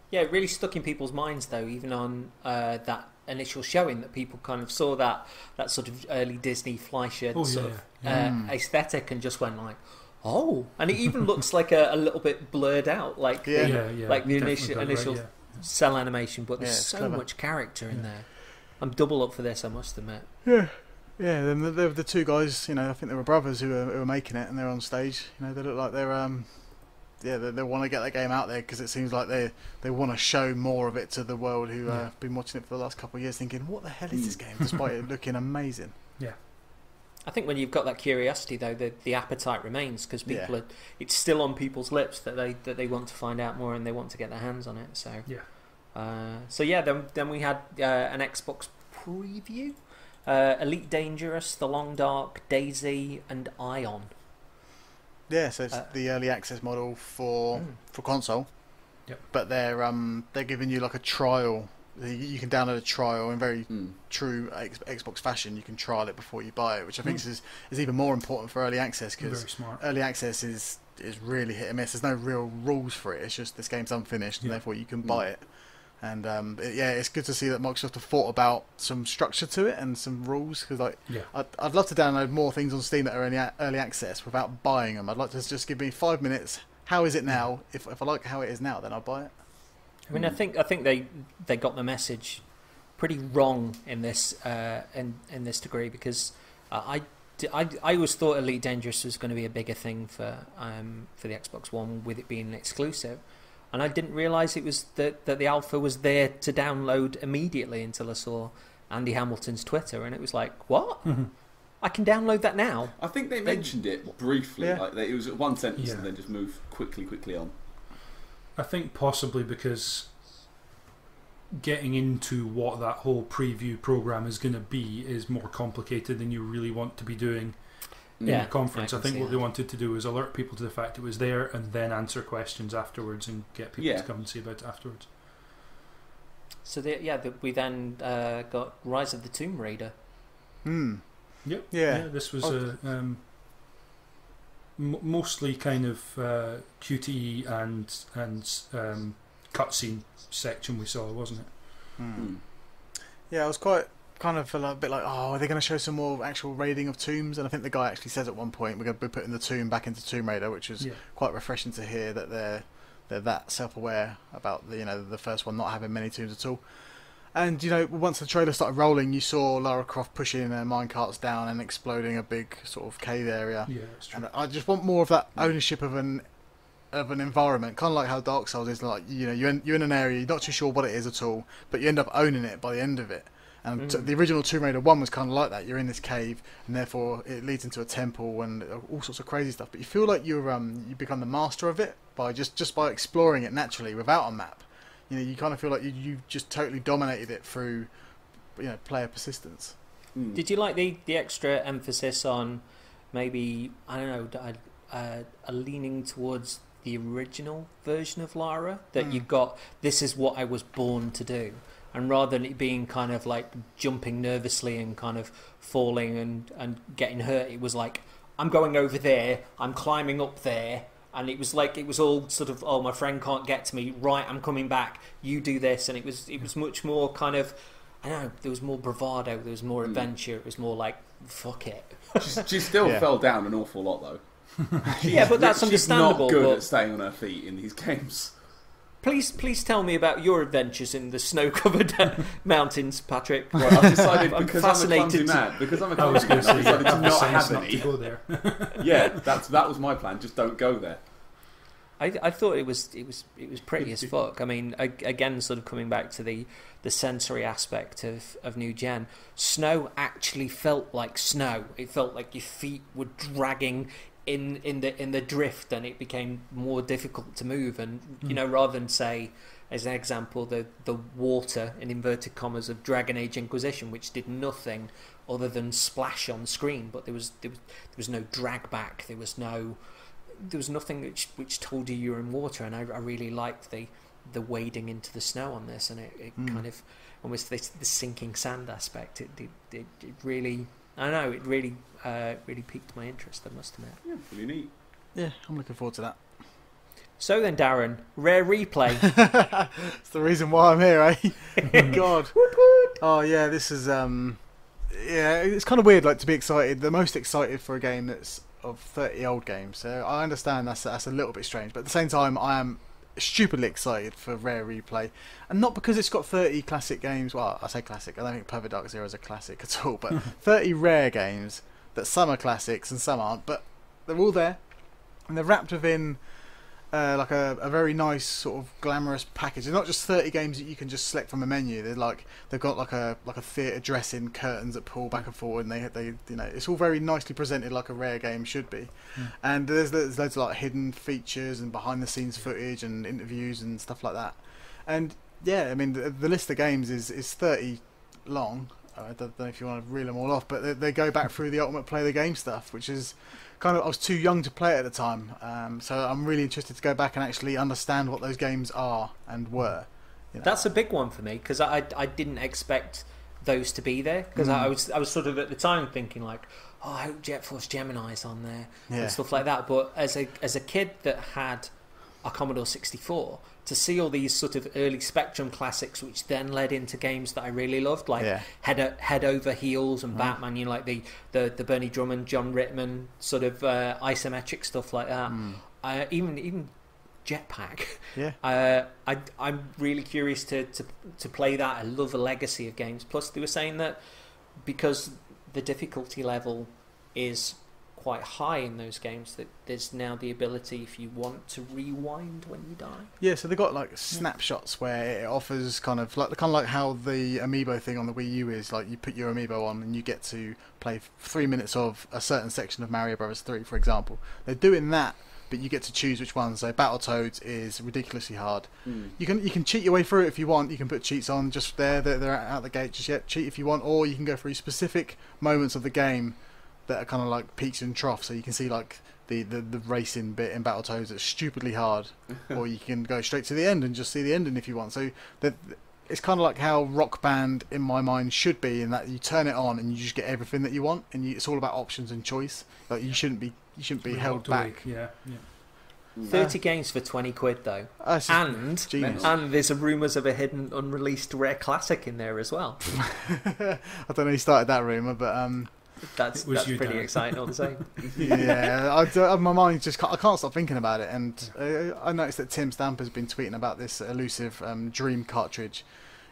Yeah, it really stuck in people's minds though, even on that initial showing, that people kind of saw that sort of early Disney Fleischer aesthetic and just went like, oh, and it even looks like a little bit blurred out, like the initial cell animation, but there's so clever. much character in there. I'm double up for this, I must admit. Yeah. Yeah, then the two guys, I think they were brothers who were making it, and they're on stage. They look like they're they want to get that game out there because it seems like they want to show more of it to the world who have been watching it for the last couple of years, thinking, what the hell is this game? Despite it looking amazing. Yeah. I think when you've got that curiosity, though, the appetite remains because people it's still on people's lips that they want to find out more and they want to get their hands on it. So then we had an Xbox preview. Elite Dangerous, The Long Dark, Daisy, and Ion. Yeah, so it's the early access model for console. Yep. But they're giving you like a trial. You can download a trial in very true Xbox fashion. You can trial it before you buy it, which I think is even more important for early access because early access is really hit and miss. There's no real rules for it. It's just this game's unfinished and therefore you can buy it. And it's good to see that Microsoft have thought about some structure to it and some rules because I'd love to download more things on Steam that are in early access without buying them. I'd like to just give me 5 minutes. How is it now? If I like how it is now, then I'll buy it. I mean, I think they got the message pretty wrong in this in this degree because I always thought Elite Dangerous was going to be a bigger thing for the Xbox One with it being exclusive. and I didn't realise it was that the alpha was there to download immediately until I saw Andy Hamilton's Twitter, and it was like, what? I can download that now. I think they mentioned it briefly, Yeah. like it was one sentence Yeah. and then just moved quickly on. I think possibly because getting into what that whole preview program is going to be is more complicated than you really want to be doing in Yeah, the conference. I I can think see what they that. wanted to do is alert people to the fact it was there and then answer questions afterwards and get people Yeah. to come and see about it afterwards. So we then got Rise of the Tomb Raider. Yep. Yeah. This was Oh. mostly kind of QTE and cutscene section we saw, wasn't it? Yeah, I was quite kind of a bit like, oh, are they going to show some more actual raiding of tombs? And I think the guy actually says at one point, we're going to be putting the tomb back into Tomb Raider, which was quite refreshing to hear that they're that self-aware about the first one not having many tombs at all. And once the trailer started rolling, you saw Lara Croft pushing minecarts down and exploding a big sort of cave area. Yeah, that's true. And I just want more of that ownership of an environment, kind of like how Dark Souls is. Like you're in an area, you're not too sure what it is at all, but you end up owning it by the end of it. And the original Tomb Raider 1 was kind of like that. You're in this cave, and therefore it leads into a temple and all sorts of crazy stuff. But you feel like you become the master of it by just by exploring it naturally without a map. You kind of feel like you just totally dominated it through player persistence. Did you like the extra emphasis on maybe, I don't know, a leaning towards the original version of Lara? That you got, this is what I was born to do. And rather than it being kind of like jumping nervously and kind of falling and getting hurt, it was like, I'm going over there, I'm climbing up there. And it was like, it was all sort of, oh, my friend can't get to me, right, I'm coming back, you do this. And it was much more kind of, I don't know, there was more bravado, there was more adventure, it was more like, fuck it. She still fell down an awful lot, though. Yeah, but that's understandable. She's not good but at staying on her feet in these games. Please tell me about your adventures in the snow-covered mountains, Patrick. Right, I've decided I'm because I'm a clumsy fascinated man. Because I'm a I was clumsy going man, to I say, decided to not have not any. to go there. Yeah, that was my plan. Just don't go there. I thought it was pretty as fuck. I mean, again, sort of coming back to the sensory aspect of new gen, snow actually felt like snow. It felt like your feet were dragging in the drift, and it became more difficult to move. And rather than say, as an example, the water in inverted commas of Dragon Age Inquisition, which did nothing other than splash on screen, but there was no drag back. There was nothing which told you were in water, and I really liked the wading into the snow on this, and it kind of almost the sinking sand aspect. It really, I don't know, it really piqued my interest, I must admit. Yeah, really neat. Yeah, I'm looking forward to that. So then, Darren, Rare Replay. It's the reason why I'm here, eh? God. Oh yeah, this is it's kind of weird, like, to be excited, the most excited for a game that's of 30 old games. So I understand that's a little bit strange, but at the same time, I am stupidly excited for Rare Replay, and not because it's got 30 classic games. Well, I say classic, I don't think Perfect Dark Zero is a classic at all, but 30 rare games that some are classics and some aren't, but they're all there, and they're wrapped within like a very nice sort of glamorous package. They're not just 30 games that you can just select from a menu. They've got like a theatre dressing, curtains that pull back and forward, and they it's all very nicely presented like a rare game should be. And there's loads of like hidden features and behind the scenes footage and interviews and stuff like that. And yeah, I mean the list of games is 30 long. I don't know if you want to reel them all off, but they go back through the Ultimate Play the Game stuff, which is kind of, I was too young to play it at the time, so I'm really interested to go back and actually understand what those games are and were. That's a big one for me, because I didn't expect those to be there, because I was sort of at the time thinking like, oh, I hope Jet Force Gemini's on there and stuff like that. But as a kid that had a Commodore 64, to see all these sort of early Spectrum classics, which then led into games that I really loved, like Head Over Heels and Batman, like the Bernie Drummond, John Rittman sort of isometric stuff like that. Even Jetpack. I'm really curious to play that. I love a legacy of games. Plus, they were saying that because the difficulty level is quite high in those games that there's now the ability, if you want, to rewind when you die. Yeah, so they've got like snapshots where it offers kind of like how the amiibo thing on the Wii U is. Like you put your amiibo on and you get to play 3 minutes of a certain section of Mario Bros. 3, for example. They're doing that, but you get to choose which one. So Battletoads is ridiculously hard. You can cheat your way through it if you want. You can put cheats on just there. They're out the gate. Just yet cheat if you want, or you can go through specific moments of the game that are kind of like peaks and troughs. So you can see like the racing bit in Battletoads that's stupidly hard, or you can go straight to the end and just see the ending if you want. So it's kind of like how Rock Band in my mind should be, in that you turn it on and you just get everything that you want, and it's all about options and choice. Like you shouldn't be held back. Yeah. 30 games for 20 quid though, and there's rumours of a hidden unreleased rare classic in there as well. I don't know who started that rumour, but that's pretty exciting all the same. Yeah, my mind just I can't stop thinking about it, and I noticed that Tim Stamper's been tweeting about this elusive Dream cartridge,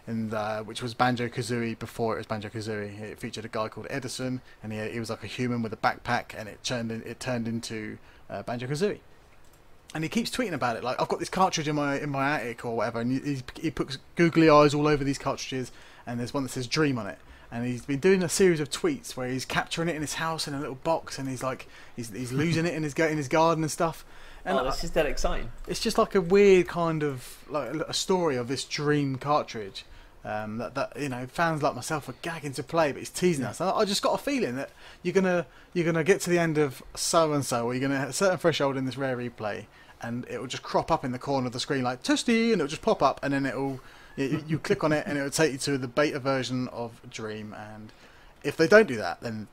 which was Banjo-Kazooie before it was Banjo-Kazooie. It featured a guy called Edison, and he was like a human with a backpack, and it turned into Banjo-Kazooie. And he keeps tweeting about it, like, I've got this cartridge in my attic or whatever, and he puts googly eyes all over these cartridges, and there's one that says Dream on it. And he's been doing a series of tweets where he's capturing it in his house in a little box, and he's losing it in his garden and stuff. And this is that exciting. It's just like a weird kind of like a story of this Dream cartridge that fans like myself are gagging to play, but he's teasing us. I just got a feeling that you're gonna get to the end of so and so, or you're gonna hit a certain threshold in this rare replay, and it will just crop up in the corner of the screen like testy, and it'll just pop up, and then you click on it and it will take you to the beta version of Dream. And if they don't do that, then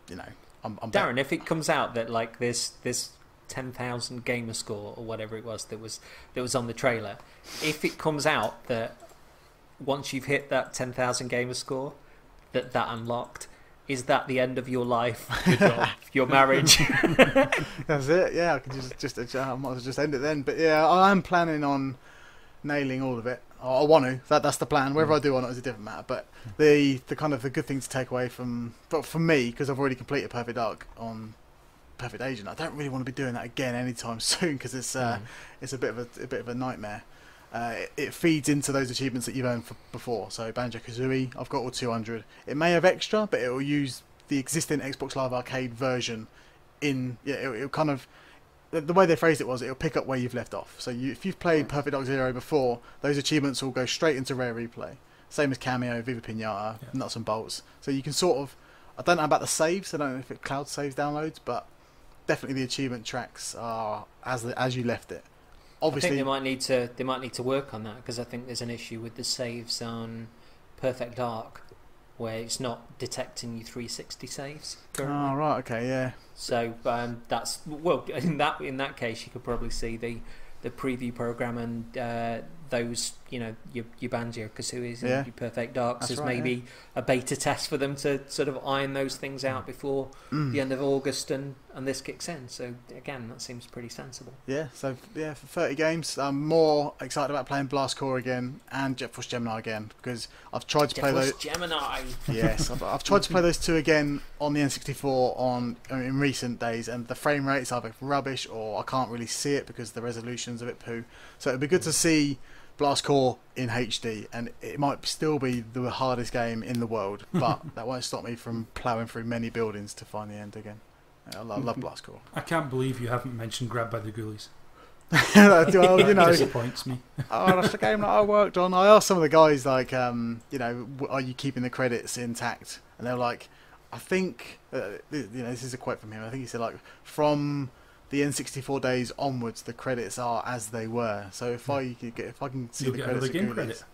I'm Darren, if it comes out that like this 10,000 gamer score or whatever it was that was on the trailer, if it comes out that once you've hit that 10,000 gamer score that unlocked, is that the end of your life, your job, your marriage? That's it. Yeah, I could I might as well just end it then. But yeah, I am planning on nailing all of it. I want to. That's the plan. Whether I do or not is a different matter. But the kind of the good thing to take away from me, because I've already completed Perfect Dark on Perfect Agent, I don't really want to be doing that again anytime soon, because it's a bit of a nightmare. It feeds into those achievements that you've earned before. So Banjo-Kazooie, I've got all 200. It may have extra, but it will use the existing Xbox Live Arcade version. It'll kind of, the way they phrased it was, it'll pick up where you've left off. So if you've played Perfect Dark Zero before, those achievements will go straight into Rare Replay. Same as Cameo, Viva Pinata, Nuts and Bolts. So you can sort of, I don't know about the saves, I don't know if it cloud saves downloads, but definitely the achievement tracks are as you left it. Obviously, I think they might need to work on that, because I think there's an issue with the saves on Perfect Dark where it's not detecting your 360 saves currently. Oh right, okay, yeah. So that's in that case you could probably see the preview program and those your Banjo-Kazooies and your Perfect Darks as maybe a beta test for them to sort of iron those things out before the end of August and this kicks in. So again, that seems pretty sensible. Yeah, so for 30 games, I'm more excited about playing Blast Core again and Jet Force Gemini again, because I've tried to play those. Gemini. Yes, I've tried to play those two again on the N64 in recent days, and the frame rate's either rubbish or I can't really see it because the resolution's a bit poo. So it'd be good to see Blast Core in HD, and it might still be the hardest game in the world, but that won't stop me from ploughing through many buildings to find the end again. I love Blast Core. I can't believe you haven't mentioned Grabbed by the Ghoulies. Well, That disappoints me. That's the game that I worked on. I asked some of the guys, like, are you keeping the credits intact? And they're like, I think, this is a quote from him. I think he said, like, from the N64 days onwards, the credits are as they were. So if I can see You'll the get credits, another game credit.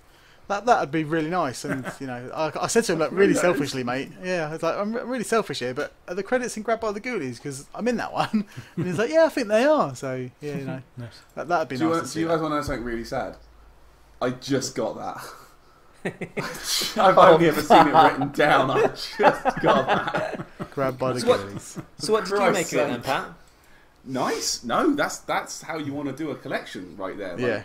That'd be really nice. And I said to him, like, really selfishly, mate. Yeah, I was like, I'm really selfish here, but are the credits in Grabbed by the Ghoulies? Because I'm in that one. And he's like, yeah, I think they are. So yeah, Nice. that'd be nice. Do you guys want to know something really sad? I just got that. I've only ever seen it written down. I just got that. Grabbed by the Ghoulies. So what did you make of it then, Pat? Nice. No, that's how you want to do a collection right there. Like, Yeah.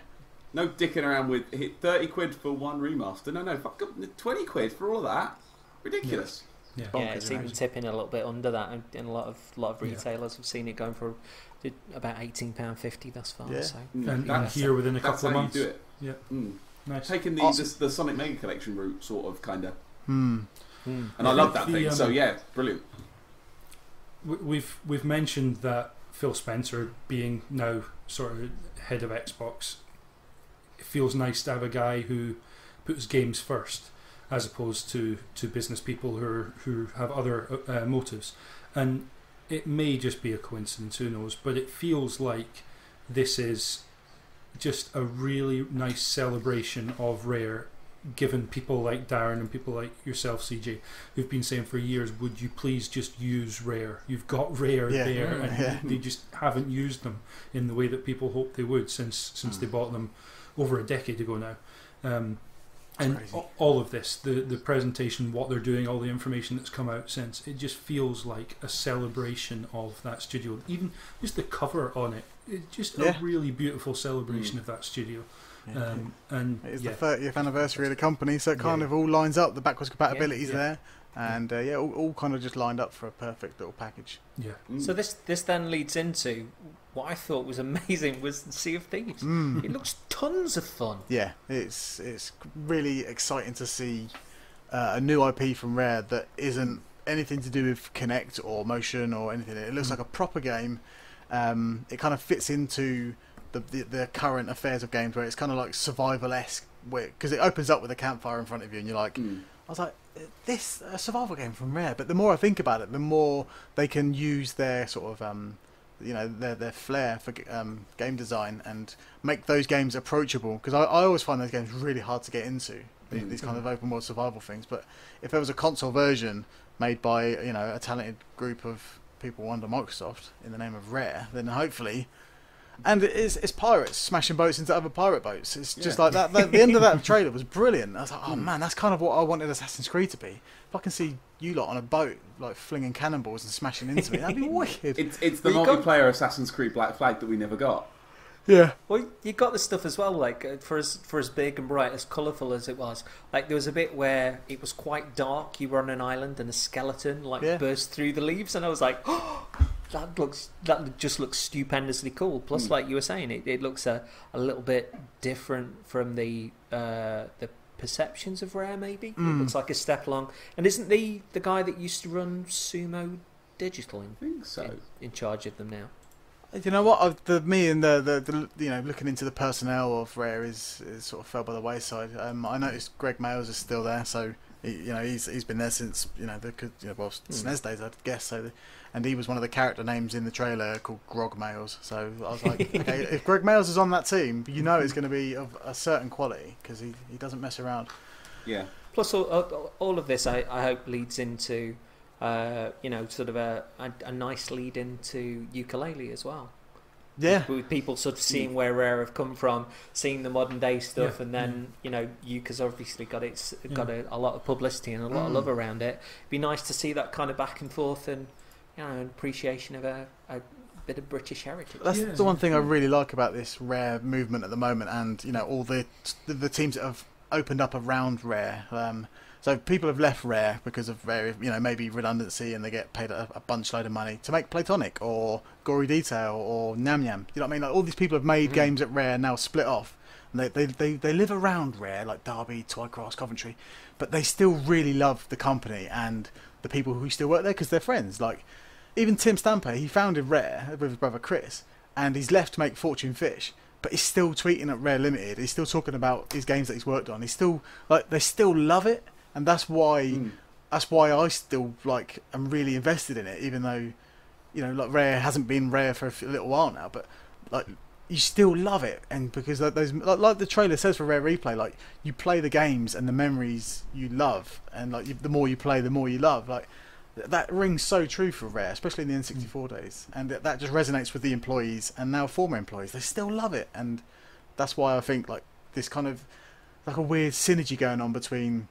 no dicking around with hit 30 quid for one remaster. No, fuck up 20 quid for all of that. Ridiculous. Yeah. Bonkers, Yeah, it's even amazing. tipping a little bit under that, and a lot of retailers have seen it going for about £18.50 thus far. Yeah. So And That's- here within a That's couple of how months. you do it. Yeah. Mm. Nice. Taking Awesome. the Sonic Mega Collection route, sort of, kind of. Hmm. Mm. And I I love think that the, thing. So yeah, brilliant. We've mentioned that Phil Spencer being now sort of head of Xbox, it feels nice to have a guy who puts games first, as opposed to business people who have other motives. And it may just be a coincidence, who knows? But it feels like this is just a really nice celebration of Rare, given people like Darren and people like yourself, CJ, who've been saying for years, would you please just use Rare? You've got Rare Yeah. there, and Yeah. they just haven't used them in the way that people hoped they would since they bought them over a decade ago now. And crazy. all of this, the presentation, what they're doing, all the information that's come out since, it just feels like a celebration of that studio. Even just the cover on it, it's just Yeah. a really beautiful celebration of that studio. Yeah. And It is yeah, the 30th anniversary of the company, so it kind Yeah. of all lines up. The backwards compatibilities Yeah. are there, and all kind of just lined up for a perfect little package. yeah. Mm. So this then leads into what I thought was amazing was Sea of Thieves. Mm. It looks tons of fun. Yeah, it's really exciting to see a new IP from Rare that isn't anything to do with Kinect or motion or anything. It looks like a proper game. It kind of fits into the current affairs of games, where it's kind of like survival-esque, because it opens up with a campfire in front of you, and you're like, Mm. I was like, this a survival game from Rare. But the more I think about it, the more they can use their sort of their flair for game design and make those games approachable. Because I always find those games really hard to get into, these kind of open world survival things. But if there was a console version made by a talented group of people under Microsoft in the name of Rare, then hopefully. And it's pirates smashing boats into other pirate boats. It's just like that. The end of that trailer was brilliant. I was like, oh man, that's kind of what I wanted Assassin's Creed to be. If I can see you lot on a boat, like flinging cannonballs and smashing into me, that'd be wicked. It's the Well, you got- multiplayer Assassin's Creed Black Flag that we never got. Yeah. Well, you got the stuff as well, like for as big and bright, as colourful as it was. Like there was a bit where it was quite dark. You were on an island and a skeleton burst through the leaves, and I was like, oh, that just looks stupendously cool. Plus, like you were saying, it looks a little bit different from the perceptions of Rare. Maybe it looks like a step along. And isn't the guy that used to run Sumo Digital I think so. in charge of them now? You know what? The looking into the personnel of Rare is sort of fell by the wayside. I noticed Greg Mayles is still there, so he's been there since SNES days, I'd guess. So, and he was one of the character names in the trailer called Grog Mayles. So I was like, okay, if Greg Mayles is on that team, it's going to be of a certain quality, because he doesn't mess around. Yeah. Plus, all of this, I hope, leads into, sort of a nice lead into ukulele as well. Yeah. With people sort of seeing where Rare have come from, seeing the modern day stuff, Yeah, and then Yuka's obviously got a lot of publicity and a lot of love around it. It'd be nice to see that kind of back and forth and an appreciation of a bit of British heritage. That's the one thing I really like about this Rare movement at the moment, and all the teams that have opened up around Rare. So people have left Rare because of maybe redundancy, and they get paid a bunch load of money to make Platonic or Gory Detail or Nam Yam. You know what I mean? Like all these people have made games at Rare, now split off. And they live around Rare, like Derby, Twycross, Coventry, but they still really love the company and the people who still work there because they're friends. Like even Tim Stamper, he founded Rare with his brother Chris, and he's left to make Fortune Fish. But he's still tweeting at Rare Limited. He's still talking about his games that he's worked on. He's still they still love it. And that's why I still am really invested in it, even though Rare hasn't been Rare for a little while now. But you still love it, and because those the trailer says for Rare Replay, you play the games and the memories you love, and the more you play, the more you love. That rings so true for Rare, especially in the N64 days, and that just resonates with the employees and now former employees. They still love it, and that's why I think this kind of a weird synergy going on between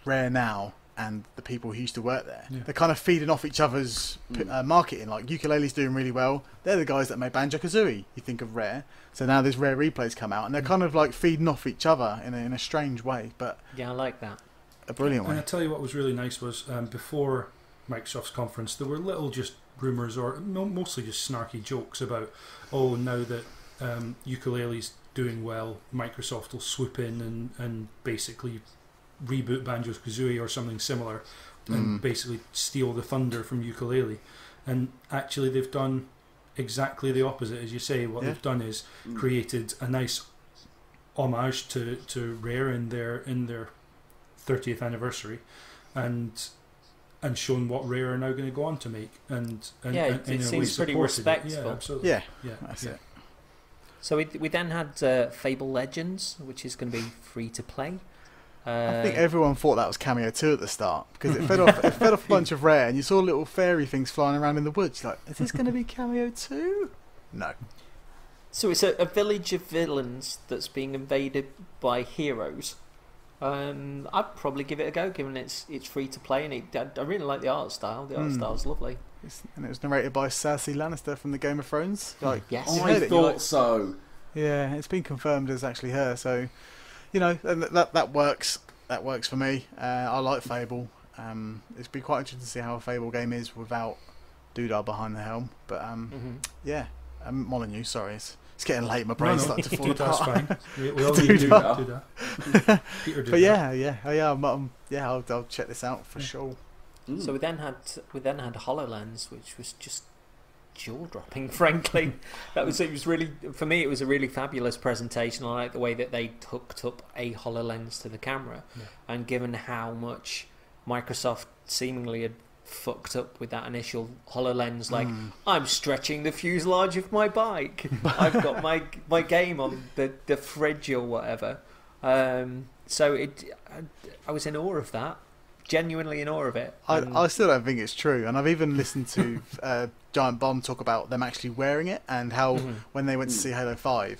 Rare now and the people who used to work there. They're kind of feeding off each other's marketing. Like Ukulele's doing really well. They're the guys that made Banjo-Kazooie. You think of Rare. So now this Rare Replays come out, and they're kind of feeding off each other in a strange way. But yeah, I like that. a brilliant And way. I tell you what was really nice was before Microsoft's conference, there were little just rumours or mostly just snarky jokes about, now that ukulele's doing well, Microsoft will swoop in and basically reboot Banjo-Kazooie or something similar and basically steal the thunder from ukulele. And actually they've done exactly the opposite, as you say. What they've done is created a nice homage to Rare in their 30th anniversary, and shown what Rare are now going to go on to make, and it seems pretty respectful. Yeah, absolutely. Yeah, that's it. So we then had Fable Legends, which is going to be free to play. I think everyone thought that was Cameo 2 at the start, because it fed off a bunch of Rare, and you saw little fairy things flying around in the woods. You're like, is this going to be Cameo 2? No. So it's a village of villains that's being invaded by heroes. I'd probably give it a go, given it's free to play, and I really like the art style. The art style's lovely. And it was narrated by Cersei Lannister from the Game of Thrones. Like, yes, I thought so. Yeah, it's been confirmed as actually her. So, and that works. That works for me. I like Fable. It's been quite interesting to see how a Fable game is without Doodah behind the helm. But yeah, Molyneux. Sorry, it's getting late. My brain's starting to fall Doodah's apart. fine. We all need Doodah. Peter Doodah. But yeah, I'll check this out for sure. So we then had HoloLens, which was just jaw-dropping. Frankly, it was really, for me, it was a really fabulous presentation. I like the way that they hooked up a HoloLens to the camera, and given how much Microsoft seemingly had fucked up with that initial HoloLens, like I'm stretching the fuselage of my bike, I've got my game on the fridge or whatever. So I was in awe of that. Genuinely in awe of it. I still don't think it's true, and I've even listened to Giant Bomb talk about them actually wearing it, and how when they went to see Halo 5,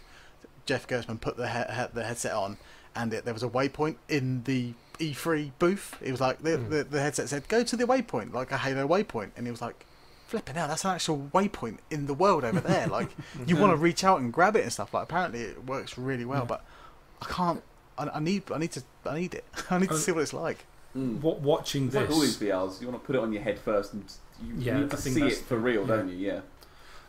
Jeff Gerstmann put the headset on, and there was a waypoint in the E3 booth. It was like the headset said, "Go to the waypoint," like a Halo waypoint, and he was like, "Flipping out, that's an actual waypoint in the world over there." Like you want to reach out and grab it and stuff. Like apparently it works really well, but I can't. I need it. I need to see what it's like. Watching it's this, like all these VRs, you want to put it on your head first, and you need to see it for real, don't you? Yeah.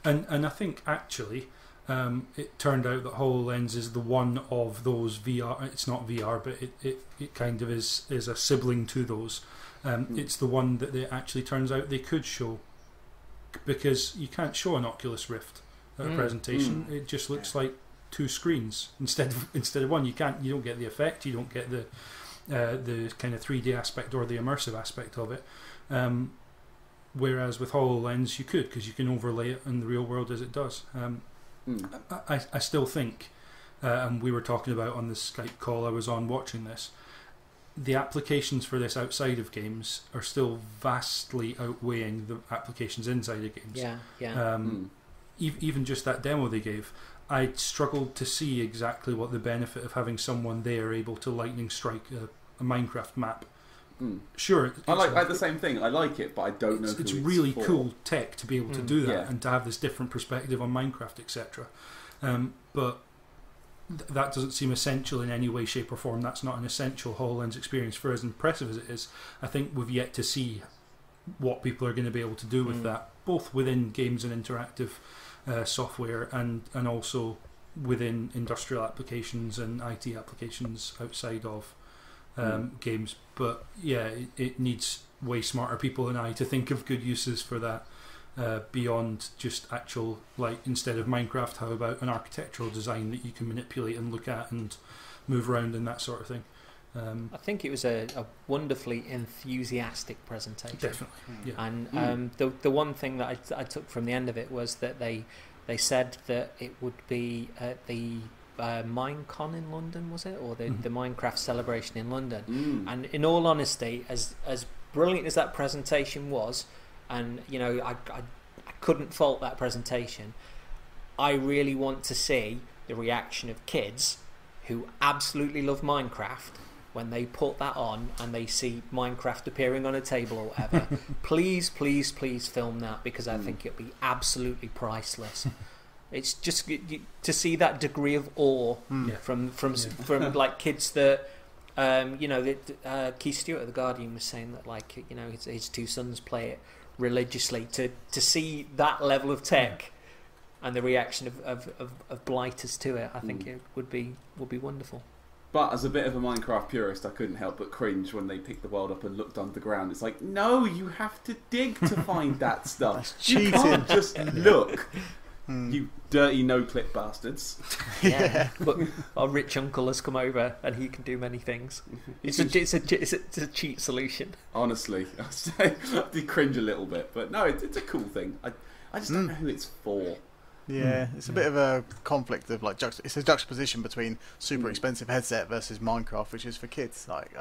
And I think actually, it turned out that HoloLens is the one of those VR. It's not VR, but it kind of is a sibling to those. It's the one that it actually turns out they could show, because you can't show an Oculus Rift at a presentation. It just looks like two screens instead of one. You don't get the effect. You don't get the kind of 3D aspect or the immersive aspect of it, whereas with HoloLens you could, because you can overlay it in the real world as it does. I still think, and we were talking about on the Skype call I was on watching this, the applications for this outside of games are still vastly outweighing the applications inside of games. Even just that demo they gave, I struggled to see exactly what the benefit of having someone there able to lightning strike a Minecraft map. Sure, I like the same thing. I like it, but I don't know. It's really cool tech to be able to do that and to have this different perspective on Minecraft, etc. But that doesn't seem essential in any way, shape, or form. That's not an essential HoloLens experience. For as impressive as it is, I think we've yet to see what people are going to be able to do with that, both within games and interactive software, and also within industrial applications and IT applications outside of games. But yeah, it needs way smarter people than I to think of good uses for that, beyond just actual, like, instead of Minecraft, how about an architectural design that you can manipulate and look at and move around and that sort of thing. I think it was a wonderfully enthusiastic presentation. Definitely, yeah. And the one thing that I took from the end of it was that they said that it would be at the Minecon in London, was it, or the Minecraft celebration in London? And in all honesty, as brilliant as that presentation was, and I couldn't fault that presentation, I really want to see the reaction of kids who absolutely love Minecraft when they put that on and they see Minecraft appearing on a table or whatever. Please film that, because I think it'll be absolutely priceless. It's just to see that degree of awe from like kids that Keith Stewart of The Guardian was saying that, like, his two sons play it religiously. To see that level of tech and the reaction of blighters to it, I think it would be wonderful. But as a bit of a Minecraft purist, I couldn't help but cringe when they picked the world up and looked underground. It's like, no, you have to dig to find that stuff. That's You cheating. can't just look. You dirty no-clip bastards. Yeah, but our rich uncle has come over and he can do many things. It's a cheap solution. Honestly, I do cringe a little bit, but no, it's a cool thing. I just don't know who it's for. Yeah, it's a bit of a conflict of like it's a juxtaposition between super expensive headset versus Minecraft, which is for kids. Like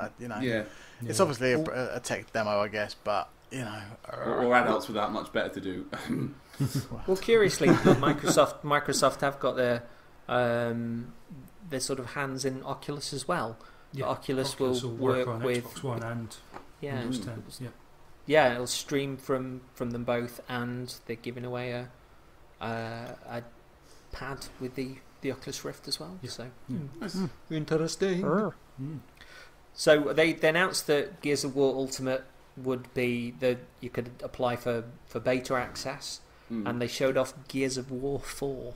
it's obviously a tech demo, I guess, but or adults without much better to do. Well, curiously, Microsoft have got their sort of hands in Oculus as well. Yeah, Oculus will work on with Xbox One and Windows 10. Yeah, it'll stream from them both, and they're giving away a pad with the Oculus Rift as well. Yeah. So Interesting. So they announced that Gears of War Ultimate would be that you could apply for beta access, and they showed off Gears of War 4.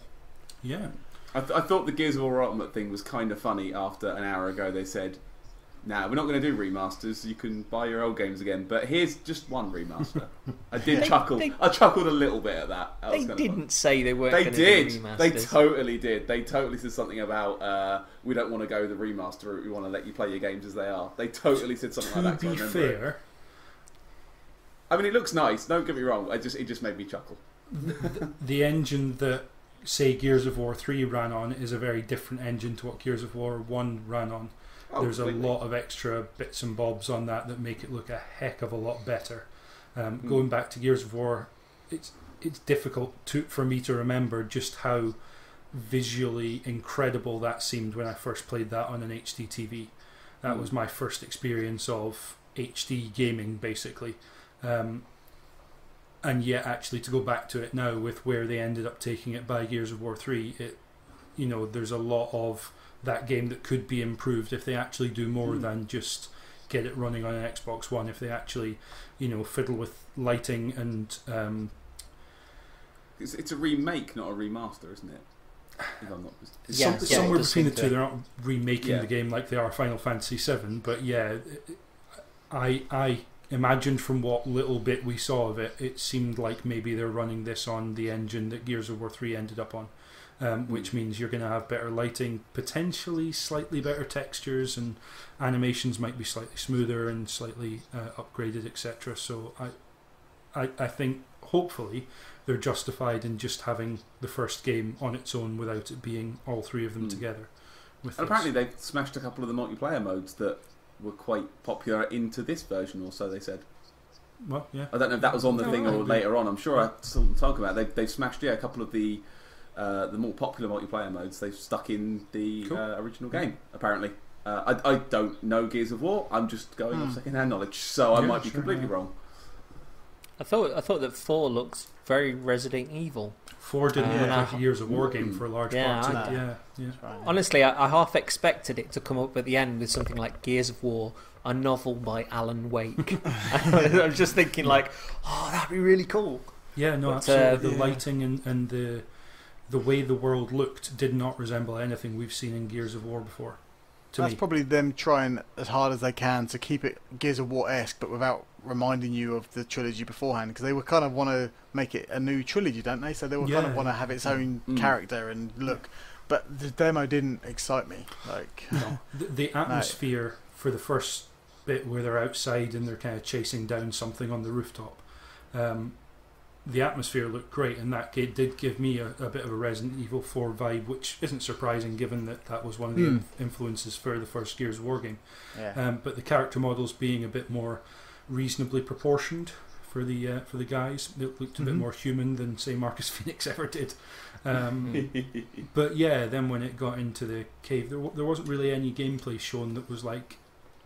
Yeah, I thought the Gears of War Ultimate thing was kind of funny. After an hour ago, they said, "Nah, we're not going to do remasters. You can buy your old games again, but here's just one remaster." I did chuckle. I chuckled a little bit at that. They didn't say they weren't. They going did. To do remasters. They totally did. They totally said something about we don't want to go the remaster route. We want to let you play your games as they are. They totally said something like that. To be fair, I mean, it looks nice. Don't get me wrong. It just made me chuckle. the engine that, say, Gears of War 3 ran on is a very different engine to what Gears of War 1 ran on. There's completely. a lot of extra bits and bobs on that make it look a heck of a lot better. Going back to Gears of War, it's difficult for me to remember just how visually incredible that seemed when I first played that on an HD TV. That was my first experience of HD gaming, basically. And yet, actually, to go back to it now with where they ended up taking it by Gears of War 3, there's a lot of that game that could be improved if they actually do more than just get it running on an Xbox One. If they actually, fiddle with lighting and it's a remake, not a remaster, isn't it? If I'm not somewhere between the two. They're not remaking the game like they are Final Fantasy VII, but yeah, I imagined from what little bit we saw of it, it seemed like maybe they're running this on the engine that Gears of War 3 ended up on. Which means you're going to have better lighting, potentially slightly better textures, and animations might be slightly smoother and slightly upgraded, etc. So I think hopefully they're justified in just having the first game on its own without it being all three of them together. And apparently they've smashed a couple of the multiplayer modes that were quite popular into this version, or so they said. Well, yeah. I don't know if that was on the thing or later on. I'm sure I saw them talk about it. They've smashed a couple of the more popular multiplayer modes. They've stuck in the original game. Apparently, I don't know Gears of War. I'm just going off second-hand knowledge, so I might be completely wrong. I thought that 4 looks very Resident Evil. 4 didn't look like a Gears of War game for a large part. Right. Honestly, I half expected it to come up at the end with something like Gears of War, a novel by Alan Wake. I was just thinking that'd be really cool. Yeah, no, absolutely. The lighting and the way the world looked did not resemble anything we've seen in Gears of War before. That's probably them trying as hard as they can to keep it Gears of War-esque, but without reminding you of the trilogy beforehand, because they would kind of want to make it a new trilogy, don't they? So they would kind of want to have its own character and look. But the demo didn't excite me. The atmosphere for the first bit where they're outside and they're kind of chasing down something on the rooftop. The atmosphere looked great, and that did give me a bit of a Resident Evil 4 vibe, which isn't surprising given that was one of the influences for the first Gears of War game. Yeah. But the character models being a bit more reasonably proportioned for the guys, it looked a bit more human than, say, Marcus Phoenix ever did. But yeah, then when it got into the cave, there wasn't really any gameplay shown that was like,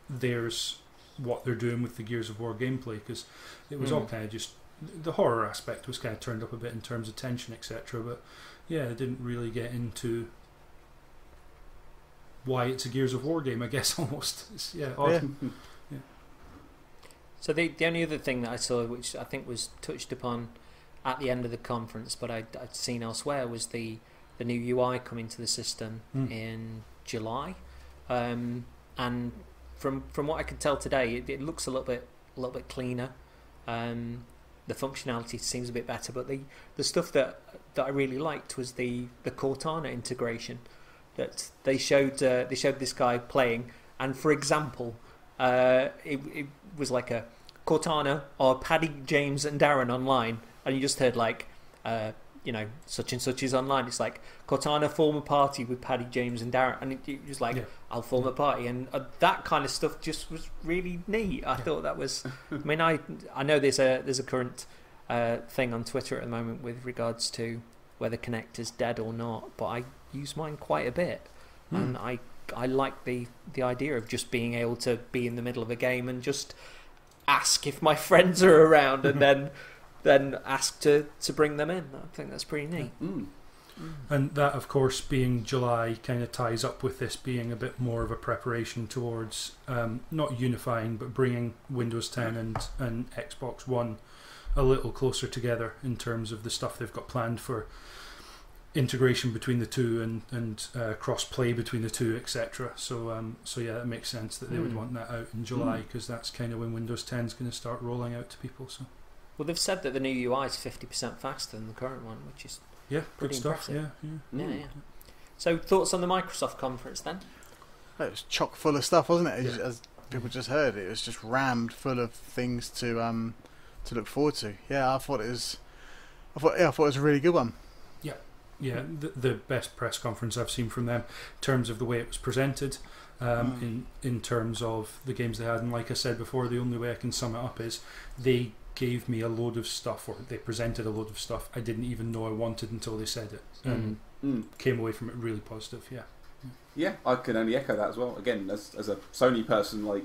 there's what they're doing with the Gears of War gameplay, because it was all kind of just, the horror aspect was kind of turned up a bit in terms of tension, etc. But yeah, it didn't really get into why it's a Gears of War game, I guess, almost. It's, odd. Yeah. So the only other thing that I saw, which I think was touched upon at the end of the conference, but I'd seen elsewhere, was the new UI coming to the system in July, and from what I could tell today, it looks a little bit cleaner. The functionality seems a bit better, but the stuff that I really liked was the Cortana integration that they showed this guy playing, and for example, it was like a Cortana or Paddy, James and Darren online, and you just heard like such and such is online. It's like Cortana form a party with Paddy, James and Darren, and it was like I'll form a party, and that kind of stuff just was really neat. I thought that was. I mean, I know there's a current thing on Twitter at the moment with regards to whether Kinect is dead or not, but I use mine quite a bit, and I like the idea of just being able to be in the middle of a game and just ask if my friends are around, and then ask to bring them in. I think that's pretty neat. And that, of course, being July, kind of ties up with this being a bit more of a preparation towards not unifying, but bringing Windows 10 and Xbox One a little closer together in terms of the stuff they've got planned for integration between the two and cross-play between the two, etc. So yeah, it makes sense that they would want that out in July, because that's kind of when Windows 10 is going to start rolling out to people. So. Well, they've said that the new UI is 50% faster than the current one, which is good stuff. Impressive. Yeah. So, thoughts on the Microsoft conference then? It was chock full of stuff, wasn't it? As people just heard, it was just rammed full of things to look forward to. Yeah, I thought it was a really good one. Yeah, the best press conference I've seen from them in terms of the way it was presented, in terms of the games they had. And like I said before, the only way I can sum it up is they gave me a load of stuff, or they presented a load of stuff I didn't even know I wanted until they said it, and came away from it really positive. Yeah, I can only echo that as well. Again, as a Sony person, I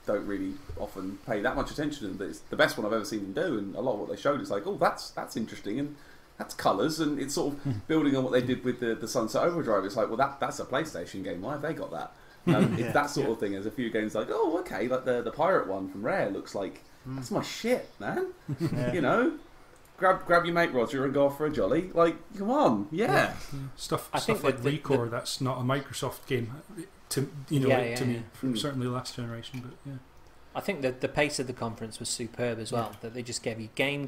don't really often pay that much attention to them, but it's the best one I've ever seen them do, and a lot of what they showed is like, oh, that's interesting, and that's colours, and it's sort of building on what they did with the Sunset Overdrive. It's like, well, that's a PlayStation game. Why have they got that? It's that sort of thing. There's a few games like, oh, okay, like the Pirate one from Rare looks like that's my shit, man. Grab your mate Roger and go off for a jolly. Like, come on, Stuff like Recore. That's not a Microsoft game, to me, certainly last generation. But yeah. I think that the pace of the conference was superb as well. That they just gave you game.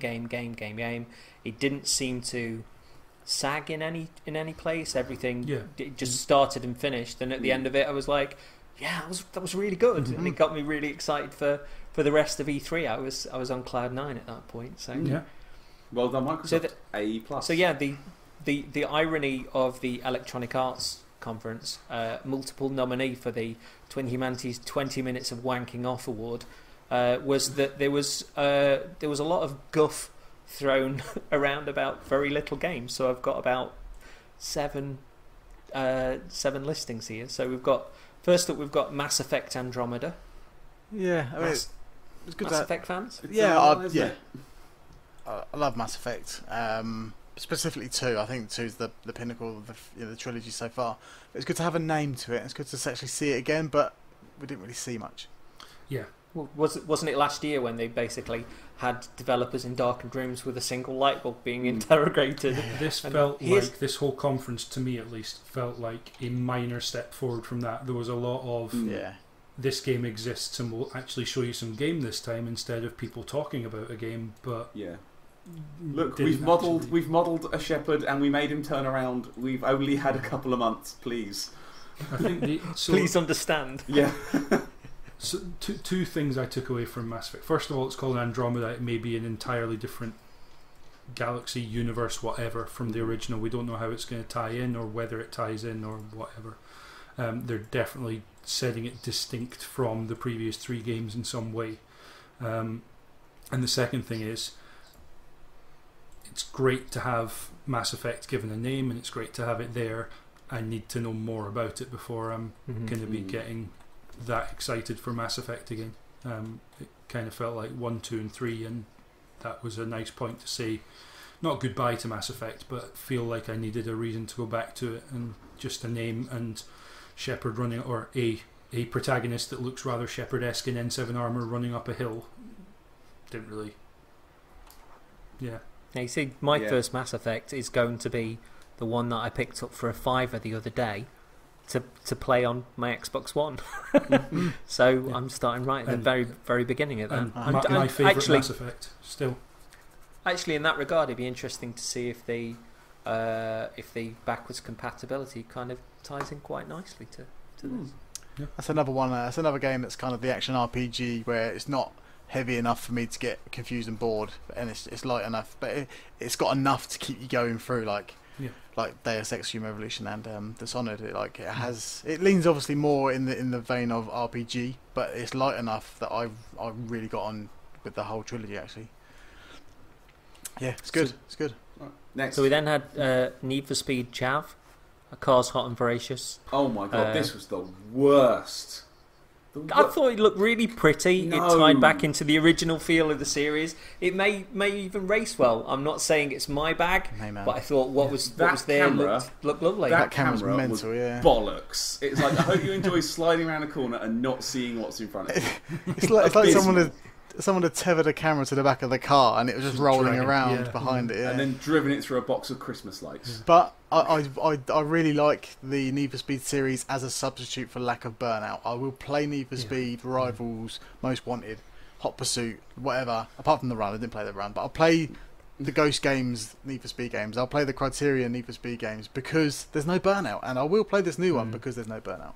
It didn't seem to sag in any place. Everything it just started and finished. And at the end of it, I was like, that was really good, and it got me really excited for the rest of E3. I was on cloud 9 at that point. So well done, Microsoft. A+. So yeah, the irony of the Electronic Arts conference, multiple nominee for the Twin Humanities 20 Minutes of Wanking Off award, was that there was a lot of guff thrown around about very little games. So I've got about seven listings here. So first up we've got Mass Effect Andromeda. Yeah, I mean, it's good. Mass Effect fans? I love Mass Effect. Specifically 2. I think 2 is the pinnacle of the trilogy so far. It's good to have a name to it. It's good to actually see it again, but we didn't really see much. Yeah. Well, wasn't it last year when they basically had developers in darkened rooms with a single light bulb being interrogated? This felt like, this whole conference, to me at least, felt like a minor step forward from that. There was a lot of this game exists and we'll actually show you some game this time, instead of people talking about a game. But look, we've modelled a shepherd and we made him turn around. We've only had a couple of months, please. I think please understand. Yeah. So two things I took away from Mass Effect. First of all, it's called Andromeda. It may be an entirely different galaxy, universe, whatever, from the original. We don't know how it's going to tie in, or whether it ties in, or whatever. They're definitely setting it distinct from the previous 3 games in some way. And the second thing is, it's great to have Mass Effect given a name, and it's great to have it there. I need to know more about it before I'm going to be getting that excited for Mass Effect again. It kind of felt like 1, 2 and 3, and that was a nice point to say not goodbye to Mass Effect, but feel like I needed a reason to go back to it, and just a name, and Shepard running, or a protagonist that looks rather Shepard-esque in N7 armor running up a hill. Didn't really. Yeah. Now, you see, my first Mass Effect is going to be the one that I picked up for a $5 the other day to play on my Xbox One. So I'm starting right at the very, very beginning of that. My favourite Mass Effect, still. Actually, in that regard, it'd be interesting to see if the backwards compatibility kind of ties in quite nicely to this. Yeah. That's another one. That's another game that's kind of the action RPG where it's not heavy enough for me to get confused and bored, and it's light enough, but it's got enough to keep you going through, like Deus Ex Human Revolution and Dishonored. It leans obviously more in the vein of RPG, but it's light enough that I really got on with the whole trilogy actually. Yeah, it's good. It's good. Right. Next. So we then had Need for Speed Chav, Cars Hot and Voracious. Oh my god, this was the worst. I thought it looked really pretty. No. It tied back into the original feel of the series. It may even race well. I'm not saying it's my bag, but I thought what was there looked lovely. That camera's camera mental, was bollocks. It's like, I hope you enjoy sliding around a corner and not seeing what's in front of you. It's like someone had tethered a camera to the back of the car and it was just rolling around behind it. Yeah. And then driven it through a box of Christmas lights. But I really like the Need for Speed series as a substitute for lack of burnout. I will play Need for Speed, Rivals, Most Wanted, Hot Pursuit, whatever. Apart from the Run, I didn't play the Run, but I'll play the Ghost games, Need for Speed games. I'll play the Criterion Need for Speed games because there's no burnout, and I will play this new one because there's no burnout.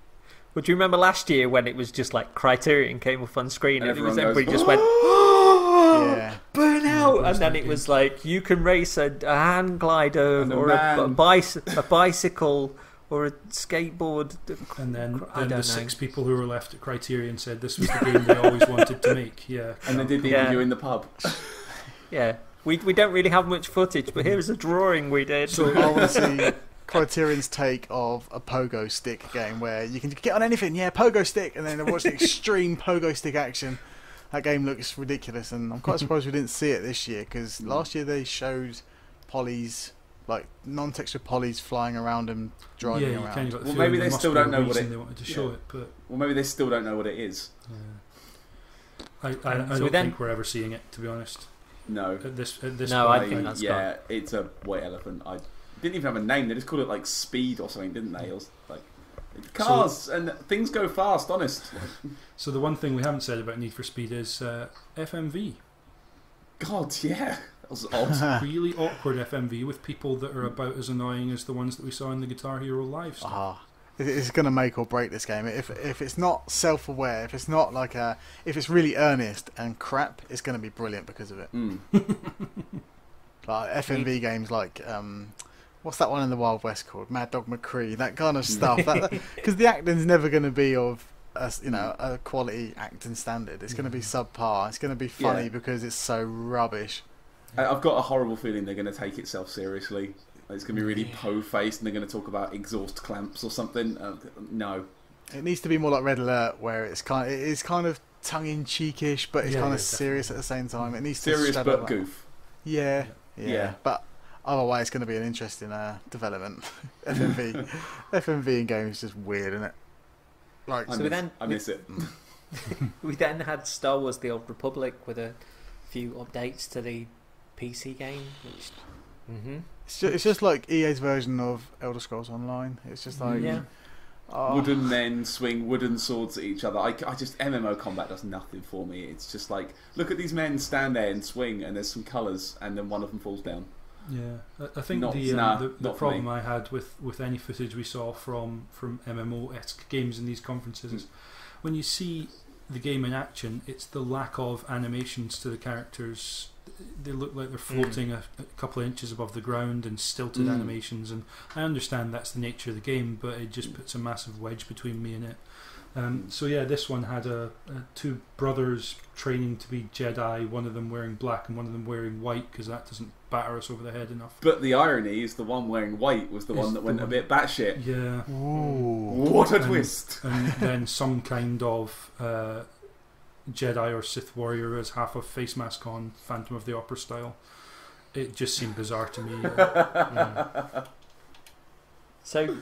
Would you remember last year when it was just like Criterion came up on screen and everybody just went, yeah, burnout, and then it was like you can race a hand glider or a bicycle or a skateboard, and then the 6 people who were left at Criterion said this was the game they always wanted to make. Yeah, and they did the interview in the pub. Yeah, we don't really have much footage, but here's a drawing we did. So I want to see Criterion's take of a pogo stick game where you can get on anything, pogo stick, and then watch the extreme pogo stick action. That game looks ridiculous, and I'm quite surprised we didn't see it this year, because last year they showed polys, like non-textured polys flying around and driving around. Kind of well, maybe they still don't know what they wanted to show it, but maybe they still don't know what it is. I don't think we're ever seeing it, to be honest. No. At this no, point. I think that's gone. It's a white elephant. I didn't even have a name. They just called it like Speed or something, didn't they? It was like cars and things go fast. Honest. So the one thing we haven't said about Need for Speed is FMV. God, yeah, that was odd. Really awkward FMV with people that are about as annoying as the ones that we saw in the Guitar Hero Live stuff. It's going to make or break this game. If it's not self-aware, if it's not like if it's really earnest and crap, it's going to be brilliant because of it. Like FMV games like what's that one in the Wild West called? Mad Dog McCree, that kind of stuff. Because the acting's never going to be of a quality acting standard. It's going to be subpar. It's going to be funny because it's so rubbish. I've got a horrible feeling they're going to take itself seriously. It's going to be really po-faced and they're going to talk about exhaust clamps or something. No. It needs to be more like Red Alert, where it is kind of tongue-in-cheekish, but it's kind of serious at the same time. It needs serious to but goof. Yeah. But otherwise, it's going to be an interesting development. FMV in games is just weird, isn't it? Like, I miss it. We then had Star Wars: The Old Republic with a few updates to the PC game, which. It's just like EA's version of Elder Scrolls Online. It's just like wooden men swing wooden swords at each other. I just MMO combat does nothing for me. It's just like, look at these men stand there and swing, and there's some colours, and then one of them falls down. Yeah, I think the problem I had with any footage we saw from MMO-esque games in these conferences is when you see the game in action, it's the lack of animations to the characters. They look like they're floating a couple of inches above the ground and stilted animations, and I understand that's the nature of the game, but it just puts a massive wedge between me and it. So yeah, this one had two brothers training to be Jedi, one of them wearing black and one of them wearing white, because that doesn't batter us over the head enough. But the irony is the one wearing white was the one that went a bit batshit. Yeah. Ooh. What a twist. And then some kind of Jedi or Sith warrior as half a face mask on, Phantom of the Opera style. It just seemed bizarre to me. So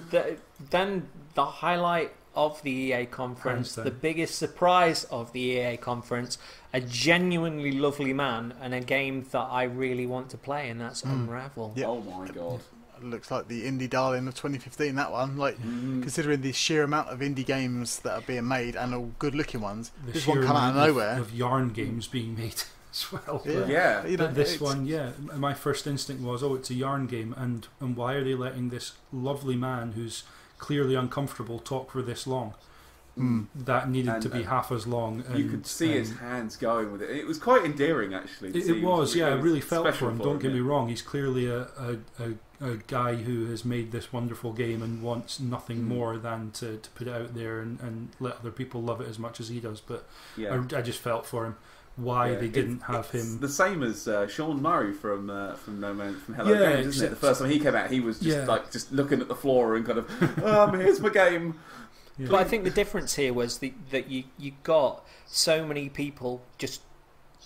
then the highlight of the EA conference, Einstein. the biggest surprise of the EA conference, a genuinely lovely man and a game that I really want to play, and that's Unravel. Yeah. Oh my god. Looks like the indie darling of 2015, that one. Like, considering the sheer amount of indie games that are being made and all good-looking ones, The this sheer one come out of amount nowhere. of yarn games being made as well. Yeah. Yeah. You know, But this it's- one, my first instinct was, oh, it's a yarn game, and why are they letting this lovely man who's clearly uncomfortable talk for this long? That needed And- to be half as long. You could see his hands going with it. It was quite endearing, actually. to It see. was, yeah. I really felt special for him. Don't get me yeah. wrong. He's clearly a guy who has made this wonderful game and wants nothing more than to put it out there and let other people love it as much as he does. But Yeah. I just felt for him why Yeah, they didn't have it's him. the same as Sean Murray from No Man from Hello Yeah, Games, isn't it? The first time he came out, he was just Yeah. just looking at the floor and kind of, here's my game. Yeah. But I think the difference here was that you got so many people just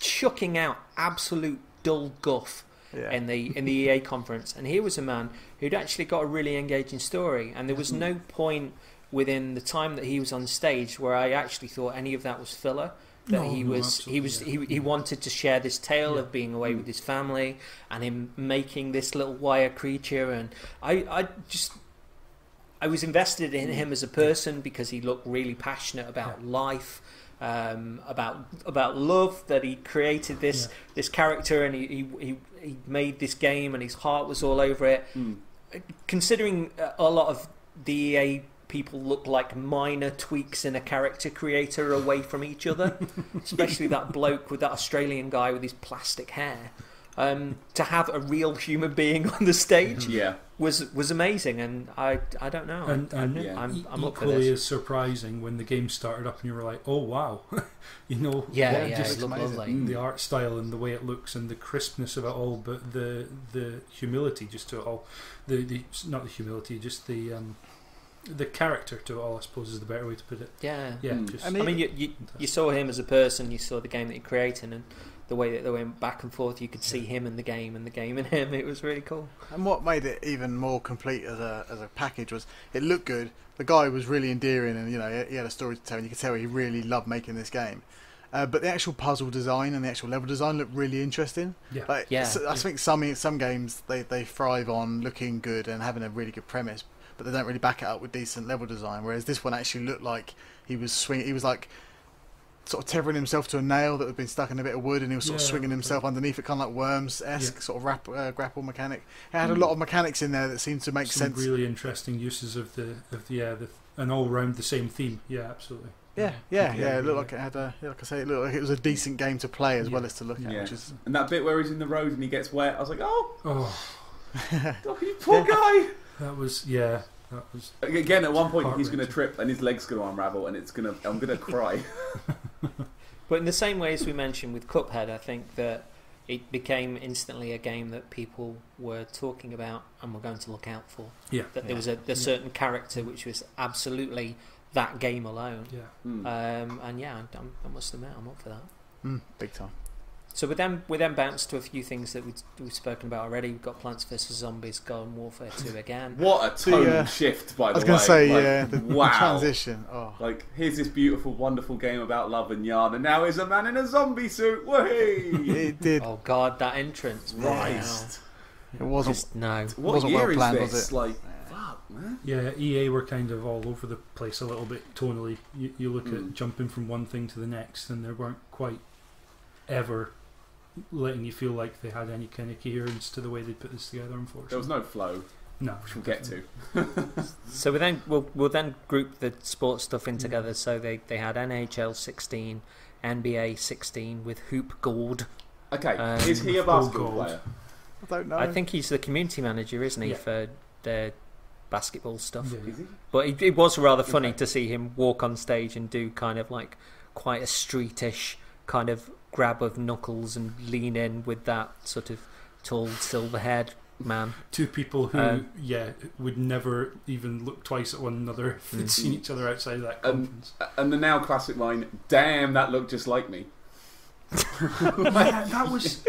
chucking out absolute dull guff Yeah. in the EA conference, and here was a man who'd actually got a really engaging story, and there was no point within the time that he was on stage where I actually thought any of that was filler. That No, he wanted to share this tale of being away with his family and him making this little wire creature, and I was invested in him as a person because he looked really passionate about life, about love, that he created this character, and he made this game and his heart was all over it. Considering a lot of the EA people look like minor tweaks in a character creator away from each other, especially that bloke with that Australian guy with his plastic hair. To have a real human being on the stage was amazing, and I don't know. I'm up for equally this. as surprising when the game started up and you were like, oh wow, It looked lovely. the art style and the way it looks and the crispness of it all, but the humility just to it all, not the humility, just the character to it all, I suppose, is the better way to put it. I mean, you saw him as a person, you saw the game that he created, and the way that they went back and forth, you could see him in the game and the game in him. It was really cool. And what made it even more complete as a package was it looked good. The guy was really endearing, and he had a story to tell, and you could tell he really loved making this game. But the actual puzzle design and the actual level design looked really interesting. So I think some games they thrive on looking good and having a really good premise, but they don't really back it up with decent level design. Whereas this one actually looked like he was swinging. He was like sort of tethering himself to a nail that had been stuck in a bit of wood, and he was sort of swinging himself underneath it, kind of like Worms-esque sort of grapple mechanic. It had a lot of mechanics in there that seemed to make Some sense. really interesting uses of and all around the same theme. Yeah, absolutely. It looked like it had like I say, it looked like it was a decent game to play as well as to look at. Which is, and that bit where he's in the road and he gets wet, I was like, oh you poor Yeah. guy. That was Again, at one point he's going to heart-wrenching. trip and his leg's going to unravel, and I'm going to cry. But in the same way as we mentioned with Cuphead, I think that it became instantly a game that people were talking about and were going to look out for. That there was a certain character which was absolutely that game alone. I must admit, I'm up for that. big time. So we then bounced to a few things that we've spoken about already. We've got Plants vs Zombies, Garden Warfare 2 again. What a tonal shift, by the way. I was going to say, the wow. transition. Oh. Like, here's this beautiful, wonderful game about love and yarn, and now here's a man in a zombie suit. Whee! It did. Oh God, that entrance! Christ. It wasn't. Just no. What wasn't year well planned, is this? was it? Like, fuck, man. Yeah, EA were kind of all over the place a little bit tonally. You look at jumping from one thing to the next, and they weren't quite ever letting you feel like they had any kind of coherence to the way they put this together. Unfortunately, There was no flow, no, which we'll get to. So we'll then group the sports stuff in together. So they had NHL 16, NBA 16 with Hoop Gold. Okay, Um, is he a basketball gold. player? I don't know. I think he's the community manager, isn't he, Yeah. for the basketball stuff? Yeah. Is he? But it was rather funny Okay. to see him walk on stage and do kind of like quite a streetish kind of grab of knuckles and lean in with that sort of tall silver-haired man. Two people who, would never even look twice at one another if they'd seen each other outside of that conference. And the now classic line, damn, that looked just like me. That was...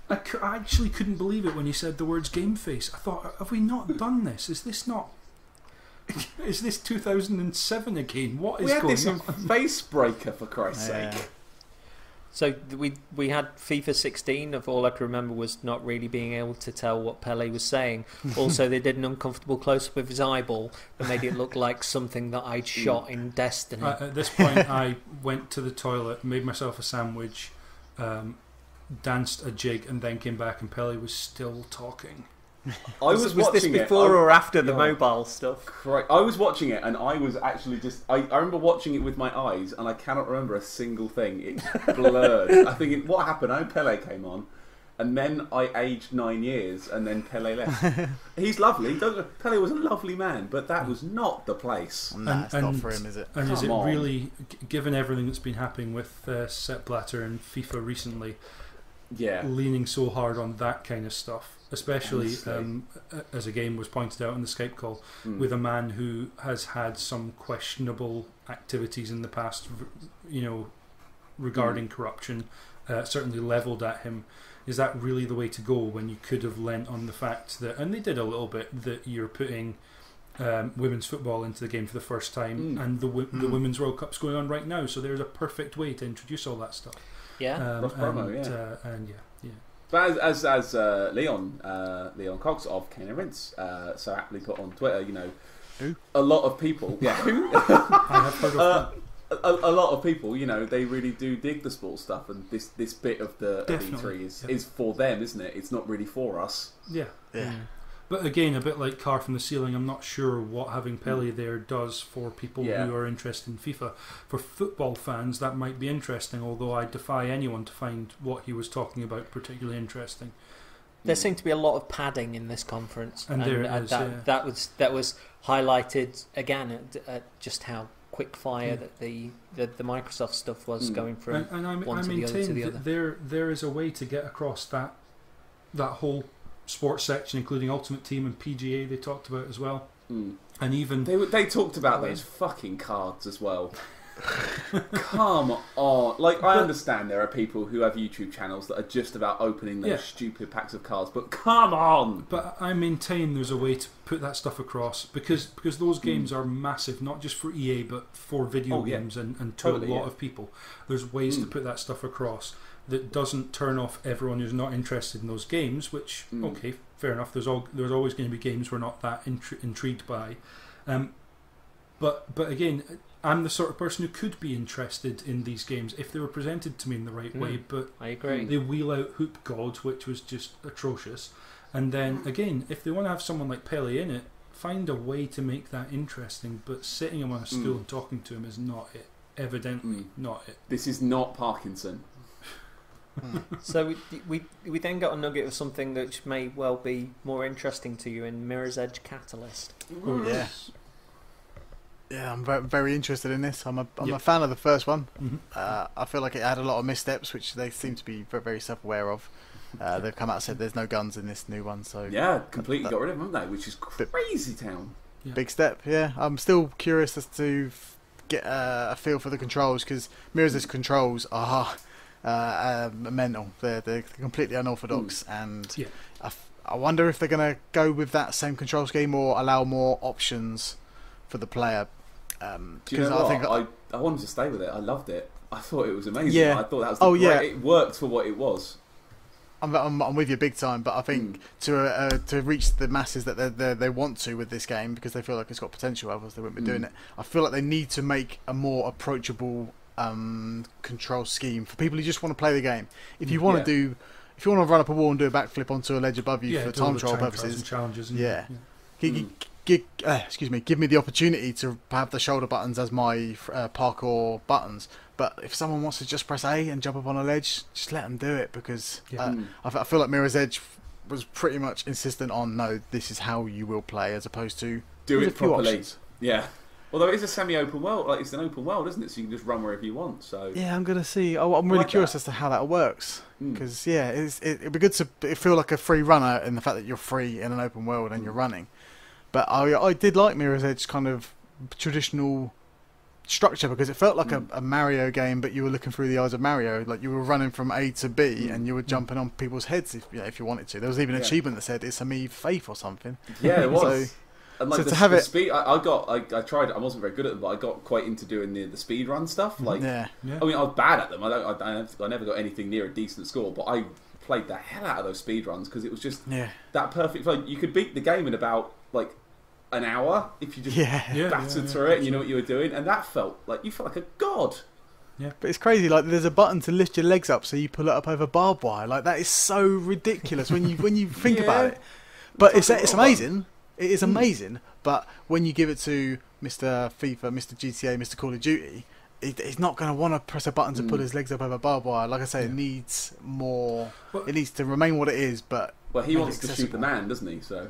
I actually couldn't believe it when he said the words game face. I thought, have we not done this? Is this not Is this 2007 again? What is We had going this in on? Facebreaker, for Christ's Yeah. sake. So we had FIFA 16. Of all I can remember was not really being able to tell what Pele was saying. Also, they did an uncomfortable close-up of his eyeball that made it look like something that I'd shot in Destiny. At this point, I went to the toilet, made myself a sandwich, danced a jig, and then came back, and Pele was still talking. I was this watching before it. or after the Yeah. mobile stuff? Correct. I was watching it, and I was actually just. I remember watching it with my eyes, and I cannot remember a single thing. It blurred. I think what happened. I know Pele came on, and then I aged 9 years, and then Pele left. He's lovely. Pele was a lovely man, but that was not the place. Nah, it's not for him, is it? And is it Come on. really, given everything that's been happening with Sepp Blatter and FIFA recently, Yeah. leaning so hard on that kind of stuff, especially Honestly. as a game was pointed out in the Skype call, with a man who has had some questionable activities in the past, regarding corruption, certainly levelled at him. Is that really the way to go when you could have lent on the fact that, and they did a little bit, that you're putting women's football into the game for the first time, and the Women's World Cup's going on right now, so there's a perfect way to introduce all that stuff. Yeah. Cross promo, and But as Leon Cox of Kane Events so aptly put on Twitter, Who? a lot of people, who? I have heard of them. a lot of people, they really do dig the sports stuff, and this bit of the Definitely, E3 is for them, isn't it? It's not really for us. Yeah. Yeah. But again, a bit like Car from the Ceiling, I'm not sure what having Pele there does for people Yeah. who are interested in FIFA. For football fans, that might be interesting, although I defy anyone to find what he was talking about particularly interesting. There seemed to be a lot of padding in this conference, And there it is, that was highlighted again at just how quick fire that the Microsoft stuff was going from And I one to the other to maintain the that other. there is a way to get across that whole sports section, including Ultimate Team and PGA they talked about as well. And even They talked about those fucking cards as well. Come on. Like, I understand there are people who have YouTube channels that are just about opening those stupid packs of cards, but come on! But I maintain there's a way to put that stuff across, because those games are massive, not just for EA but for video games and to Totally, a lot of people. There's ways to put that stuff across that doesn't turn off everyone who's not interested in those games, which, okay, fair enough, there's always going to be games we're not that intrigued by. But again, I'm the sort of person who could be interested in these games if they were presented to me in the right way, but I agree. they wheel out Hoop God, which was just atrocious. And then, again, if they want to have someone like Pele in it, find a way to make that interesting, but sitting him on a stool and talking to him is not it. Evidently not it. This is not Parkinson. So we then got a nugget of something that may well be more interesting to you in Mirror's Edge Catalyst. Yeah. Yeah, I'm very, very interested in this. I'm a fan of the first one. I feel like it had a lot of missteps, which they seem to be very, very self-aware of. They've come out and said there's no guns in this new one, so Yeah, completely got rid of them, haven't they? Which is crazy town. big step. Yeah, I'm still curious as to get a feel for the controls, because Mirror's Edge controls are mental. They're completely unorthodox, and I wonder if they're going to go with that same control scheme or allow more options for the player. Do you know what? I wanted to stay with it. I loved it. I thought it was amazing. Yeah. I thought that was it worked for what it was. I'm with you big time, but I think to reach the masses that they want to with this game, because they feel like it's got potential, otherwise they wouldn't be doing it. I feel like they need to make a more approachable control scheme for people who just want to play the game. If you want to if you want to run up a wall and do a backflip onto a ledge above you for time trial purposes, and challenges. give me the opportunity to have the shoulder buttons as my parkour buttons. But if someone wants to just press A and jump up on a ledge, just let them do it, because I feel like Mirror's Edge was pretty much insistent on, no, this is how you will play, as opposed to do it properly. Options. Yeah. Although it is a semi-open world, like it's an open world, isn't it? So you can just run wherever you want. So yeah, I'm gonna see. I'm really curious as to how that works, because it'd be good to feel like a free runner in the fact that you're free in an open world and you're running. But I did like Mirror's Edge kind of traditional structure, because it felt like a Mario game, but you were looking through the eyes of Mario. Like you were running from A to B and you were jumping on people's heads if you wanted to. There was even an achievement that said "It's a me faith" or something. Yeah, it was. And like So the, to have the it- speed, I tried. I wasn't very good at them, but I got quite into doing the speed run stuff. Like, Yeah. I mean, I was bad at them. I never got anything near a decent score, but I played the hell out of those speed runs because it was just that perfect. Like, you could beat the game in about like an hour if you just battered through it and you know what you were doing, and that felt like you felt like a god. Yeah. But it's crazy. Like, there's a button to lift your legs up so you pull it up over barbed wire. Like, that is so ridiculous when you think about it. But it's amazing. It is amazing. But when you give it to Mr. FIFA, Mr. GTA, Mr. Call of Duty, he's not going to want to press a button to pull his legs up over barbed wire. Like I say, it needs more. It needs to remain what it is. But he wants to shoot the man, doesn't he? So.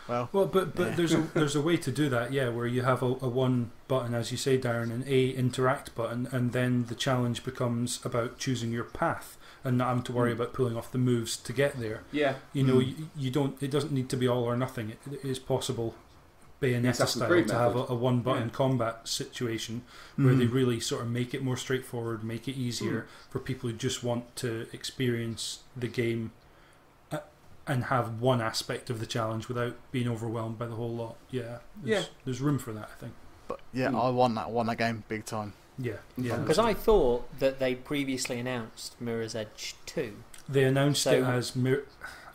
But there's a way to do that, where you have a one button, as you say, Darren, an A interact button, and then the challenge becomes about choosing your path and not having to worry about pulling off the moves to get there. Yeah, you know, you don't. It doesn't need to be all or nothing. It is possible, Bayonetta style, to have a one button combat situation where they really sort of make it more straightforward, make it easier for people who just want to experience the game and have one aspect of the challenge without being overwhelmed by the whole lot. There's room for that, I think. But I want that game big time. Yeah. Because I thought that they previously announced Mirror's Edge 2. They announced it as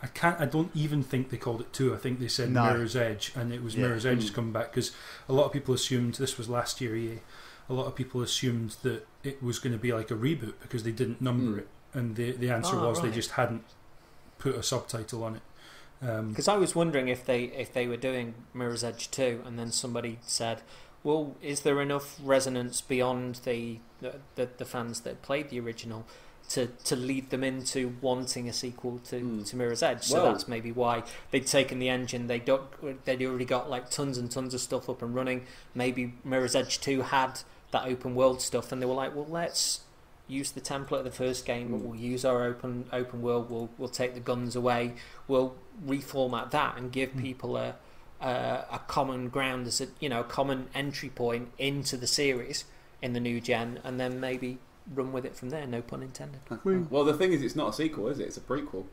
I don't even think they called it 2. I think they said Mirror's Edge, and it was Mirror's Edge is coming back, because a lot of people assumed, this was last year, EA, a lot of people assumed that it was going to be like a reboot because they didn't number it, and the answer was they just hadn't put a subtitle on it. Because I was wondering if they were doing Mirror's Edge 2, and then somebody said, well, is there enough resonance beyond the fans that played the original to lead them into wanting a sequel to Mirror's Edge? So that's maybe why they'd taken the engine, they'd already got like tons and tons of stuff up and running. Maybe Mirror's Edge 2 had that open world stuff, and they were like, well, let's use the template of the first game, but we'll use our open world, we'll take the guns away, we'll reformat that and give people a common ground, as a common entry point into the series in the new gen, and then maybe run with it from there. No pun intended. Well, the thing is, it's not a sequel, is it? It's a prequel.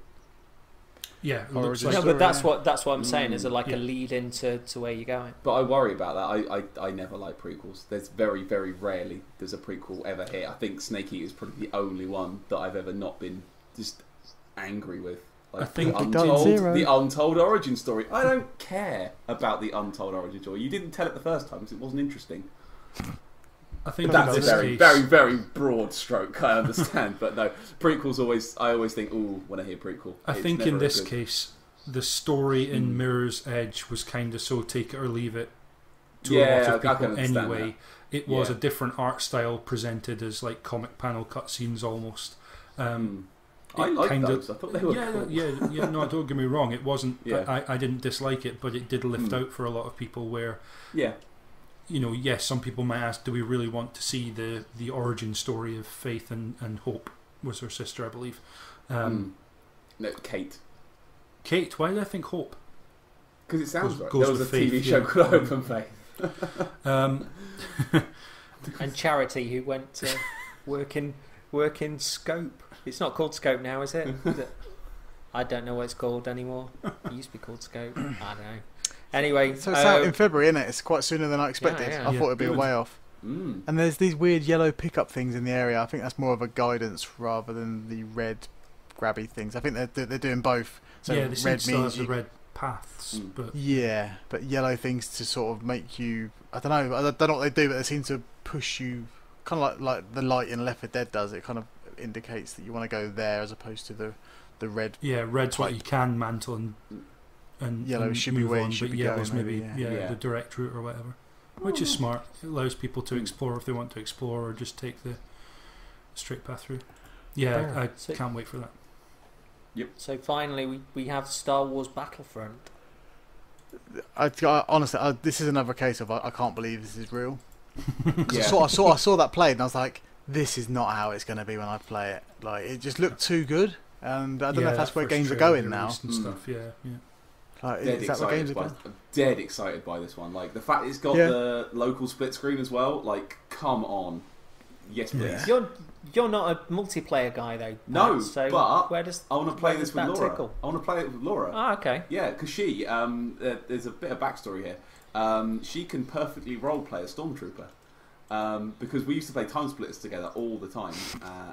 Yeah, but that's what I'm saying. Is like a lead into where you're going. But I worry about that. I never like prequels. There's very, very rarely there's a prequel ever hit. I think Snake Eater is probably the only one that I've ever not been just angry with. Like, I think the untold origin story. I don't care about the untold origin story. You didn't tell it the first time because it wasn't interesting. I think that's a very, very, very broad stroke. I understand, but no, prequels I always think, ooh, when I hear prequel. I think in this case, the story in Mirror's Edge was kind of so take it or leave it to a lot of people anyway. It was a different art style presented as like comic panel cutscenes almost. I like those. I thought they were cool. Yeah. No, don't get me wrong. It wasn't. I didn't dislike it, but it did lift out for a lot of people. Where yes, some people might ask, do we really want to see the origin story of Faith and Hope? Was her sister, I believe. No, Kate. Kate. Why did I think Hope? Because it sounds right. There was a TV show called Hope and Faith. And Charity, who went to work in Scope. It's not called Scope now, is it? I don't know what it's called anymore. It used to be called Scope. I don't know. Anyway, so it's out in February, isn't it? It's quite sooner than I expected. I thought it'd be a way off. And there's these weird yellow pickup things in the area. I think that's more of a guidance rather than the red grabby things. I think they're doing both. So they red means the red paths, but but yellow things to sort of make you. I don't know what they do, but they seem to push you, kind of like the light in Left 4 Dead does. It kind of indicates that you want to go there as opposed to the red. Yeah, red's what you can mantle and yellow should be where you should be going. Yellow's maybe the direct route or whatever, which is smart. It allows people to explore if they want to explore, or just take the straight path through. I can't wait for that. Yep. So finally, we have Star Wars Battlefront. Honestly, this is another case of I can't believe this is real. I saw that played, and I was like, this is not how it's going to be when I play it. Like, it just looked too good, and I don't know if that's where games are going now. And stuff. Like, is that where games are going? I'm dead excited by this one. Like, the fact it's got the local split screen as well. Like, come on. Yes, please. You're not a multiplayer guy though. No, so but where does I want to play this with Laura. Tickle? I want to play it with Laura. Oh, okay. Yeah, because she, there's a bit of backstory here. She can perfectly roleplay a stormtrooper. Because we used to play Time Splitters together all the time.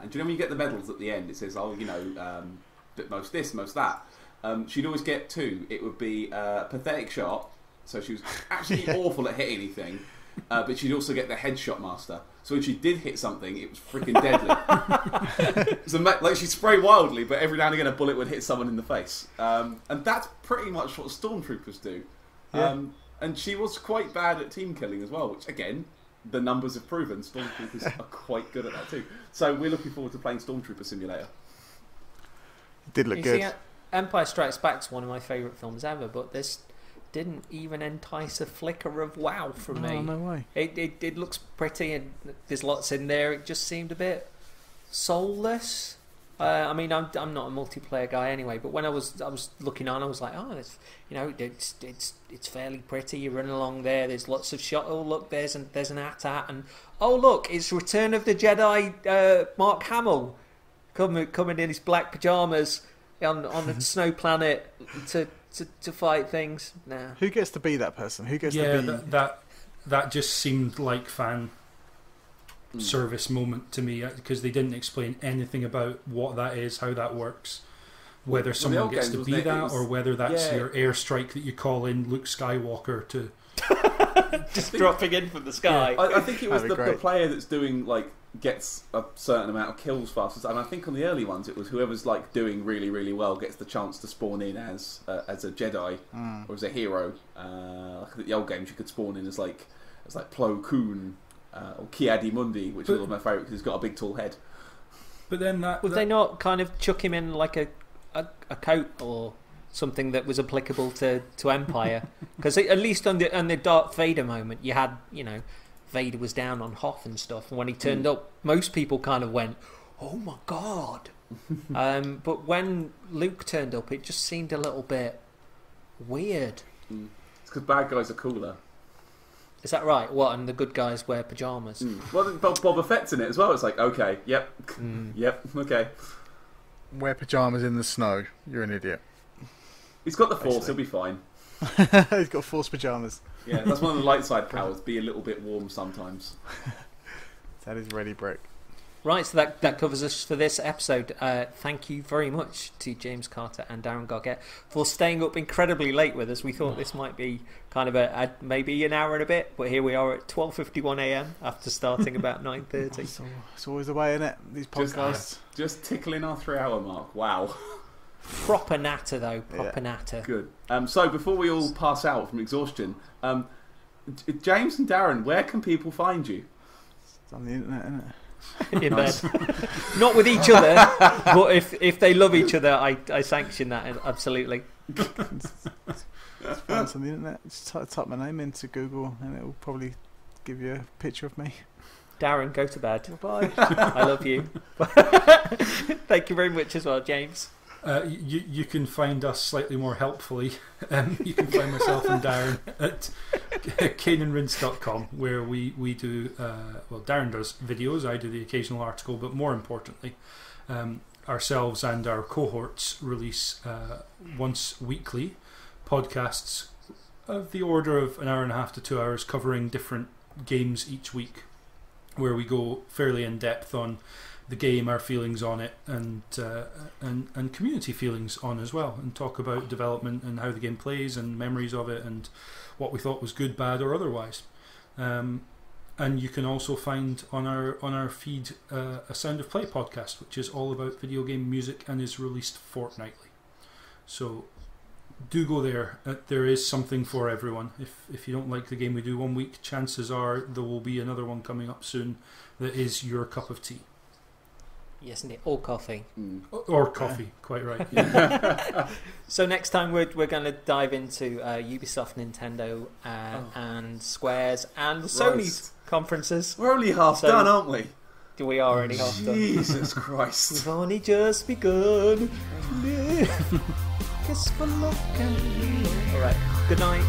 And do you know when you get the medals at the end, it says, most this, most that. She'd always get 2. It would be a pathetic shot, so she was absolutely awful at hitting anything, but she'd also get the headshot master. So when she did hit something, it was freaking deadly. So like she'd spray wildly, but every now and again a bullet would hit someone in the face. And that's pretty much what stormtroopers do. Yeah. And she was quite bad at team killing as well, which again, the numbers have proven stormtroopers are quite good at that too. So we're looking forward to playing Stormtrooper Simulator. It did look You good. see, Empire Strikes Back's one of my favourite films ever, but this didn't even entice a flicker of wow from me. Oh, no way. It looks pretty and there's lots in there. It just seemed a bit soulless. I mean, I'm not a multiplayer guy anyway, but when I was looking on, I was like, oh, it's fairly pretty. You're running along there. There's lots of shot. Oh, look, there's an AT-AT, and oh, look, it's Return of the Jedi. Mark Hamill coming in his black pajamas on a snow planet to fight things. Nah. Who gets to be that person? Who gets to be... that just seemed like fan service moment to me, because they didn't explain anything about what that is, how that works, whether someone gets to be that, or whether that's your airstrike that you call in Luke Skywalker to just dropping in from the sky. Yeah. I think it was the player that's doing gets a certain amount of kills fast, and I think on the early ones it was whoever's doing really, really well gets the chance to spawn in as a Jedi or as a hero. Like the old games, you could spawn in as Plo Koon or Ki-Adi Mundi, which is one of my favourite because he's got a big tall head. But then would they not kind of chuck him in like a coat or something that was applicable to Empire? Because at least on the Darth Vader moment, you had, Vader was down on Hoth and stuff, and when he turned up, most people kind of went, "Oh my god!" But when Luke turned up, it just seemed a little bit weird. It's because bad guys are cooler. Is that right? What? And the good guys wear pajamas? Well, Boba Fett's in it as well. It's like, okay, yep, yep, okay. Wear pajamas in the snow. You're an idiot. He's got the Force. He'll be fine. He's got Force pajamas. Yeah, that's one of the light side powers. Be a little bit warm sometimes. That is ready, Brick. Right, so that covers us for this episode. Thank you very much to James Carter and Darren Gargette for staying up incredibly late with us. We thought this might be kind of maybe an hour and a bit, but here we are at 12:51 a.m. after starting about 9:30. It's always the way, isn't it? These podcasts. Just tickling our 3-hour mark. Wow. Proper natter though, proper natter. Good. So before we all pass out from exhaustion, James and Darren, where can people find you? It's on the internet, isn't it? In bed. Not with each other, but if they love each other, I sanction that, absolutely. It's on the internet. Just type my name into Google and it will probably give you a picture of me. Darren, go to bed. Bye. I love you. Thank you very much as well, James. You can find us slightly more helpfully. You can find myself and Darren at caneandrinse.com, where we do, Darren does videos, I do the occasional article, but more importantly, ourselves and our cohorts release once weekly podcasts of the order of an hour and a half to 2 hours, covering different games each week, where we go fairly in depth on the game, our feelings on it, and community feelings on as well, and talk about development and how the game plays and memories of it and what we thought was good, bad, or otherwise. And you can also find on our feed a Sound of Play podcast, which is all about video game music and is released fortnightly. So do go there. There is something for everyone. If you don't like the game we do one week, chances are there will be another one coming up soon that is your cup of tea. Yes, indeed. Or coffee. Or coffee, quite right. Yeah. So next time we're going to dive into Ubisoft, Nintendo, and Square's and Sony's conferences. We're only half done, aren't we? We are only half done. Jesus Christ. We've only just begun. Kiss for luck and... Alright, good night.